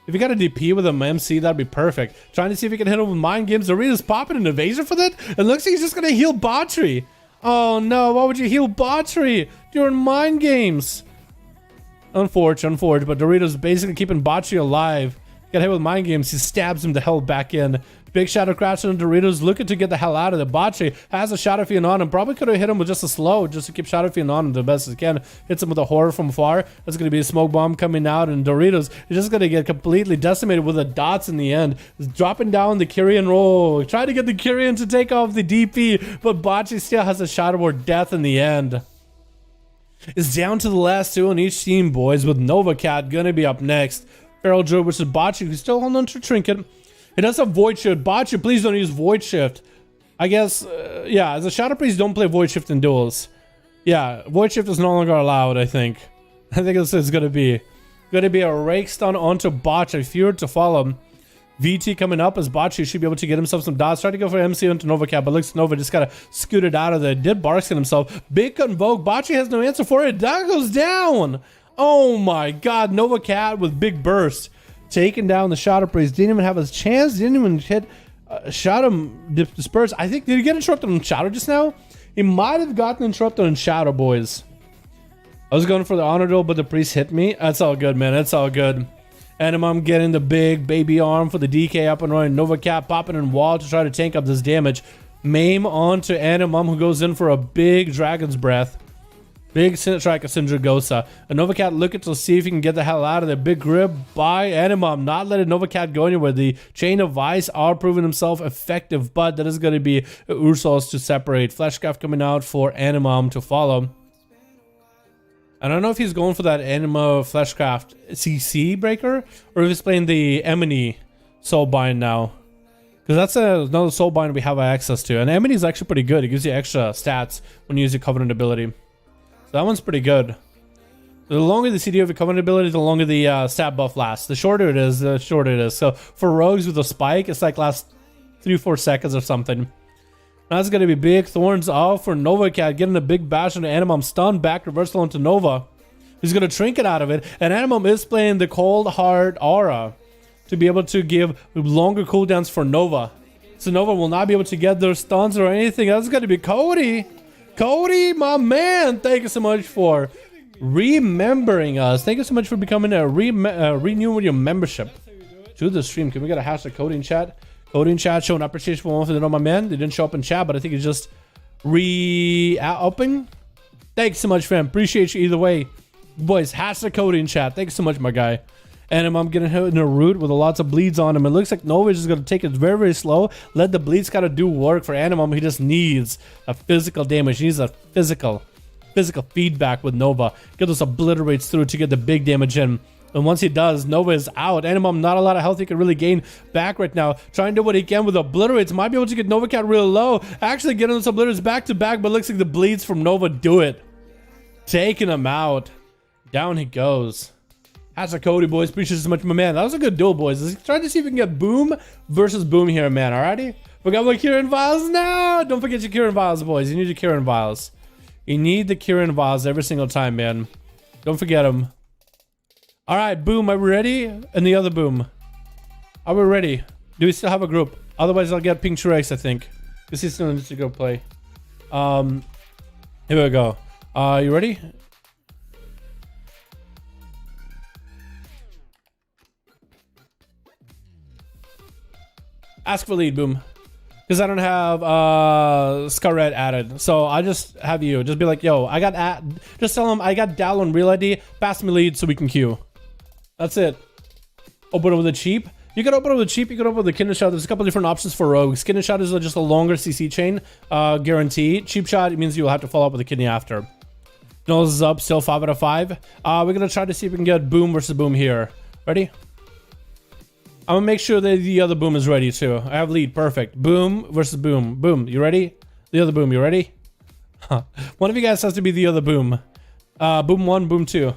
If you got a DP with an MC, that'd be perfect. Trying to see if he can hit him with Mind Games. Doritos popping an evasion for that. It looks like he's just going to heal Botry. Oh no, why would you heal Botry during Mind Games? Unfortunate, but Doritos basically keeping Botry alive. Got hit with Mind Games. He stabs him the hell back in. Big Shadow Crash on Doritos looking to get the hell out of the Botry. Has a Shadow Fiend on him. Probably could have hit him with just a slow just to keep Shadow Fiend on him the best as can. Hits him with a horror from far. That's going to be a smoke bomb coming out, and Doritos is just going to get completely decimated with the dots in the end. He's dropping down the Kyrian roll. Trying to get the Kyrian to take off the DP, but Botry still has a Shadow Ward death in the end. It's down to the last two on each team, boys, with Nova Cat going to be up next. Feral Druid versus Botry, who's still holding on to Trinket. It does have Void Shift. Botcha, please don't use Void Shift. I guess, yeah, as a Shadow Priest, don't play Void Shift in duels. Yeah, Void Shift is no longer allowed, I think. I think this is going to be a rake stun onto Botcha. Fear to follow. VT coming up as Botcha should be able to get himself some dots. Try to go for MC into Nova Cat, but looks Nova just kind of scooted out of there. Did Barskin himself. Big Convoke. Botcha has no answer for it. That goes down. Oh my god. Nova Cat with big burst. Taking down the Shadow Priest. Didn't even have a chance. Didn't even hit Shadow Disperse. I think, did he get interrupted on Shadow just now? He might have gotten interrupted on Shadow, boys. I was going for the honor duel, but the Priest hit me. That's all good, man. That's all good. Animum getting the big baby arm for the DK up and running. Nova Cat popping in wall to try to tank up this damage. Maim onto Animum, who goes in for a big Dragon's Breath. Big strike of Syndragosa. A Nova Cat looking to see if he can get the hell out of there. Big grip by Animum. Not letting Nova Cat go anywhere. The Chain of Vice are proving himself effective, but that is going to be Ursos to separate. Fleshcraft coming out for Animum to follow. I don't know if he's going for that Anima Fleshcraft CC breaker or if he's playing the Emini Soulbind now. Because that's another Soulbind we have access to. And Emini is actually pretty good. It gives you extra stats when you use your Covenant ability. So that one's pretty good. The longer the CD of your Covenant ability, the longer the stat buff lasts. The shorter it is, the shorter it is. So for rogues with a spike, it's like last 3-4 seconds or something. That's going to be big thorns off for Nova Cat, getting a big bash on Animum, stun back reversal onto Nova. He's going to trinket out of it, and Animum is playing the Cold Heart Aura to be able to give longer cooldowns for Nova. So Nova will not be able to get their stuns or anything. That's going to be Cody. Cody, my man, thank you so much for remembering us. Thank you so much for becoming a renewing your membership to the stream. Can we get a hashtag Cody in chat? Cody in chat showing appreciation for one for the know my man. They didn't show up in chat, but I think it's just re-open. Thanks so much, fam. Appreciate you either way. Boys, hashtag Cody in chat. Thanks so much, my guy. And I'm getting hit in a root with lots of bleeds on him. It looks like Nova is just going to take it very, very slow. Let the bleeds kind of do work for Animum. He just needs a physical damage. He needs a physical feedback with Nova. Get those obliterates through to get the big damage in. And once he does, Nova is out. Animum, not a lot of health he can really gain back right now. Trying to do what he can with obliterates. Might be able to get Nova Cat real low. Actually getting those obliterates back to back, but looks like the bleeds from Nova do it. Taking him out. Down he goes. That's a Cody, boys. Appreciate so much, my man. That was a good duel, boys. Let's try to see if we can get Boom versus Boom here, man. Alrighty? We got my Kieran Vials now. Don't forget your Kieran Vials, boys. You need your Kieran Vials. You need the Kieran Vials every single time, man. Don't forget them. Alright, Boom. Are we ready? And the other Boom. Are we ready? Do we still have a group? Otherwise, I'll get Pink T-Rex, I think. Because he still needs to go play. Here we go. You ready? Ask for lead, Boom. Because I don't have Scarlet added. So I just have you. Just be like, yo, I got just tell him I got Dalaran real ID. Pass me lead so we can queue. That's it. Open it with a cheap. You can open it with a cheap. You can open it with a Kidney Shot. There's a couple different options for rogues. Kidney Shot is just a longer CC chain. Guarantee. Cheap Shot, it means you'll have to follow up with a kidney after. Nose is up. Still 5 out of 5. We're going to try to see if we can get Boom versus Boom here. Ready? I'm gonna make sure that the other Boom is ready too. I have lead, perfect. Boom versus Boom. Boom, you ready? The other Boom, you ready? Huh. One of you guys has to be the other Boom. Boom 1, Boom 2.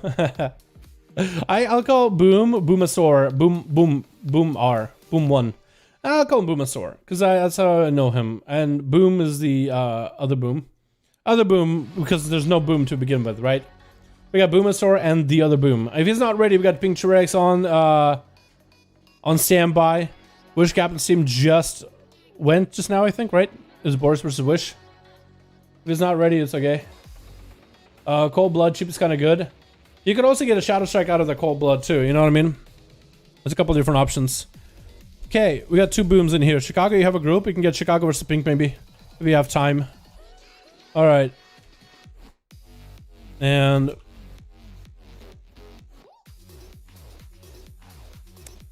I'll call Boom, Boomasaur, Boom R, Boom 1. I'll call him Boomasaur, because that's how I know him. And Boom is the other Boom. Other Boom, because there's no Boom to begin with, right? We got Boomasaur and the other Boom. If he's not ready, we got Pink T-Rex on standby. Wish Captain's team just went just now, I think, right? It was Boris versus Wish. If he's not ready, it's okay. Cold Blood, cheap is kind of good. You could also get a Shadow Strike out of the Cold Blood too, you know what I mean? There's a couple different options. Okay, we got 2 Booms in here. Chicago, you have a group? You can get Chicago versus Pink maybe, if you have time. Alright. And...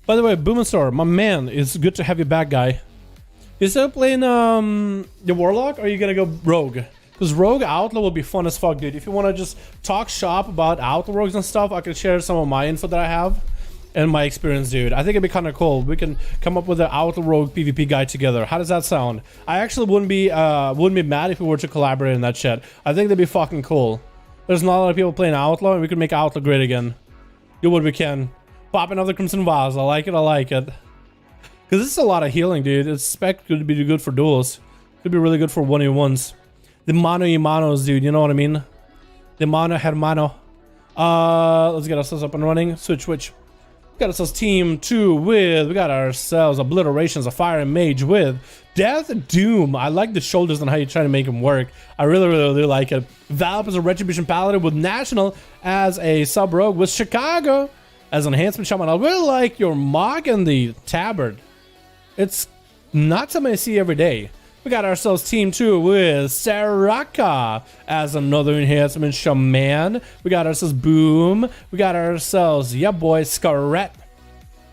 by the way, Boomasaur, my man, it's good to have you back, guy. You still playing the Warlock, or are you gonna go Rogue? Because Rogue Outlaw will be fun as fuck, dude. If you want to just talk shop about Outlaw Rogues and stuff, I can share some of my info that I have and my experience, dude. I think it'd be kind of cool. We can come up with an Outlaw Rogue PvP guide together. How does that sound? I actually wouldn't be mad if we were to collaborate in that shit. I think that'd be fucking cool. There's not a lot of people playing Outlaw, and we could make Outlaw great again. Do what we can. Pop another Crimson Vase. I like it. I like it. Because this is a lot of healing, dude. It's expected to be good for duels. Could be really good for 1v1s. The mano y manos, dude. You know what I mean? The mano hermano. Let's get ourselves up and running. Switch. We got ourselves team 2 with. We got ourselves Obliterations, a Fire and Mage with Death Doom. I like the shoulders and how you try to make him work. I really like it. Valp is a Retribution Paladin with National as a sub rogue with Chicago as an enhancement shaman. I really like your Mog and the Tabard. It's not something I see every day. We got ourselves team 2 with Saraka as another enhancement shaman. We got ourselves Boom. We got ourselves, yeah boy, Scarret.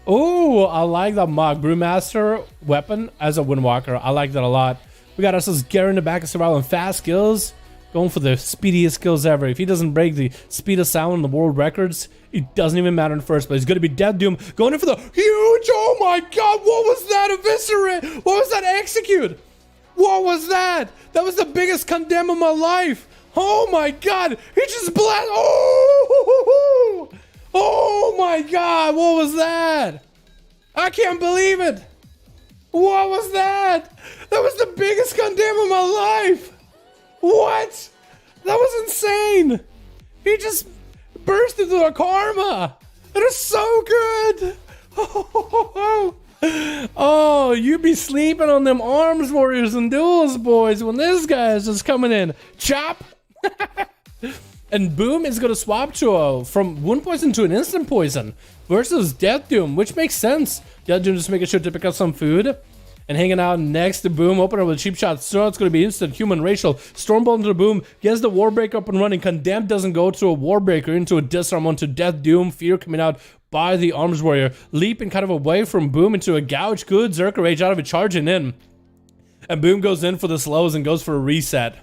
Oh, I like the Mog Brewmaster weapon as a Windwalker. I like that a lot. We got ourselves Garen in the back of survival and fast skills. Going for the speediest skills ever. If he doesn't break the speed of sound in the world records, it doesn't even matter in the first place. It's going to be Death Doom going in for the huge, oh my god, what was that eviscerate? What was that execute? What was that? That was the biggest condemn of my life. Oh my god, he just blast. Oh my god, what was that? I can't believe it. What was that? That was the biggest condemn of my life. What? That was insane. He just burst into a karma. That is so good. Oh, you be sleeping on them arms warriors and duels, boys, when this guy is just coming in. Chop. And Boom is going to swap to from wound poison to an instant poison versus Death Doom, which makes sense. Death Doom just making sure to pick up some food and hanging out next to Boom. Open up with a cheap shot. So it's going to be instant human racial. Stormbolt into the Boom. Gets the Warbreaker up and running. Condemned doesn't go to a Warbreaker, into a disarm onto Death Doom. Fear coming out by the Arms Warrior. Leaping kind of away from Boom into a Gouge. Good Zerker Rage out of it, charging in. And Boom goes in for the slows and goes for a reset.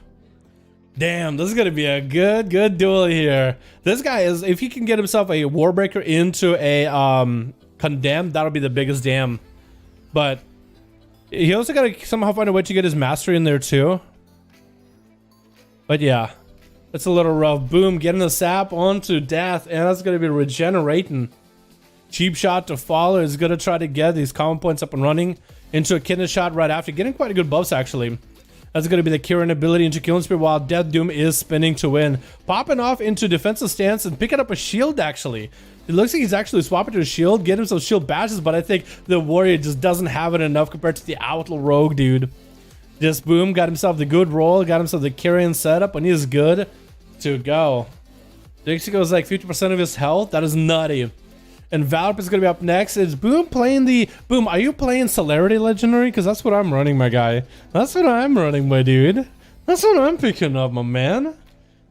Damn, this is going to be a good duel here. This guy is, if he can get himself a Warbreaker into a Condemned, that'll be the biggest damn. But he also got to somehow find a way to get his mastery in there too. But yeah, It's a little rough. Boom, getting the sap onto death, and that's going to be regenerating. Cheap shot to follow is going to try to get these common points up and running into a kidney shot right after. Getting quite a good buffs, actually. That's going to be the Kieran ability into Killing Spree while Death Doom is spinning to win. Popping off into defensive stance and picking up a shield, actually. It looks like he's actually swapping to a shield, getting some shield bashes, but I think the Warrior just doesn't have it enough compared to the Outlaw Rogue, dude. Just Boom, got himself the good roll, got himself the Kieran setup, and he is good to go. Dixie goes like 50% of his health. That is nutty. And Valorp is going to be up next. Is Boom playing the... Boom, are you playing Celerity Legendary? Because that's what I'm running, my guy. That's what I'm running, my dude. That's what I'm picking up, my man.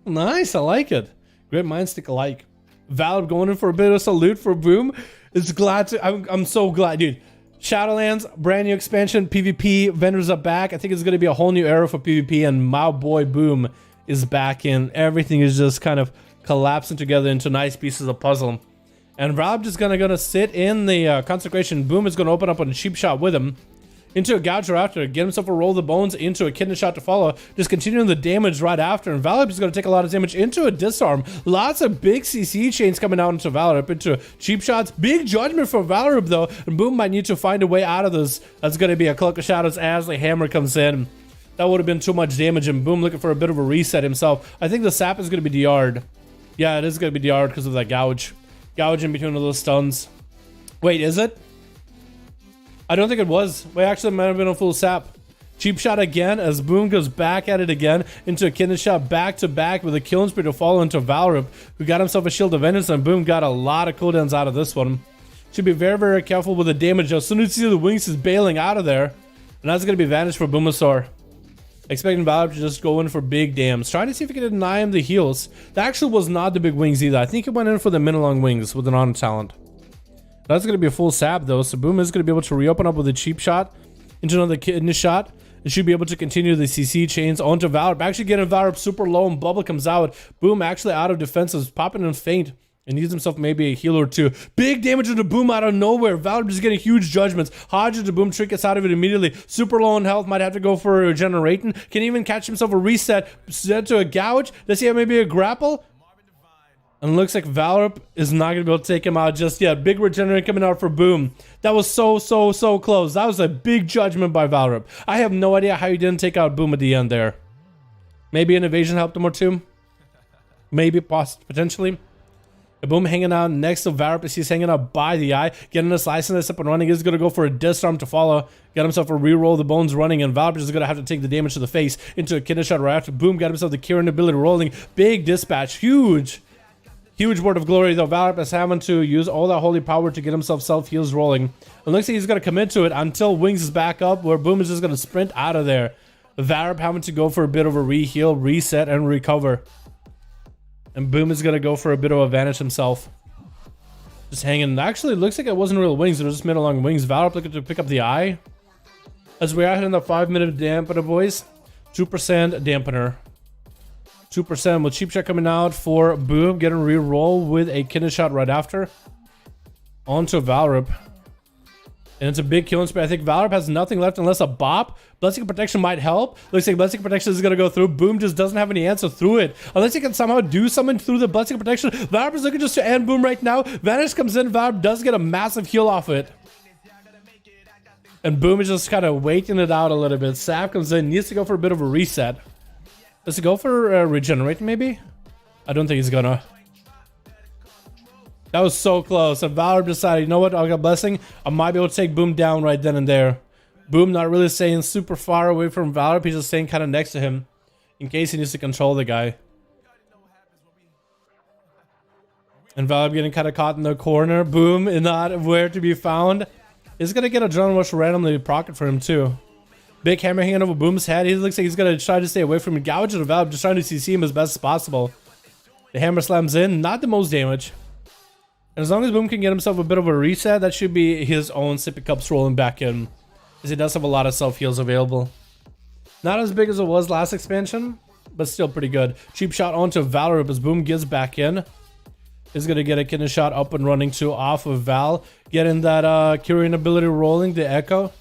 Nice, I like it. Great minds think alike. Valorp going in for a bit of salute for Boom. It's glad to... I'm so glad, dude. Shadowlands, brand new expansion, PvP, vendors are back. I think it's going to be a whole new era for PvP, and my boy Boom is back in. Everything is just kind of collapsing together into nice pieces of puzzle. And Valorp just gonna sit in the consecration. Boom is gonna open up on a cheap shot with him. Into a gouge right after, get himself a roll of the bones, into a kidney shot to follow. Just continuing the damage right after. And Valorp is gonna take a lot of damage into a disarm. Lots of big CC chains coming out into Valorp, into cheap shots. Big judgment for Valorp though. And Boom might need to find a way out of this. That's gonna be a Cloak of Shadows as the hammer comes in. That would have been too much damage, and Boom looking for a bit of a reset himself. I think the sap is gonna be DR'd. Yeah, it is gonna be DR'd because of that gouge. Gouge in between all those stuns. Wait, is it? I don't think it was. Wait, actually, it might have been a full sap. Cheap shot again as Boom goes back at it again into a kidney shot back to back with a Killing Spree to follow into Valorp, who got himself a Shield of Vengeance, and Boom got a lot of cooldowns out of this one. Should be very, very careful with the damage. As soon as you see the wings, is bailing out of there. And that's going to be advantage for Boomasaur. Expecting Valorp to just go in for big dams. Trying to see if he can deny him the heals. That actually was not the big wings either. I think he went in for the mid-long wings with an on talent. That's going to be a full sap though. So Boom is going to be able to reopen up with a cheap shot into another kidney shot. And should be able to continue the CC chains onto Valorp. Actually getting Valorp super low and Bubble comes out. Boom actually out of defenses, popping in faint. And needs himself maybe a heal or two. Big damage into Boom out of nowhere. Valorp just getting huge judgments. Hodge into Boom, trinkets out of it immediately. Super low on health, might have to go for a regenerating. Can even catch himself a reset. Set to a gouge. Does he have maybe a grapple? And looks like Valorp is not going to be able to take him out just yet. Big regenerate coming out for Boom. That was so close. That was a big judgment by Valorp. I have no idea how he didn't take out Boom at the end there. Maybe an evasion helped him or two. Maybe, potentially. Boom hanging out next to Valorp as he's hanging out by the eye, getting a slice in this up and running. He's going to go for a disarm to follow, get himself a reroll, the bones running, and Valorp is going to have to take the damage to the face into a kidney shot right after. Boom got himself the Kieran ability rolling. Big dispatch, huge word of glory though. Valorp is having to use all that holy power to get himself self-heals rolling. It looks like he's going to commit to it until Wings is back up, where Boom is just going to sprint out of there. Valorp having to go for a bit of a re-heal, reset, and recover. And Boom is going to go for a bit of advantage himself. Just hanging. Actually, it looks like it wasn't real wings. It was just mid-long wings. Valorp looking to pick up the eye. As we are hitting the 5-minute dampener, boys. 2% dampener. 2% with cheap shot coming out for Boom. Getting re-roll with a kidney shot right after. Onto Valorp. And it's a big killing spree. I think Valorp has nothing left unless a bop. Blessing Protection might help. Looks like Blessing Protection is going to go through. Boom just doesn't have any answer through it. Unless he can somehow do something through the Blessing Protection. Valorp is looking just to end Boom right now. Vanish comes in. Valorp does get a massive heal off it. And Boom is just kind of waiting it out a little bit. Sap comes in. Needs to go for a bit of a reset. Does he go for regenerate maybe? I don't think he's gonna. That was so close. And Valorp decided, you know what, I'll get Blessing. I might be able to take Boom down right then and there. Boom not really staying super far away from Valorp. He's just staying kind of next to him in case he needs to control the guy. And Valorp getting kind of caught in the corner. Boom is not where to be found. He's going to get a Adrenaline Rush randomly pocket for him too. Big hammer hanging over Boom's head. He looks like he's going to try to stay away from him. Gouge of Valorp, just trying to CC him as best as possible. The hammer slams in. Not the most damage. And as long as Boom can get himself a bit of a reset, that should be his own Sippy Cups rolling back in. Because he does have a lot of self-heals available. Not as big as it was last expansion, but still pretty good. Cheap shot onto Valorp as Boom gets back in. Is going to get a kidney shot up and running too off of Val. Getting that curing ability rolling, the Echo.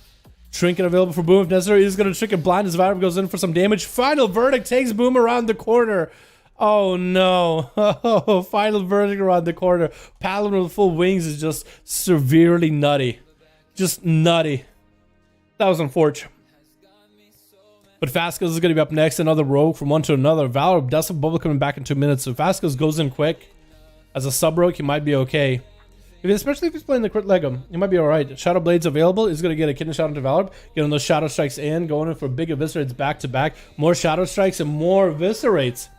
Trinket available for Boom if necessary. He's going to Trinket blind as Valorp goes in for some damage. Final verdict takes Boom around the corner. Oh no. Oh, final verdict around the corner. Paladin with full wings is just severely nutty. Just nutty. That was unfortunate. But Fascos is going to be up next. Another rogue from one to another. Valor does have bubble coming back in 2 minutes. So if Fascos goes in quick as a sub rogue, he might be okay. Especially if he's playing the crit Legum, he might be alright. Shadow Blade's available. He's going to get a kidney shot into Valor. Getting those Shadow Strikes in. Going in for big Eviscerates back to back. More Shadow Strikes and more Eviscerates.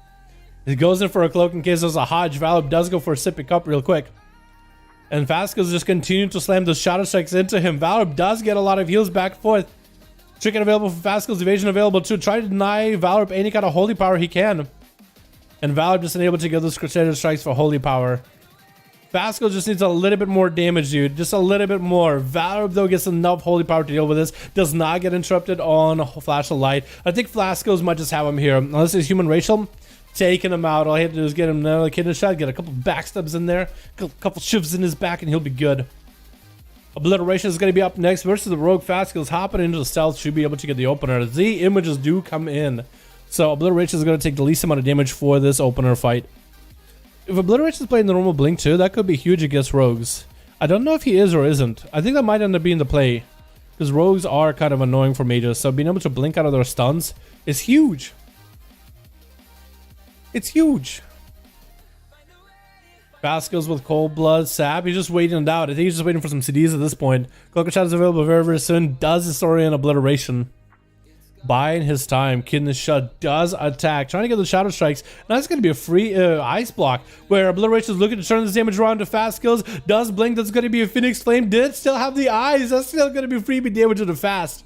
He goes in for a cloak in case there's a Hodge. Valor does go for a sippy cup real quick. And Fascos just continue to slam those Shadow Strikes into him. Valor does get a lot of heals back and forth. Trinket available for Fascos. Evasion available too. Try to deny Valor any kind of holy power he can. And Valor just unable to get those Crusader Strikes for holy power. Fascos just needs a little bit more damage, dude. Just a little bit more. Valor, though, gets enough holy power to deal with this. Does not get interrupted on Flash of Light. I think Fascos might just have him here. Unless it's human racial. Taking him out. All I have to do is get him another kidney shot. Get a couple backstabs in there. A couple shivs in his back and he'll be good. Obliteration is going to be up next versus the Rogue. Fascos hopping into the stealth. Should be able to get the opener. The images do come in. So Obliteration is going to take the least amount of damage for this opener fight. If Obliteration is playing the normal blink too, that could be huge against rogues. I don't know if he is or isn't. I think that might end up being the play. Because rogues are kind of annoying for mages. So being able to blink out of their stuns is huge. It's huge. Fascos with Cold Blood, Sap. He's just waiting it out. I think he's just waiting for some CDs at this point. Cloak Shot is available very, very soon. Does Historian Obliteration. Buying his time. Kidney Shot does attack. Trying to get the Shadow Strikes. Now that's going to be a free ice block. Where Obliteration is looking to turn this damage around to Fascos. Does blink. That's going to be a Phoenix Flame. Did still have the eyes. That's still going to be freebie damage to the Fast.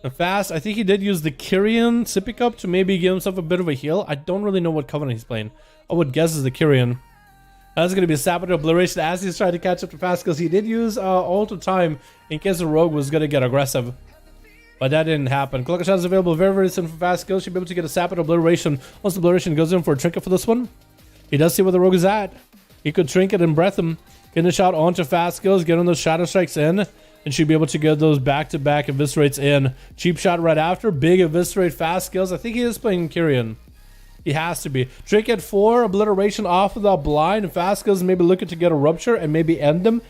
The Fast, I think he did use the Kyrian Sippy Cup to maybe give himself a bit of a heal. I don't really know what Covenant he's playing. I would guess is the Kyrian. That's going to be a Sapper Obliteration as he's trying to catch up to Fascos. He did use Alter Time in case the Rogue was going to get aggressive. But that didn't happen. Cloak Shot is available very, very soon for Fascos. Should be able to get a Sapper Obliteration. Once the Obliteration goes in for a Trinket for this one, he does see where the Rogue is at. He could Trinket and Breath him. Getting a shot onto Fascos, getting those Shadow Strikes in, and should be able to get those back-to-back Eviscerates in. Cheap shot right after. Big Eviscerate Fascos. I think he is playing Kyrian. He has to be. Trinket 4, Obliteration off of the blind. Fascos maybe looking to get a Rupture and maybe end them.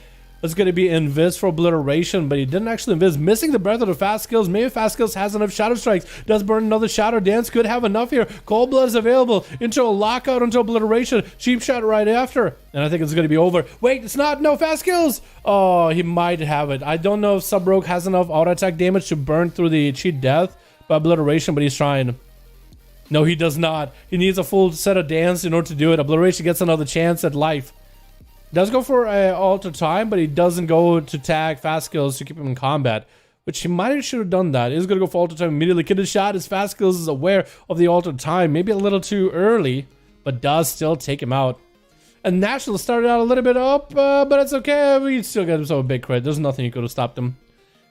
It's going to be Invis for Obliteration, but he didn't actually Invis. Missing the breath of the Fascos. Maybe Fascos has enough Shadow Strikes. Does burn another Shadow Dance. Could have enough here. Cold Blood is available. Into a lockout, into Obliteration. Cheap shot right after. And I think it's going to be over. Wait, it's not. No, Fascos. Oh, he might have it. I don't know if Sub Rogue has enough auto attack damage to burn through the cheat death by Obliteration, but he's trying. No, he does not. He needs a full set of dance in order to do it. Obliteration gets another chance at life. Does go for Alter Time, but he doesn't go to tag Fascos to keep him in combat, which he might have should have done that. He's going to go for Alter Time immediately. Kid his shot as Fascos is aware of the Alter Time. Maybe a little too early, but does still take him out. And National started out a little bit up, but it's okay. We still got himself a big crit. There's nothing he could have stopped him.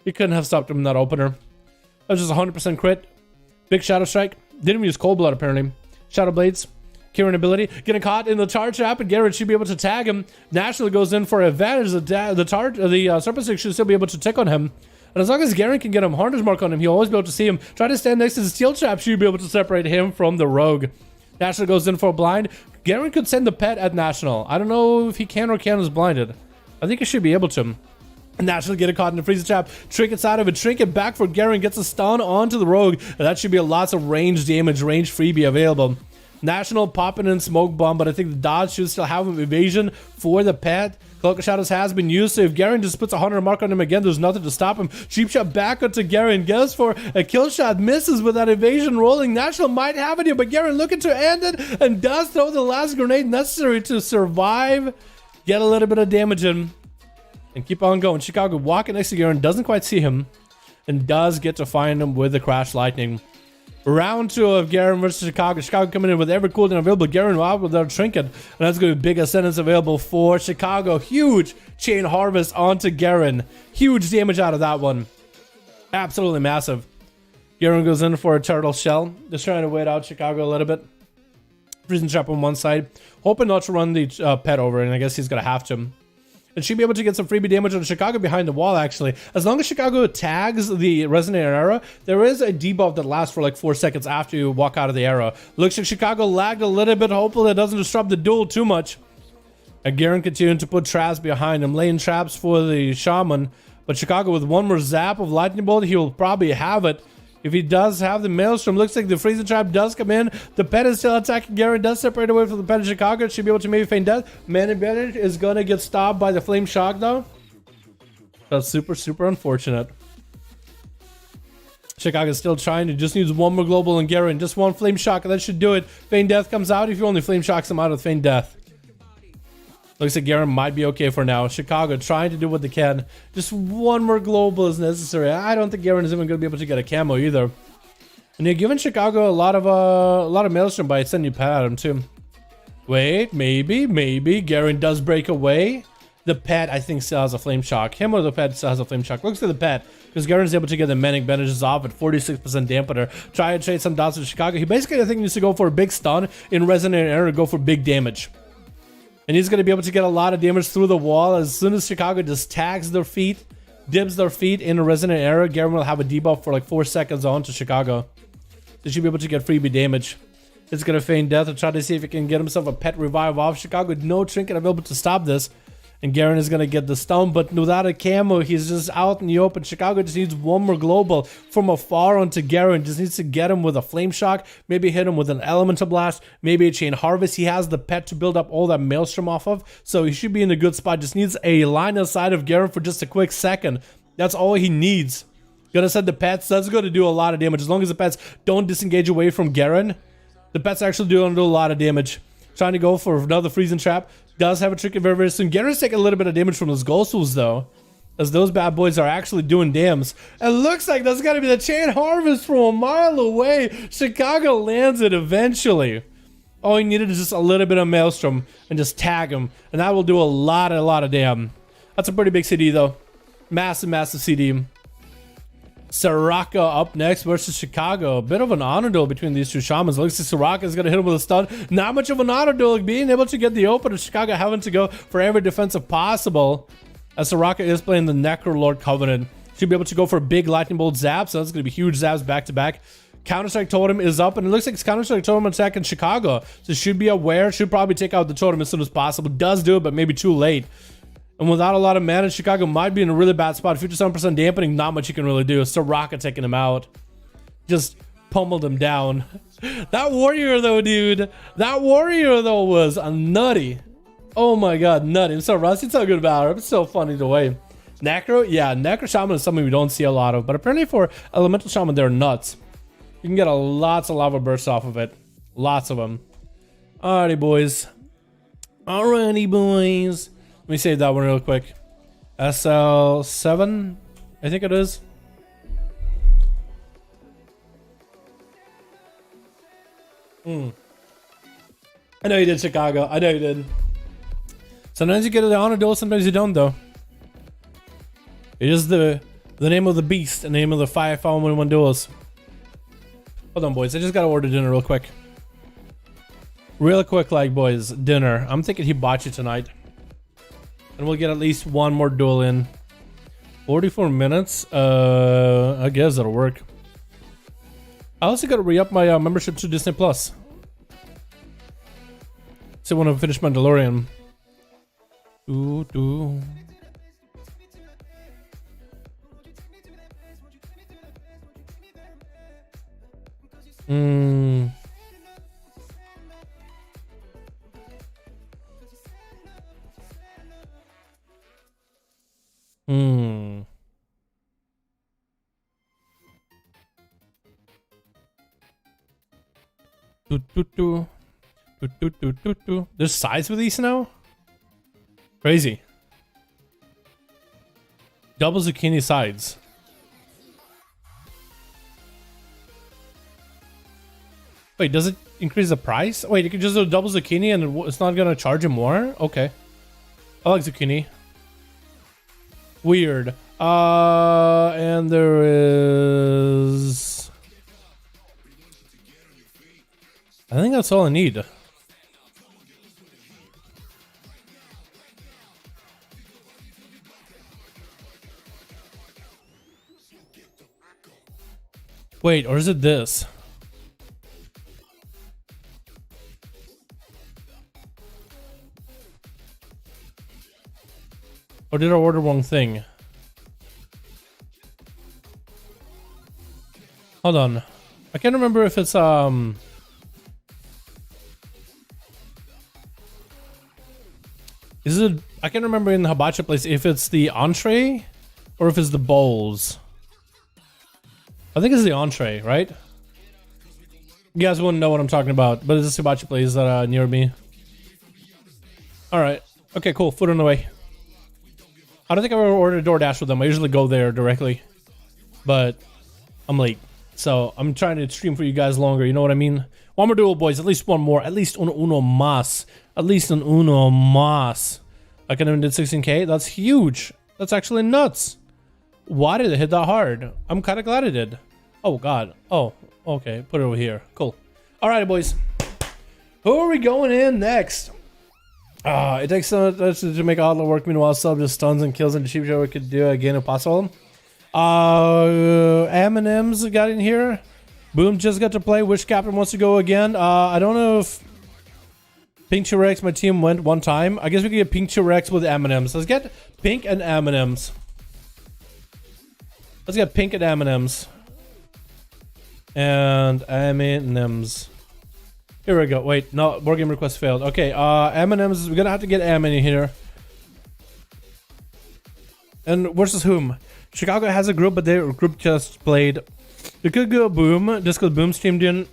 He couldn't have stopped him in that opener. That was just 100% crit. Big Shadow Strike. Didn't even use Cold Blood apparently. Shadow Blades. Kyrian ability. Getting caught in the charge trap, and Garrett should be able to tag him. National goes in for advantage. The Serpent Stick should still be able to tick on him. And as long as Garrett can get him Harness Mark on him, he'll always be able to see him. Try to stand next to the Steel Trap. Should be able to separate him from the Rogue. National goes in for a blind. Garrett could send the pet at National. I don't know if he can or can't is blinded. I think he should be able to. National getting caught in the freezer trap. Trinket's out of it. Trinket back for Garen. Gets a stun onto the Rogue. And that should be lots of range damage, range freebie available. National popping in Smoke Bomb, but I think the dodge should still have an evasion for the pet. Cloak of Shadows has been used, so if Garen just puts a 100 mark on him again, there's nothing to stop him. Cheap shot back onto Garen. Goes for a kill shot. Misses with that evasion rolling. National might have it here, but Garen looking to end it and does throw the last grenade necessary to survive. Get a little bit of damage in. And keep on going. Chicago walking next to Garen, doesn't quite see him, and does get to find him with the Crash Lightning. Round 2 of Garen versus Chicago. Chicago coming in with every cooldown available. Garen out with their Trinket, and that's going to be big ascendance available for Chicago. Huge Chain Harvest onto Garen. Huge damage out of that one. Absolutely massive. Garen goes in for a Turtle Shell. Just trying to wait out Chicago a little bit. Freezing Trap on one side. Hoping not to run the pet over, and I guess he's going to have to. and should be able to get some freebie damage on Chicago behind the wall, actually. As long as Chicago tags the resonant arrow, there is a debuff that lasts for like 4 seconds after you walk out of the arrow. Looks like Chicago lagged a little bit. Hopefully it doesn't disrupt the duel too much. And Garen continuing to put traps behind him, laying traps for the Shaman. But Chicago with one more zap of Lightning Bolt, he will probably have it. If he does have the Maelstrom, looks like the Freezing Trap does come in. The pet is still attacking Garen, does separate away from the pet of Chicago. Should be able to maybe feign death. Man advantage is going to get stopped by the Flame Shock though. That's super, super unfortunate. Chicago's still trying to, just needs one more global on Garen. Just one Flame Shock, and that should do it. Feign Death comes out if you only Flame Shocks him out of Feign Death. Looks like Garen might be okay for now. Chicago trying to do what they can. Just one more global is necessary. I don't think Garen is even going to be able to get a camo either. And you're giving Chicago a lot of Maelstrom by sending pet at him too. Wait, maybe Garen does break away. The pet, I think, still has a Flame Shock. Him or the pet still has a Flame Shock. Looks like the pet, because Garen's able to get the Manic Bandages off at 46% dampener. Try and trade some dots with Chicago. He basically, I think, needs to go for a big stun in Resonant Arrow, go for big damage. And he's going to be able to get a lot of damage through the wall. As soon as Chicago just tags their feet, dibs their feet in a Resonant Arrow, Garen will have a debuff for like 4 seconds on to Chicago. They should be able to get freebie damage. It's going to feign death and try to see if he can get himself a pet revive off. Chicago, no trinket available to stop this. And Garen is going to get the stun, but without a camo, he's just out in the open. Chicago just needs one more global from afar onto Garen. Just needs to get him with a Flame Shock, maybe hit him with an Elemental Blast, maybe a Chain Harvest. He has the pet to build up all that Maelstrom off of, so he should be in a good spot. Just needs a line of sight of Garen for just a quick second. That's all he needs. Gonna send the pets. That's going to do a lot of damage. As long as the pets don't disengage away from Garen, the pets actually do a lot of damage. Trying to go for another Freezing Trap. Does have a trick very, very soon. Garen's taking a little bit of damage from those Ghosts though, as those bad boys are actually doing dams. It looks like that's got to be the Chain Harvest from a mile away. Chicago lands it eventually. All he needed is just a little bit of Maelstrom and just tag him, and that will do a lot of dam. That's a pretty big CD though. Massive CD. Soraka up next versus Chicago. A bit of an honor duel between these two shamans. Looks like Soraka is going to hit him with a stun. Not much of an honor duel. Being able to get the open of Chicago having to go for every defensive possible. As Soraka is playing the Necrolord Covenant. Should be able to go for a big Lightning Bolt zap. So that's going to be huge zaps back to back. Counter-Strike Totem is up, and it looks like it's Counter-Strike Totem attack in Chicago. So should be aware. Should probably take out the Totem as soon as possible. Does do it, but maybe too late. And without a lot of mana, Chicago might be in a really bad spot. 57% dampening, not much you can really do. Soraka taking him out. Just pummeled him down. That warrior though, dude. That warrior though was a nutty. Oh my god, nutty. I'm so rusty, so good about her. It's so funny the way. Necro? Yeah, Necro Shaman is something we don't see a lot of. But apparently for Elemental Shaman, they're nuts. You can get lots of lava bursts off of it. Lots of them. Alrighty, boys. Alrighty, boys. Let me save that one real quick. SL7, I think it is. I know you did, Chicago. I know you did. Sometimes you get the honor duel, sometimes you don't, though. It is the name of the beast, the name of the 5V5 1v1 DUELS. Hold on, boys. I just gotta order dinner real quick. Real quick, like, boys. Dinner. I'm thinking hibachi tonight. And we'll get at least one more duel in. 44 minutes. I guess that'll work. I also gotta re-up my membership to Disney Plus. So I want to finish Mandalorian. Ooh. There's sides with these now? Crazy. Double zucchini sides. Wait, does it increase the price? Wait, you can just do double zucchini and it's not gonna charge you more? Okay. I like zucchini. Weird. And there is... I think that's all I need. Wait, or is it this? Or did I order wrong thing? Hold on. I can't remember if it's Is it? I can't remember in the hibachi place if it's the entree or if it's the bowls. I think it's the entree, right? You guys wouldn't know what I'm talking about, but it's this hibachi place that near me. All right. Okay, cool. Food on the way. I don't think I've ever ordered DoorDash with them. I usually go there directly, but I'm late, so I'm trying to stream for you guys longer. You know what I mean? One more duel, boys. At least one more. At least uno más. At least an uno más. I can did 16K. That's huge. That's actually nuts. Why did it hit that hard? I'm kind of glad it did. Oh God. Oh, okay. Put it over here. Cool. All right, boys. Who are we going in next? It takes so much to make all the work. Meanwhile, sub just stuns and kills, and the cheap show we could do again if possible. M&M's got in here. Boom just got to play. Which captain wants to go again? I don't know if Pink T-Rex, my team went one time. I guess we could get Pink T-Rex with M&M's. Let's get Pink and M&M's. Let's get Pink and M&M's. And M&M's. Here we go. Wait, no, board game request failed. Okay, M&M's. We're gonna have to get M in here. And versus whom? Chicago has a group, but their group just played. We could go Boom, just because Boom's team didn't.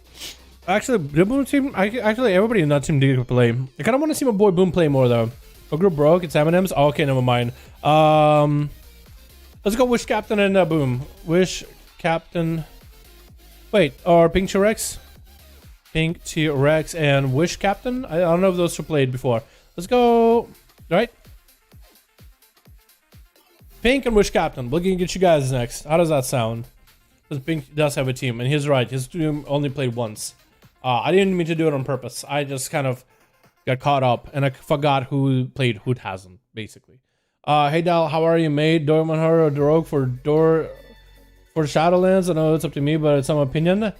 Actually, the Boom team. Actually, everybody in that team did play. I kind of want to see my boy Boom play more though. Our group broke. It's M&M's. Oh, okay, never mind. Let's go Wish Captain and Boom. Wish Captain. Wait, or Pink T-Rex? Pink T-Rex and Wish Captain? I don't know if those two played before. Let's go. Right? Pink and Wish Captain. We're gonna get you guys next. How does that sound? Because Pink does have a team, and he's right. His team only played once. I didn't mean to do it on purpose. I just kind of got caught up, and I forgot who played, who hasn't, basically. Hey Dal, how are you, mate? Dorman Horror or Rogue for Shadowlands? I know it's up to me, but it's some opinion.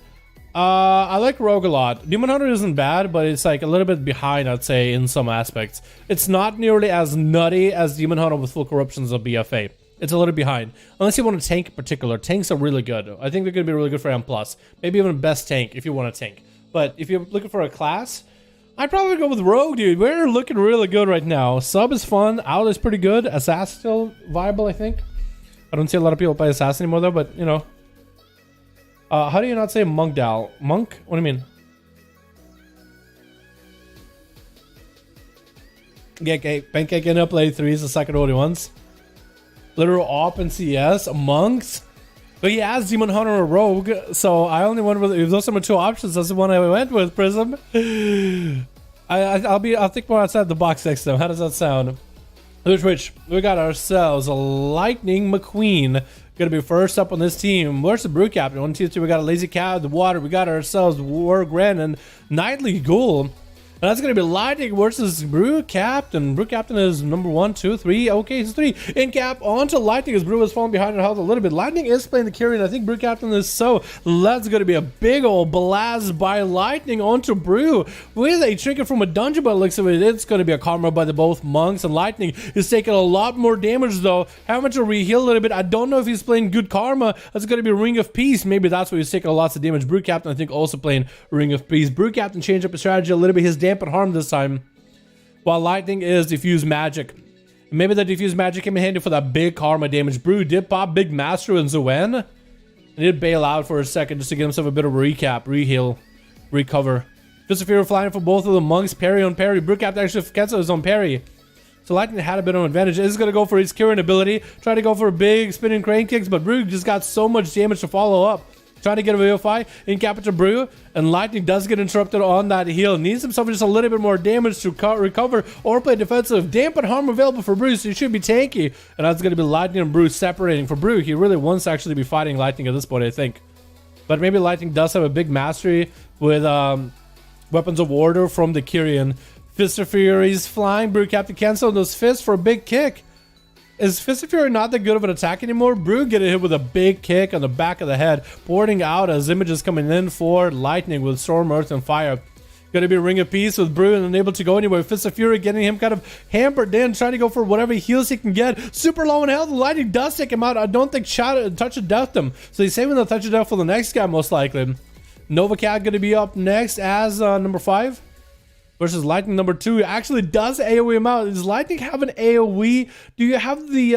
I like Rogue a lot. Demon Hunter isn't bad, but it's like a little bit behind, I'd say, in some aspects. It's not nearly as nutty as Demon Hunter with full corruptions of BFA. It's a little behind. Unless you want a tank in particular. Tanks are really good. I think they're going to be really good for M+. Maybe even best tank if you want a tank. But if you're looking for a class, I'd probably go with Rogue, dude. We're looking really good right now. Sub is fun. Out is pretty good. Assassin still viable, I think. I don't see a lot of people play Assassin anymore, though, but, you know. How do you not say Monk Dal? Monk? What do you mean? Pancake in play 3 is the second only ones. Literal op and CS. Monks? But he has Demon Hunter or Rogue, so I only went with, if those are my two options, that's the one I went with, Prism. I'll think more outside the box next time. How does that sound? Which we got ourselves a Lightning McQueen. Gonna be first up on this team. Where's the Brew Captain? On team 2, we got a Lazy Cat, the Water. We got ourselves War Grand and Nightly Ghoul. And that's gonna be Lightning versus Brew Captain. Brew Captain is number 1, 2, 3. Okay, it's 3. In cap onto Lightning as Brew is falling behind her health a little bit. Lightning is playing the carry, and I think Brew Captain is so. That's gonna be a big old blast by Lightning onto Brew with a trinket from a dungeon, but it looks like it's gonna be a karma by the both Monks, and Lightning is taking a lot more damage though. How much will we heal a little bit? I don't know if he's playing good karma. That's gonna be Ring of Peace. Maybe that's why he's taking lots of damage. Brew Captain, I think, also playing Ring of Peace. Brew Captain changed up his strategy a little bit. His dampen harm this time, while Lightning is diffuse magic. Maybe the diffuse magic came in handy for that big karma damage. Brew did pop Big Master and Zuen, and he did bail out for a second just to get himself a bit of a recap, reheal, recover. Just a fear of flying for both of the Monks. Parry on parry. Brew Captain actually cancels his own parry, so Lightning had a bit of an advantage. This is going to go for his curing ability, try to go for big spinning crane kicks, but Brew just got so much damage to follow up. Trying to get a VOFI in Captain Brew, and Lightning does get interrupted on that heal. Needs himself just a little bit more damage to recover or play defensive. Dampen harm available for Brew, so he should be tanky. And that's going to be Lightning and Brew separating. For Brew, he really wants to actually be fighting Lightning at this point, I think. But maybe Lightning does have a big mastery with Weapons of Order from the Kyrian. Fist of Fury is flying. Brew Captain cancel those fists for a big kick. Is Fist of Fury not that good of an attack anymore? Brew getting hit with a big kick on the back of the head, porting out as images coming in for Lightning with Storm, Earth, and Fire. Gonna be a Ring of Peace with Brew and unable to go anywhere. Fist of Fury getting him kind of hampered in, trying to go for whatever heals he can get. Super low in health. Lightning does take him out. I don't think Touch of Death him. So he's saving the Touch of Death for the next guy, most likely. Nova Cat gonna be up next as number 5. Versus Lightning number 2. Actually does AoE him out. Does Lightning have an AoE? Do you have the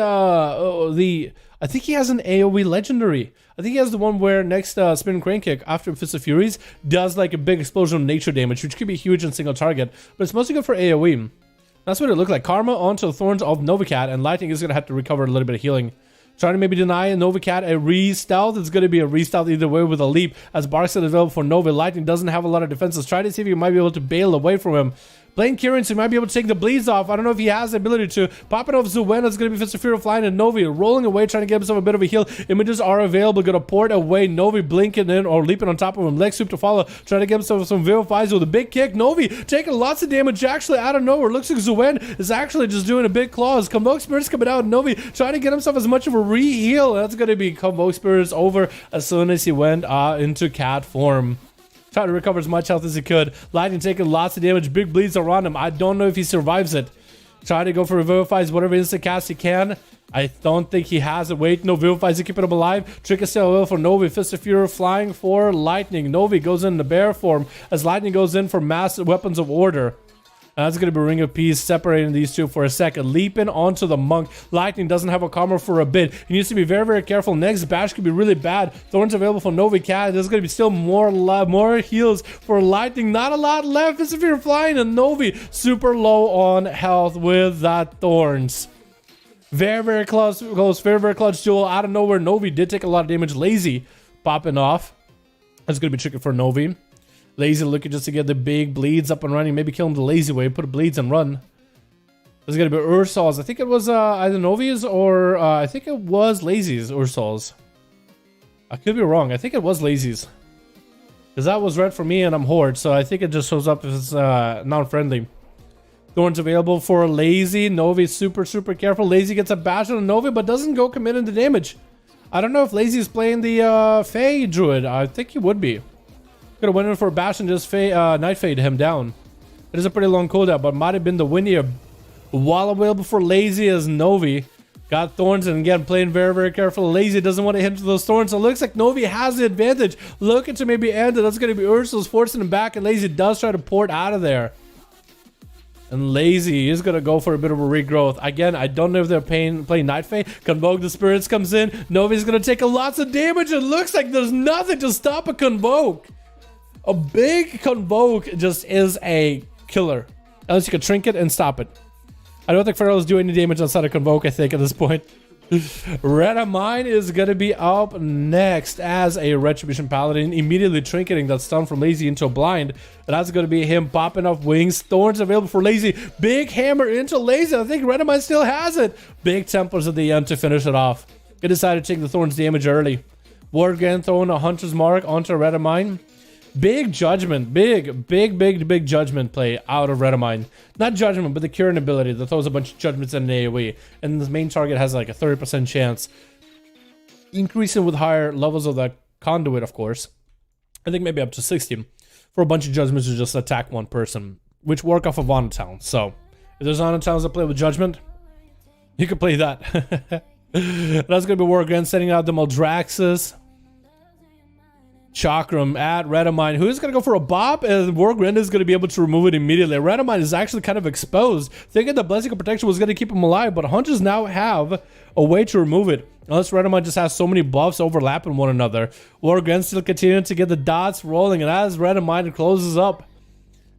I think he has an AoE legendary. I think he has the one where next spin crane kick after Fist of Furies does like a big explosion of nature damage, which could be huge on single target, but it's mostly good for AoE. That's what it looked like. Karma onto the Thorns of Nova Cat, and Lightning is gonna have to recover a little bit of healing. Trying to maybe deny Nova Cat a re-stealth. It's going to be a re-stealth either way with a leap, as Bark's available for Nova. Lightning doesn't have a lot of defenses. Try to see if you might be able to bail away from him. Playing Kieran, so he might be able to take the bleeds off. I don't know if he has the ability to. Popping off Zuwen, it's going to be Fist of Fury flying, and Novi rolling away, trying to get himself a bit of a heal. Images are available. Going to port away. Novi blinking in or leaping on top of him. Leg sweep to follow. Trying to get himself some Vivifys with a big kick. Novi taking lots of damage actually out of nowhere. Looks like Zuwen is actually just doing a big claws. Convoke Spirits coming out. Novi trying to get himself as much of a re-heal. That's going to be Convoke Spirits over as soon as he went into cat form. Trying to recover as much health as he could. Lightning taking lots of damage. Big bleeds around him. I don't know if he survives it. Trying to go for Revivifies whatever instant cast he can. I don't think he has it. Wait, no Vivifies to keep him alive. Trick is still available for Novi. Fist of Fury flying for Lightning. Novi goes into bear form as Lightning goes in for mass weapons of order. That's going to be Ring of Peace separating these two for a second. Leaping onto the Monk. Lightning doesn't have a karma for a bit. He needs to be very, very careful. Next bash could be really bad. Thorns available for Novi Cat. There's going to be still more heals for Lightning. Not a lot left. As if you're flying, and Novi super low on health with that Thorns. Very, very close. Very, very clutch duel. Out of nowhere, Novi did take a lot of damage. Lazy popping off. That's going to be tricky for Novi. Lazy looking just to get the big bleeds up and running. Maybe kill him the lazy way. Put bleeds and run. There's going to be Ursals. I think it was either Novi's or I think it was Lazy's Ursals. I could be wrong. I think it was Lazy's. Because that was red for me and I'm Horde. So I think it just shows up if it's non-friendly. Thorns available for Lazy. Novi super, super careful. Lazy gets a bash on Novi but doesn't go commit into damage. I don't know if Lazy is playing the Fae Druid. I think he would be. Could have went in for a bash and just Night Fade him down. It is a pretty long cooldown, but might have been the winnier. While available for Lazy as Novi. Got Thorns, and again, playing very, very careful. Lazy doesn't want to hit into those Thorns, so it looks like Novi has the advantage. Looking to maybe end it. That's going to be Ursul's forcing him back, and Lazy does try to port out of there. And Lazy is going to go for a bit of a regrowth. Again, I don't know if they're playing Night Fae. Convoke the Spirits comes in. Novi's going to take lots of damage. It looks like there's nothing to stop a Convoke. A big Convoke just is a killer. Unless you can trinket and stop it. I don't think Pharaoh's doing any damage outside of Convoke, I think, at this point. Red of Mine is going to be up next as a Retribution Paladin. Immediately trinketing that stun from Lazy into a blind. And that's going to be him popping up wings. Thorns available for Lazy. Big hammer into Lazy. I think Red of Mine still has it. Big Templars at the end to finish it off. He decided to take the Thorns damage early. Ward Grand throwing a Hunter's Mark onto Red of Mine. Big judgment, big judgment play out of Red of Mine. Not judgment, but the curing ability that throws a bunch of judgments in an AoE. And the main target has like a 30% chance. Increasing with higher levels of that conduit, of course. I think maybe up to 16. For a bunch of judgments to just attack one person. Which work off of Honor Town. So, if there's Honor Towns that play with judgment, you can play that. That's going to be War Grand sending out the Maldraxxus. Chakram at Red of Mine. Who's going to go for a bop? And Wargrind is going to be able to remove it immediately. Red of Mine is actually kind of exposed. Thinking the Blessing of Protection was going to keep him alive, but Hunters now have a way to remove it. Unless Red of Mine just has so many buffs overlapping one another. Wargrind still continuing to get the dots rolling, and as Red of Mine closes up,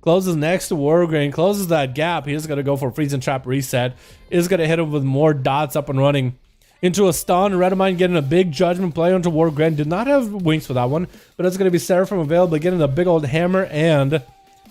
closes next to Wargrind, closes that gap, he's going to go for a Freezing Trap reset. Is going to hit him with more dots up and running. Into a stun, Red of Mine getting a big judgment play onto Wargrind. Did not have wings for that one, but it's going to be Seraphim available, getting a big old hammer and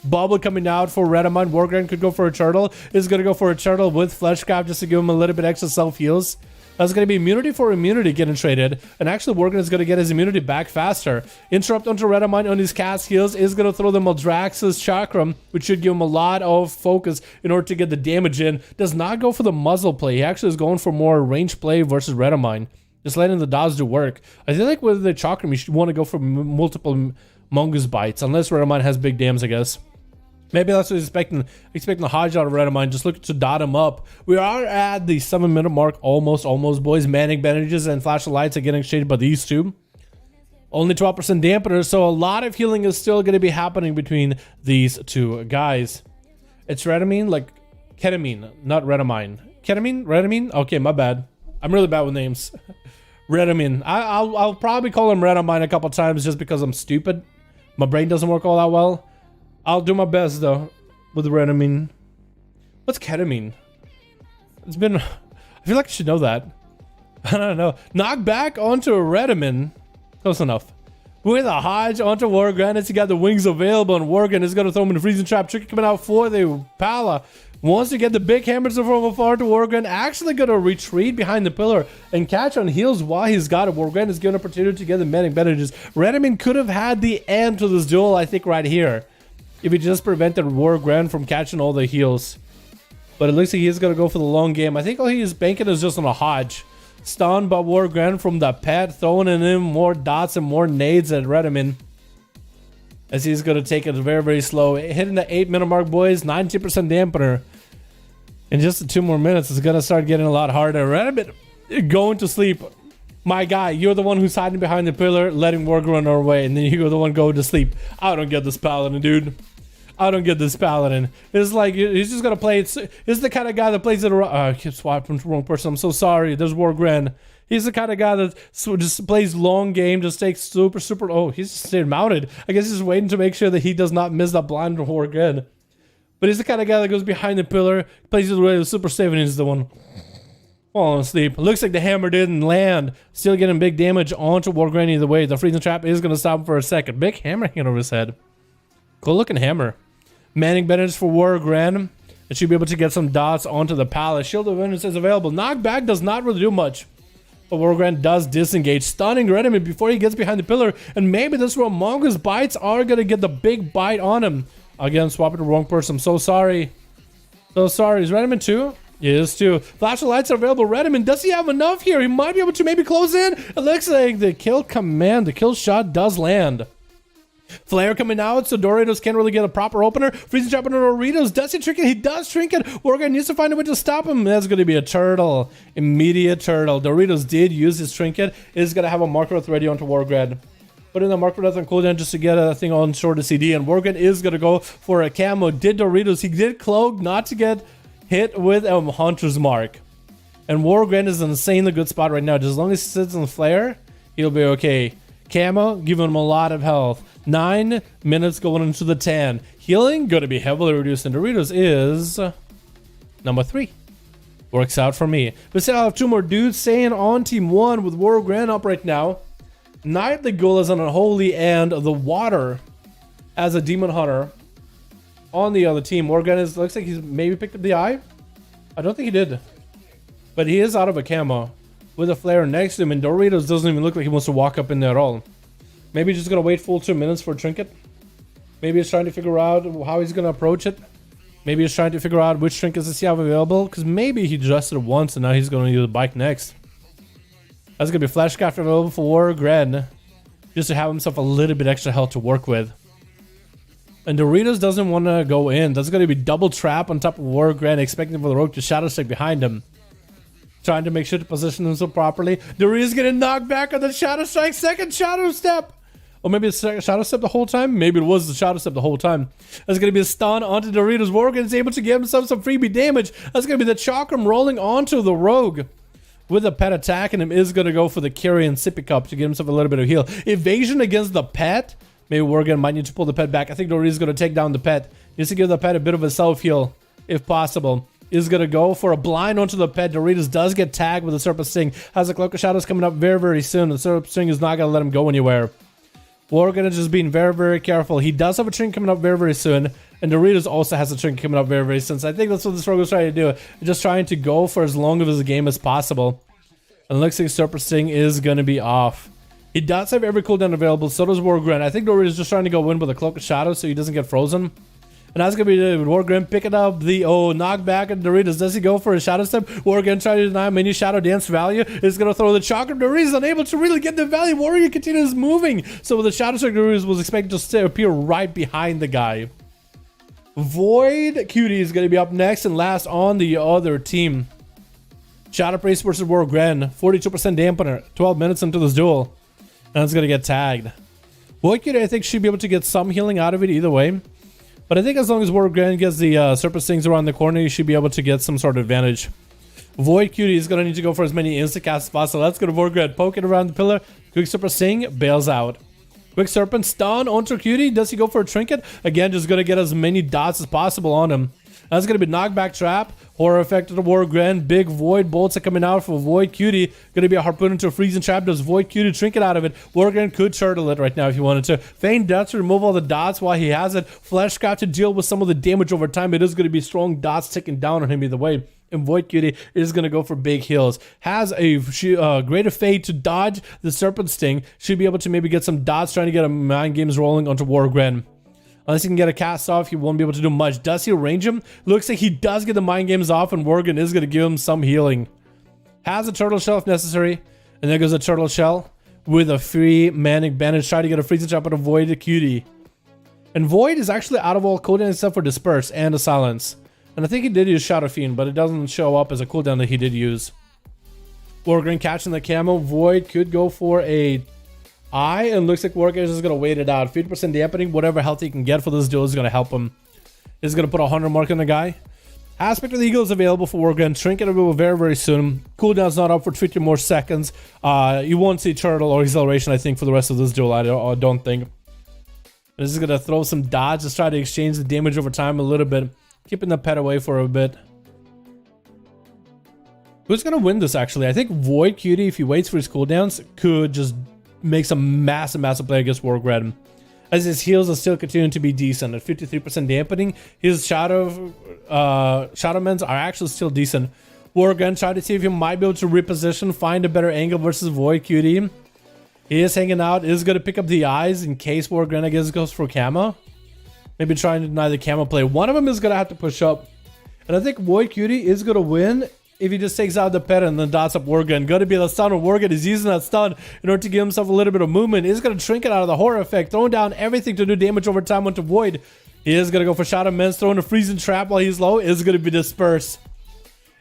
bubble coming out for Red of Mine. Wargrind could go for a turtle. Is going to go for a turtle with Fleshcraft just to give him a little bit extra self heals. That's going to be immunity for immunity getting traded. And actually, Worgen is going to get his immunity back faster. Interrupt onto Redamine on his cast heals is going to throw the Maldraxxus Chakram, which should give him a lot of focus in order to get the damage in. Does not go for the muzzle play. He actually is going for more range play versus Redamine. Just letting the dodge do work. I feel like with the Chakram, you should want to go for multiple Mongoose bites. Unless Redamine has big dams, I guess. Maybe that's what he's expecting the Hodge out of Redamine, just looking to dot him up. We are at the 7-minute mark, almost, boys. Manic bandages and flash of lights are getting shaded by these two. Only 12% dampener, so a lot of healing is still going to be happening between these two guys. It's Redamine, like ketamine, not Redamine. Redamine? Okay, my bad. I'm really bad with names. Redamine. I'll probably call him Redamine a couple times just because I'm stupid. My brain doesn't work all that well. I'll do my best though with Redamine. What's ketamine? It's been. I feel like I should know that. I don't know. Knock back onto a Redamine. Close enough. With a Hodge onto Worgen. As he got the wings available, and Worgen is going to throw him in the freezing trap. Tricky coming out for the Pala. Wants to get the big hammers from afar to Worgen. Actually going to retreat behind the pillar and catch on heals while he's got it. Worgen is given an opportunity to get the medic bandages. Redamine could have had the end to this duel, I think, right here, if he just prevented Worgen from catching all the heals. But it looks like he's going to go for the long game. I think all he is banking is just on a Hodge. Stunned by Worgen from the pet, throwing in him more dots and more nades at Redamine. As he's going to take it very, very slow. Hitting the 8-minute mark, boys. 90% dampener. In just 2 more minutes, it's going to start getting a lot harder. Redamine going to sleep. My guy, you're the one who's hiding behind the pillar, letting Worgen run our way, and then you're the one going to sleep. I don't get this Paladin, dude. I don't get this Paladin. It's like, he's just gonna play it. He's the kind of guy that plays it around. I keep swapping to the wrong person. I'm so sorry. There's Worgen. He's the kind of guy that just plays long game, just takes super. Oh, he's just stayed mounted. I guess he's waiting to make sure that he does not miss that blind Worgen. But he's the kind of guy that goes behind the pillar, plays it away with super safe, and he's the one falling asleep. Looks like the hammer didn't land. Still getting big damage onto Worgen either way. The freezing trap is gonna stop him for a second. Big hammer hanging over his head. Cool looking hammer. Manning bandage for Worgen. It should be able to get some dots onto the palace. Shield of Vengeance is available. Knockback does not really do much. But Worgen does disengage, stunning Redamine before he gets behind the pillar. And maybe this is where Mongoose bites are going to get the big bite on him. Again, swapping the wrong person. I'm so sorry. So sorry. Is Redamine 2? He is too. Flash of lights are available. Redamine, does he have enough here? He might be able to maybe close in. It looks like the kill command, the kill shot does land. Flare coming out, so Doritos can't really get a proper opener. Freezing trap on Doritos. Does he trinket? He does trinket. Worgen needs to find a way to stop him. That's going to be a turtle. Immediate turtle. Doritos did use his trinket. Is going to have a Mark Earth ready onto Worgen. Putting the Mark Earth on cooldown just to get a thing on short of CD. And Worgen is going to go for a camo. Did Doritos. He did cloak not to get hit with a Hunter's Mark. And Worgen is in an insanely good spot right now. Just as long as he sits in the flare, he'll be okay. Camo, giving him a lot of health. 9 minutes going into the 10. Healing, going to be heavily reduced. And Doritos is number 3. Works out for me. We still have 2 more dudes staying on team 1 with Worgen up right now. Knightly Ghoul is on Unholy and the Water as a Demon Hunter on the other team. Worgen is, looks like he's maybe picked up the eye. I don't think he did. But he is out of a camo with a flare next to him, and Doritos doesn't even look like he wants to walk up in there at all. Maybe he's just going to wait full 2 minutes for a trinket. Maybe he's trying to figure out how he's going to approach it. Maybe he's trying to figure out which trinkets does he have available, because maybe he just did it once and now he's going to use the bike next. That's going to be Flash Craft available for Worgen, just to have himself a little bit extra health to work with. And Doritos doesn't want to go in. That's going to be double trap on top of Worgen, expecting for the rogue to shadow step behind him. Trying to make sure to position himself properly. Doritos getting knocked back on the shadow strike. Second shadow step. Or maybe it's shadow step the whole time. Maybe it was the shadow step the whole time. That's going to be a stun onto Doritos. Worgen is able to give himself some freebie damage. That's going to be the Chakram rolling onto the rogue. With a pet attacking him, is going to go for the carry and sippy cup to give himself a little bit of heal. Evasion against the pet. Maybe Worgen might need to pull the pet back. I think Doritos is going to take down the pet. Needs to give the pet a bit of a self heal if possible. Is going to go for a blind onto the pet. Doritos does get tagged with a Serpent Sting. Has a Cloak of Shadows coming up very, very soon. The Serpent Sting is not going to let him go anywhere. Worgen is just being very, very careful. He does have a trinket coming up very, very soon. And Doritos also has a trinket coming up very, very soon. So I think that's what this rogue is trying to do. Just trying to go for as long of a game as possible. And looks like Serpent Sting is going to be off. He does have every cooldown available, so does Wargren. I think Dory is just trying to go in with a Cloak of Shadow so he doesn't get frozen. And that's going to be Wargren picking up the knockback of Doritos. Does he go for a Shadow Step? Wargren trying to deny mini Shadow Dance value. Is going to throw the Chakra. Doritos unable to really get the value. Warrior continues moving. So with the Shadow Step, Doritos was expected to appear right behind the guy. Void Cutie is going to be up next and last on the other team. Shadow Priest versus Wargren. 42% dampener. 12 minutes into this duel. And it's going to get tagged. Void Cutie, I think, should be able to get some healing out of it either way. But I think as long as Wargren gets the Serpent Stings around the corner, you should be able to get some sort of advantage. Void Cutie is going to need to go for as many insta-cast spots. So let's go to Wargren. Poke it around the pillar. Quick Serpent Sting. Bails out. Quick Serpent stun onto Cutie. Does he go for a trinket? Again, just going to get as many dots as possible on him. That's going to be knockback trap. Horror effect to the Wargren. Big Void bolts are coming out for Void Cutie. Going to be a harpoon into a freezing trap. Does Void Cutie trinket out of it? Wargren could turtle it right now if he wanted to. Feign Death to remove all the dots while he has it. Flesh Scrap to deal with some of the damage over time. It is going to be strong dots ticking down on him either way. And Void Cutie is going to go for big heals. Has a greater fade to dodge the Serpent Sting. Should be able to maybe get some dots trying to get a mind games rolling onto Wargren. Unless he can get a cast off, he won't be able to do much. Does he range him? Looks like he does get the mind games off, and Wargren is going to give him some healing. Has a turtle shell if necessary. And there goes a turtle shell with a free manic bandage. Try to get a freezing trap out of Void Cutie. And Void is actually out of all cooldowns except for Disperse and a Silence. And I think he did use Shadow Fiend, but it doesn't show up as a cooldown that he did use. Wargren catching the camo. Void could go for a eye, and looks like Wargren is going to wait it out. 50% dampening, whatever health he can get for this duel is going to help him. He's going to put a 100 mark on the guy. Aspect of the Eagle is available for Wargren. Trinket will very, very soon. Cooldown's not up for 50 more seconds. You won't see Turtle or Acceleration, I think, for the rest of this duel. I don't think. This is going to throw some dodge. Just try to exchange the damage over time a little bit. Keeping the pet away for a bit. Who's going to win this, actually? I think Void Cutie, if he waits for his cooldowns, could just make some massive play against Wargren. As his heals are still continuing to be decent. At 53% dampening, his Shadow Mens are actually still decent. Wargren try to see if he might be able to reposition, find a better angle versus Void Cutie. He is hanging out, is going to pick up the eyes in case Wargren, I guess, goes for camo. Maybe trying to deny the camo play. One of them is going to have to push up. And I think Void Cutie is going to win if he just takes out the pet and then dots up Wargren. Going to be the stun of Wargren. He's using that stun in order to give himself a little bit of movement. He's going to trinket out of the horror effect. Throwing down everything to do damage over time onto Void. He is going to go for Shadow Mens. Throwing a freezing trap while he's low. Is going to be Disperse.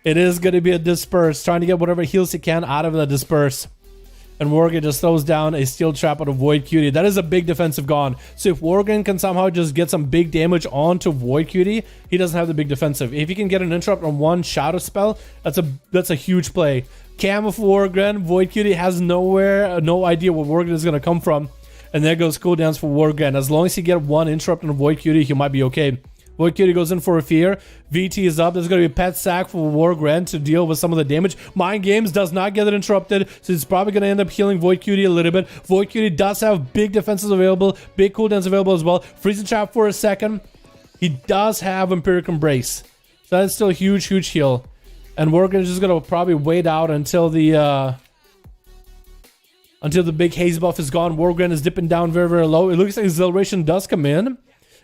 It is going to be a Disperse. Trying to get whatever heals he can out of the Disperse. And Wargren just throws down a steel trap out of Void Cutie. That is a big defensive gone. So if Wargren can somehow just get some big damage onto Void Cutie, he doesn't have the big defensive. If he can get an interrupt on one shadow spell, that's a huge play. Camo for Wargren. Void Cutie has no idea where Wargren is going to come from. And there goes cooldowns for Wargren. As long as he get one interrupt on Void Cutie, he might be okay. Void Cutie goes in for a fear. VT is up. There's going to be a pet sack for Wargren to deal with some of the damage. Mind Games does not get it interrupted, so it's probably going to end up healing Void Cutie a little bit. Void Cutie does have big defenses available, big cooldowns available as well. Freezing Trap for a second. He does have Empiric Embrace, so that's still a huge heal. And Wargren is just going to probably wait out until the big haze buff is gone. Wargren is dipping down very, very low. It looks like Acceleration does come in.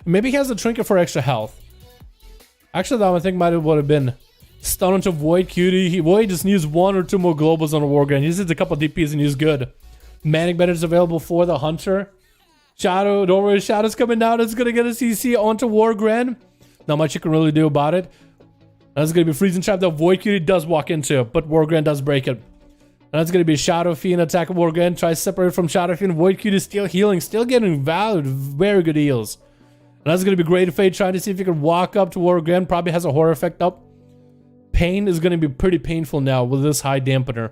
Maybe he has a trinket for extra health. Actually, that I think might have been stun onto Void Cutie. Void just needs one or two more globals on a Wargren. He just needs a couple DPs and he's good. Manic Bandage is available for the Hunter. Shadow, don't worry, Shadow's coming down. It's gonna get a CC onto Wargren. Not much you can really do about it. That's gonna be Freezing Trap that Void Cutie does walk into, but Wargren does break it. That's going to be Shadow Fiend attack of Wargren. Try to separate from Shadow Fiend. Void Cutie is still healing, still getting very good heals. And that's going to be Great Fate trying to see if he can walk up to Wargren. Probably has a horror effect up. Pain is going to be pretty painful now with this high dampener.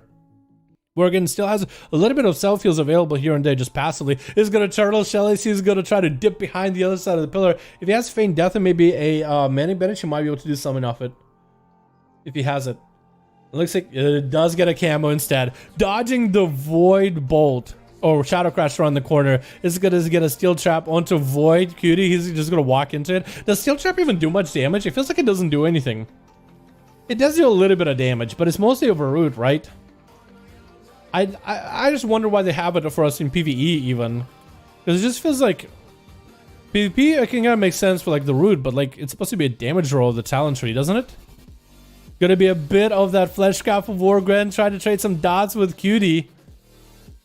Wargren still has a little bit of self heals available here and there just passively. He's going to turtle shell. He's going to try to dip behind the other side of the pillar. If he has Feign Death and maybe a Manic Bandage, he might be able to do something off it. If he has it. It looks like it does get a camo instead. Dodging the Void Bolt. Or Shadow Crash around the corner. Is going to get a Steel Trap onto Void Cutie. He's just going to walk into it. Does Steel Trap even do much damage? It feels like it doesn't do anything. It does do a little bit of damage, but it's mostly over root, right? I just wonder why they have it for us in PvE even. Because it just feels like PvP, it can kind of make sense for like the root, but like it's supposed to be a damage roll of the talent tree, doesn't it? Gonna be a bit of that flesh scrap of Wargren, trying to trade some dots with Cutie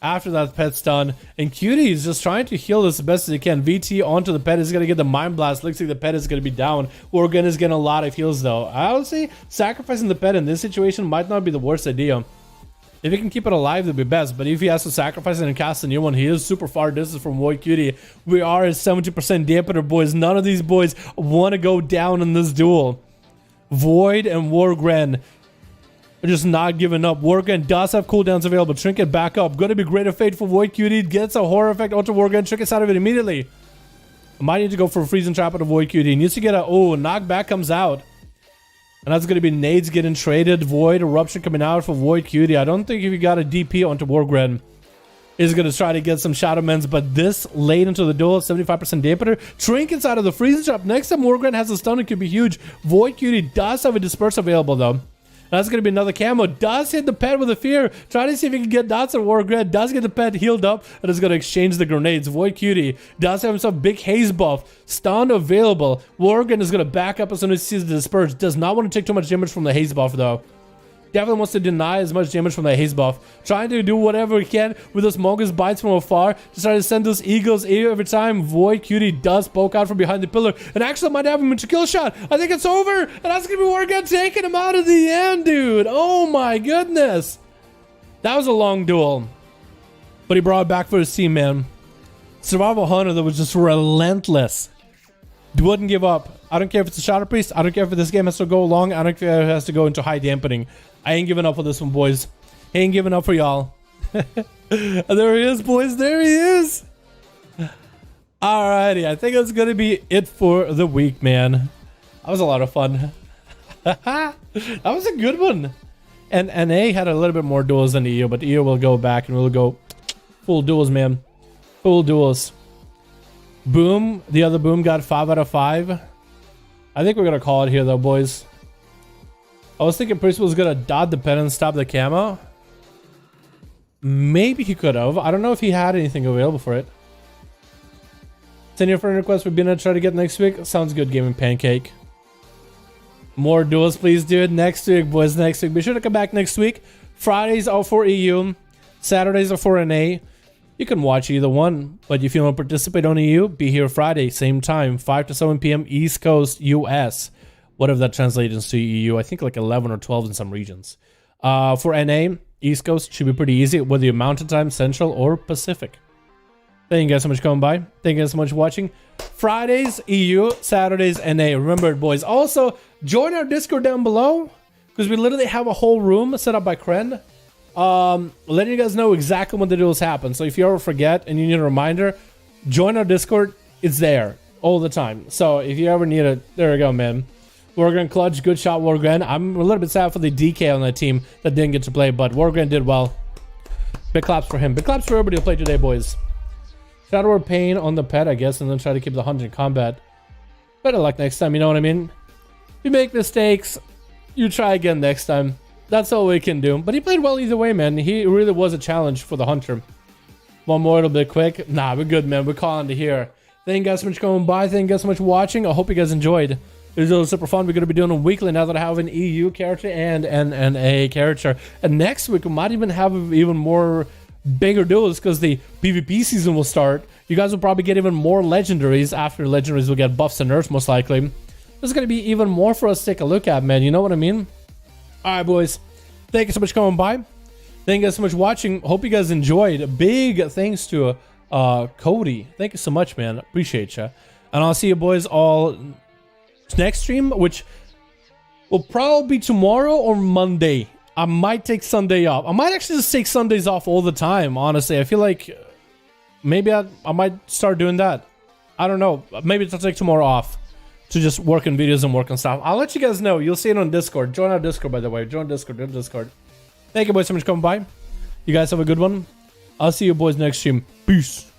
after that pet's done. And Cutie is just trying to heal this as best as he can. VT onto the pet is gonna get the Mind Blast. Looks like the pet is gonna be down. Wargren is getting a lot of heals though. I would say sacrificing the pet in this situation might not be the worst idea. If he can keep it alive, that'd be best. But if he has to sacrifice it and cast a new one, he is super far distance from Void Cutie. We are at 70% dampener, boys. None of these boys want to go down in this duel. Void and Wargren are just not giving up. Wargren does have cooldowns available. Trinket back up. Gonna be great fate for Void Cutie. Gets a horror effect onto Wargren. Trinket's out of it immediately. Might need to go for a freezing trap to Void Cutie. Needs to get a knockback comes out. And that's going to be nades getting traded. Void Eruption coming out for Void Cutie. I don't think if you got a DP onto Wargren, is going to try to get some Shadowlands. But this late into the duel, 75% dampener. Trinkets out of the freezing trap. Next time Wargren has a stun, it could be huge. Void Cutie does have a disperse available though. That's going to be another camo. Does hit the pet with a fear. Try to see if he can get dots on Wargren. Does get the pet healed up. And is going to exchange the grenades. Void Cutie does have himself big haze buff. Stun available. Wargren is going to back up as soon as he sees the disperse. Does not want to take too much damage from the haze buff though. Definitely wants to deny as much damage from the haze buff. Trying to do whatever he can with those Mongoose bites from afar. Just trying to send those eagles every time. Void Cutie does poke out from behind the pillar. And actually might have him into kill shot. I think it's over. And that's going to be Wargren taking him out of the end, dude. Oh my goodness. That was a long duel. But he brought it back for his team, man. Survival Hunter that was just relentless. Wouldn't give up. I don't care if it's a Shadow Priest. I don't care if this game has to go long. I don't care if it has to go into high dampening. I ain't giving up for this one, boys. Ain't giving up for y'all. There he is, boys. There he is. Alrighty. I think that's going to be it for the week, man. That was a lot of fun. That was a good one. And NA had a little bit more duels than EU, but EU will go back and we'll go full duels, man. Full duels. Boom. The other Boom got 5 out of 5. I think we're going to call it here, though, boys. I was thinking Priest was going to dot the pen and stop the camo. Maybe he could have. I don't know if he had anything available for it. Send your friend request for being to try to get next week. Sounds good, Gaming Pancake. More duels, please, dude. Next week, boys. Next week. Be sure to come back next week. Fridays are for EU. Saturdays are for NA. You can watch either one, but if you want to participate on EU, be here Friday, same time, 5 to 7 p.m. East Coast, US. Whatever that translates to EU, I think like 11 or 12 in some regions. For NA, East Coast should be pretty easy, whether you're Mountain Time, Central, or Pacific. Thank you guys so much for coming by. Thank you guys so much for watching. Fridays, EU, Saturdays, NA. Remember it, boys. Also, join our Discord down below, because we literally have a whole room set up by Kren. Letting you guys know exactly when the duels happen. So if you ever forget and you need a reminder, join our Discord. It's there all the time. So if you ever need it, there you go, man. Wargren clutch, good shot, Wargren. I'm a little bit sad for the DK on that team that didn't get to play, but Wargren did well. Big claps for him. Big claps for everybody who played today, boys. Shadow Pain on the pet, I guess, and then try to keep the 100 in combat. Better luck next time, you know what I mean? If you make mistakes, you try again next time. That's all we can do. But he played well either way, man. He really was a challenge for the Hunter. One more, it'll be quick. Nah, we're good, man. We're calling it here. Thank you guys so much for coming by. Thank you guys so much for watching. I hope you guys enjoyed. It was really super fun. We're going to be doing them weekly now that I have an EU character and an NA character. And next week, we might even have even more bigger duels because the PvP season will start. You guys will probably get even more legendaries. After legendaries will get buffs and nerfs, most likely. There's going to be even more for us to take a look at, man. You know what I mean? Alright, boys. Thank you so much for coming by. Thank you guys so much for watching. Hope you guys enjoyed. Big thanks to Cody. Thank you so much, man. Appreciate you. And I'll see you boys all next stream, which will probably be tomorrow or Monday. I might take Sunday off. I might actually just take Sundays off all the time, honestly. I feel like maybe I might start doing that. I don't know. Maybe I'll take tomorrow off to just work on videos and work on stuff. I'll let you guys know. You'll see it on Discord. Join our Discord, by the way. Join Discord. Join Discord. Thank you boys so much for coming by. You guys have a good one. I'll see you boys next stream. Peace.